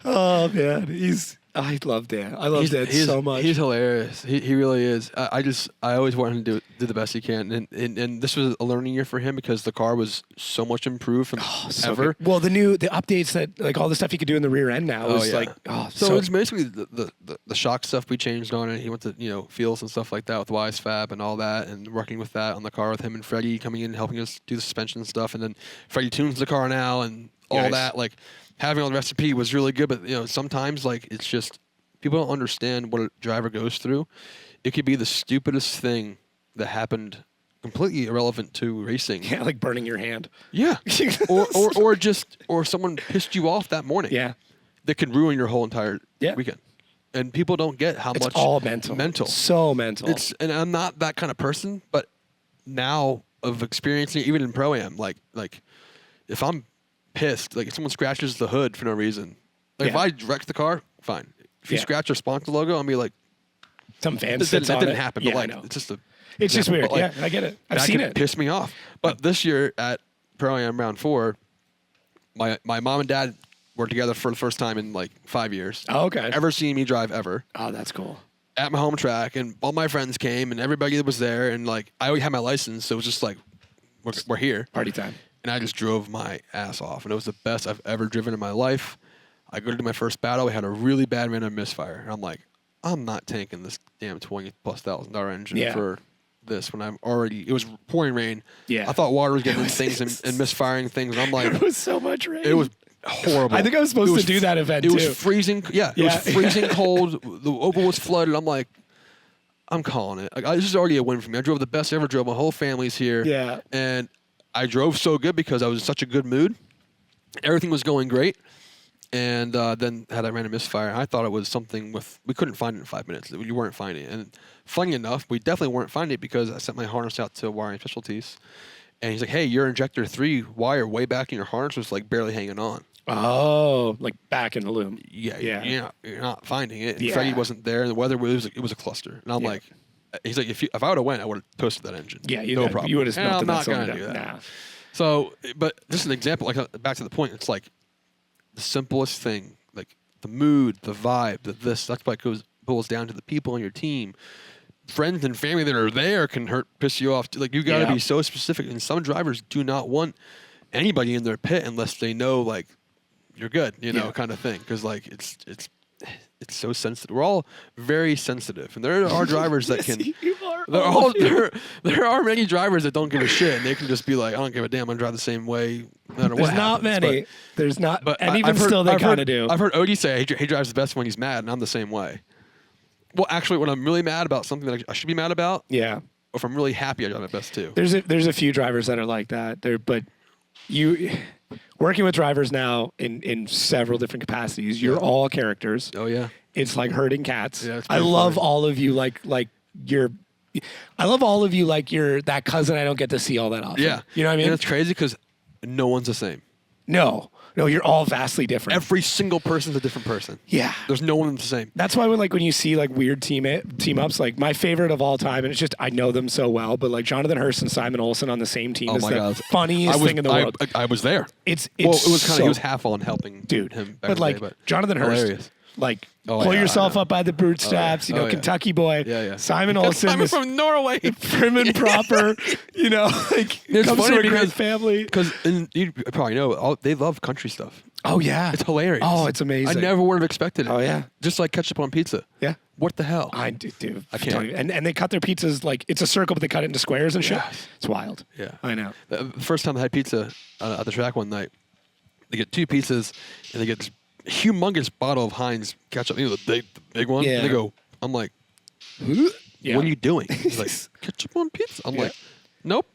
Oh man, he's I love Dan. I love Dan so much. He's hilarious. He really is. I always want him to do the best he can, and this was a learning year for him because the car was so much improved from ever. Good. Well, the updates that like all the stuff you could do in the rear end now is like so it's basically the shock stuff we changed on it. He went to feels and stuff like that with WiseFab and all that, and working with that on the car with him and Freddie coming in and helping us do the suspension stuff, and then Freddie tunes the car now and all that like. Having all the recipe was really good, but sometimes like it's just people don't understand what a driver goes through. It could be the stupidest thing that happened, completely irrelevant to racing. Yeah, like burning your hand. Yeah, or someone pissed you off that morning. Yeah, that could ruin your whole entire weekend. And people don't get how much all mental. So mental. And I'm not that kind of person, but now of experiencing it, even in ProAm, like if I'm pissed, like if someone scratches the hood for no reason, like if I wreck the car, fine. If you scratch your sponsor logo, I'll be like, some fan that didn't happen. But like, it's just weird. Like, I get it. I've seen it. Piss me off. But this year at ProAm round 4, my mom and dad were together for the first time in like 5 years. Oh, okay. Ever seen me drive ever? Oh, that's cool. At my home track, and all my friends came, and everybody was there, and like I already had my license, so it was just like we're here, party time. And I just drove my ass off, and it was the best I've ever driven in my life. I go to my first battle. We had a really bad random misfire, and I'm like, I'm not tanking this damn $20,000+ engine for this when I'm already. It was pouring rain. Yeah, I thought water was getting into things and misfiring things, and I'm like, it was so much rain. It was horrible. I think I was supposed to do that event too. It was freezing. Yeah, it was freezing cold. The oval was flooded. I'm like, I'm calling it. Like, this is already a win for me. I drove the best I ever drove. My whole family's here. Yeah, and I drove so good because I was in such a good mood. Everything was going great. And then had a random misfire. I thought it was something we couldn't find it in 5 minutes. You weren't finding it. And funny enough, we definitely weren't finding it because I sent my harness out to Wiring Specialties. And he's like, hey, your injector 3 wire way back in your harness was like barely hanging on. Oh, like back in the loom. Yeah. You're not finding it. And Freddie wasn't there. And the weather was it was a cluster. And I'm like, he's like, if I would have went, I would have toasted that engine. Yeah, no problem. You would have smelt I'm not going to do that. Nah. So, but this is an example. Like back to the point, it's like the simplest thing, like the mood, the vibe, this. That's why it boils down to the people on your team. Friends and family that are there can piss you off. Like you got to be so specific. And some drivers do not want anybody in their pit unless they know like you're good, kind of thing. Because like it's so sensitive. We're all very sensitive, and there are drivers that can. There are many drivers that don't give a shit, and they can just be like, I don't give a damn. I'm gonna drive the same way, no matter what. There's not many. There's not, but and even still, they kind of do. I've heard Odie say he drives the best when he's mad, and I'm the same way. Well, actually, when I'm really mad about something that I should be mad about, or if I'm really happy, I drive my best too. There's a few drivers that are like that. But you working with drivers now in several different capacities, you're all characters. Oh yeah. It's like herding cats. Yeah, I love all of you like you're. I love all of you like you're that cousin I don't get to see all that often. Yeah. You know what I mean? And it's crazy because no one's the same. No, you're all vastly different. Every single person's a different person. Yeah. There's no one the same. That's why when you see like weird team ups, like my favorite of all time, and it's just I know them so well, but like Jonathan Hurst and Simon Olsen on the same team is the funniest thing in the world. I was there. It was kind of he was half on helping him back but like day, Jonathan Hurst. Hilarious. Like pull yourself up by the bootstraps, Kentucky boy. Yeah. Simon Olsen, Simon from Norway, prim and proper. Like it's comes funny from a great family. Because you probably know they love country stuff. Oh yeah, it's hilarious. Oh, it's amazing. I never would have expected it. Oh yeah, just like ketchup on pizza. Yeah. What the hell? I do. I can't. And they cut their pizzas like it's a circle, but they cut it into squares and shit. It's wild. Yeah, I know. The first time I had pizza at the track one night, they get 2 pizzas and they get this humongous bottle of Heinz ketchup, the big one. Yeah. And they go, I'm like, what are you doing? He's like, ketchup on pizza. I'm like, nope.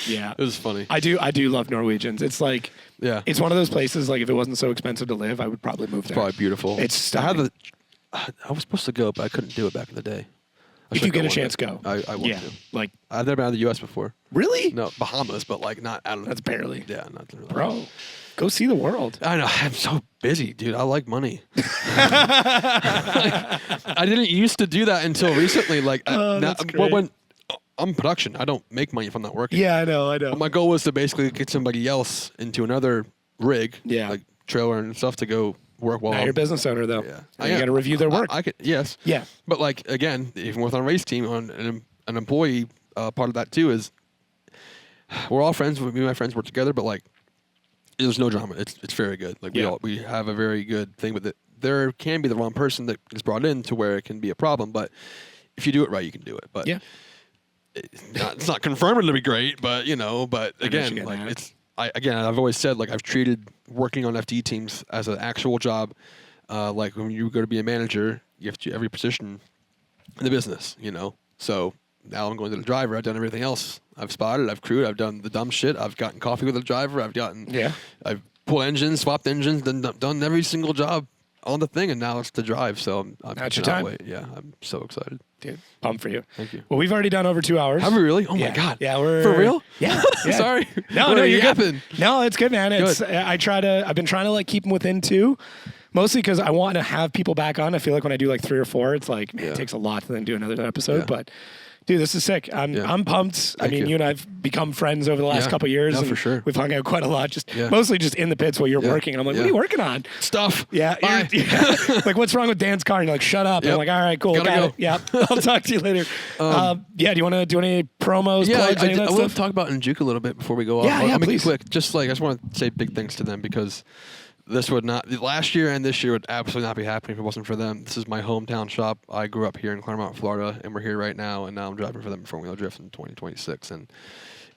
Yeah, it was funny. I do love Norwegians. It's like, it's one of those places. Like, if it wasn't so expensive to live, I would probably move there. Probably beautiful. It's stunning. I was supposed to go, but I couldn't do it back in the day. If you get a chance, go. I want to. Like, I've never been out of the U.S. before. Really? No, Bahamas, but like not out of. That's barely. Yeah, not really. Bro, go see the world. I know. I'm so busy, dude. I like money. I didn't used to do that until recently. Like, when I'm production, I don't make money if I'm not working. Yeah, I know. But my goal was to basically get somebody else into another rig, like trailer and stuff, to go work well. Now you're a business owner, though. Yeah. And you got to review their work. I could, yes. Yeah. But like again, even with our race team, on an employee part of that too is we're all friends. Me and my friends work together, but like there's no drama. It's very good. Like we have a very good thing with it. There can be the wrong person that is brought in to where it can be a problem, but if you do it right, you can do it. But it's not confirmed to be great, but but again, like I've always said, like I've treated working on FD teams as an actual job. Like when you go to be a manager, you have to do every position in the business, So now I'm going to the driver. I've done everything else. I've spotted, I've crewed, I've done the dumb shit. I've gotten coffee with the driver. I've pulled engines, swapped engines, done every single job on the thing, and now it's to drive. So I'm That's your time. wait. Yeah, I'm so excited. Dude, pumped for you. Thank you. Well, we've already done over 2 hours. Have we really? Oh my God. Yeah, we're for real. Yeah. Sorry. No, you're yapping. good. No, it's good, man. It's I've been trying to like keep them within 2. Mostly because I want to have people back on. I feel like when I do like 3 or 4, it's like, man, it takes a lot to then do another episode. Yeah. But dude, this is sick. I'm pumped. I mean, you and I've become friends over the last couple of years. No, and for sure. We've hung out quite a lot, mostly just in the pits while you're working. And I'm like, what are you working on? Stuff. Yeah. Bye. Like, what's wrong with Dan's car? And you're like, shut up. And I'm like, all right, cool. Gotta Got go. it. Yeah. I'll talk to you later. Do you want to do any promos? Yeah, plugs, any of that I want stuff? to talk about Njuke a little bit before we go off. Yeah, I'll make please. it quick. Just like I just want to say big thanks to them because this would not last year and this year would absolutely not be happening if it wasn't for them. This is my hometown shop. I grew up here in Claremont, Florida, and we're here right now. And now I'm driving for them in Formula Drift in 2026. And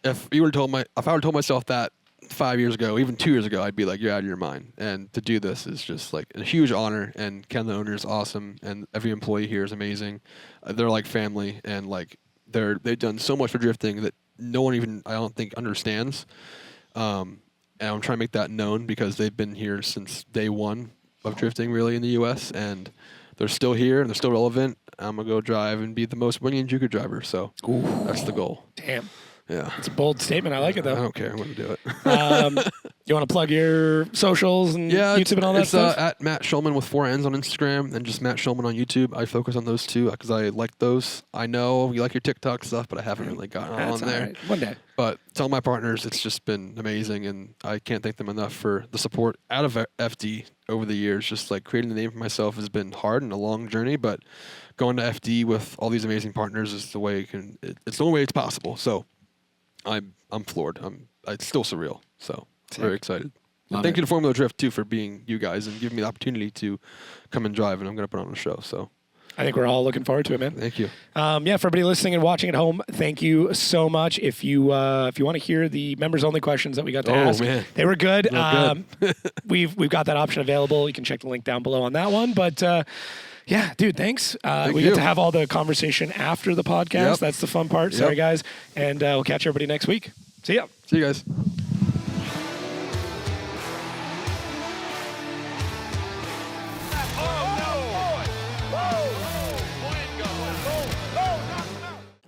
if I would have told myself that 5 years ago, even 2 years ago, I'd be like, you're out of your mind. And to do this is just like a huge honor. And Ken, the owner, is awesome, and every employee here is amazing. They're like family, and like they've done so much for drifting that no one even I don't think understands. And I'm trying to make that known because they've been here since day one of drifting, really, in the U.S. And they're still here and they're still relevant. I'm gonna go drive and be the most winning Njuke driver. So that's the goal. Damn. Yeah. It's a bold statement. I like it, though. I don't care. I'm gonna do it. You want to plug your socials and YouTube and all that stuff? It's at Matt Shulman with 4 N's on Instagram and just Matt Shulman on YouTube. I focus on those two because I like those. I know you like your TikTok stuff, but I haven't really gotten on there. Right. One day. But tell my partners, it's just been amazing, and I can't thank them enough for the support out of FD over the years. Just like creating the name for myself has been hard and a long journey, but going to FD with all these amazing partners is the way it's the only way it's possible. So I'm floored. It's still surreal. So very excited. Thank you to Formula Drift too for being you guys and giving me the opportunity to come and drive, and I'm going to put on a show. So I think we're all looking forward to it, man. thank you. For everybody listening and watching at home, thank you so much. If you want to hear the members only questions that we got to ask, man. they were good. They're good. We've got that option available. You can check the link down below on that one. But yeah, dude, thanks. We you. get to have all the conversation after the podcast. Yep. That's the fun part. Sorry, guys. And we'll catch everybody next week. See ya. See you guys.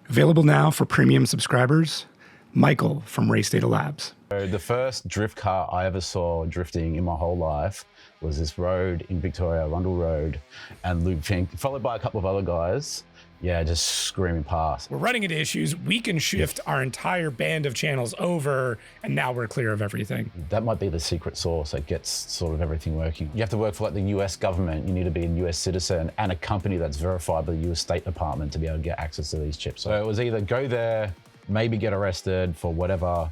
Available now for premium subscribers, Michael from Race Data Labs. So the first drift car I ever saw drifting in my whole life was this road in Victoria, Rundle Road, and Luke Fink, followed by a couple of other guys, just screaming past. We're running into issues. We can shift our entire band of channels over, and now we're clear of everything. That might be the secret sauce that gets sort of everything working. You have to work for like the US government. You need to be a US citizen and a company that's verified by the US State Department to be able to get access to these chips. So it was either go there, maybe get arrested for whatever,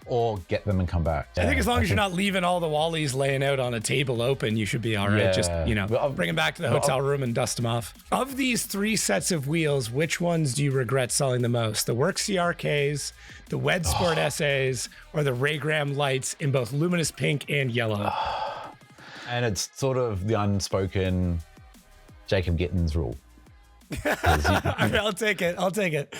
or get them and come back. I think as long as you're not leaving all the Wallies laying out on a table open, you should be all right. Yeah. Just, bring them back to the hotel room and dust them off. Of these 3 sets of wheels, which ones do you regret selling the most? The Work CRKs, the Wed Sport SAs, or the Raygram lights in both luminous pink and yellow? And it's sort of the unspoken Jacob Gittins rule. I'll take it.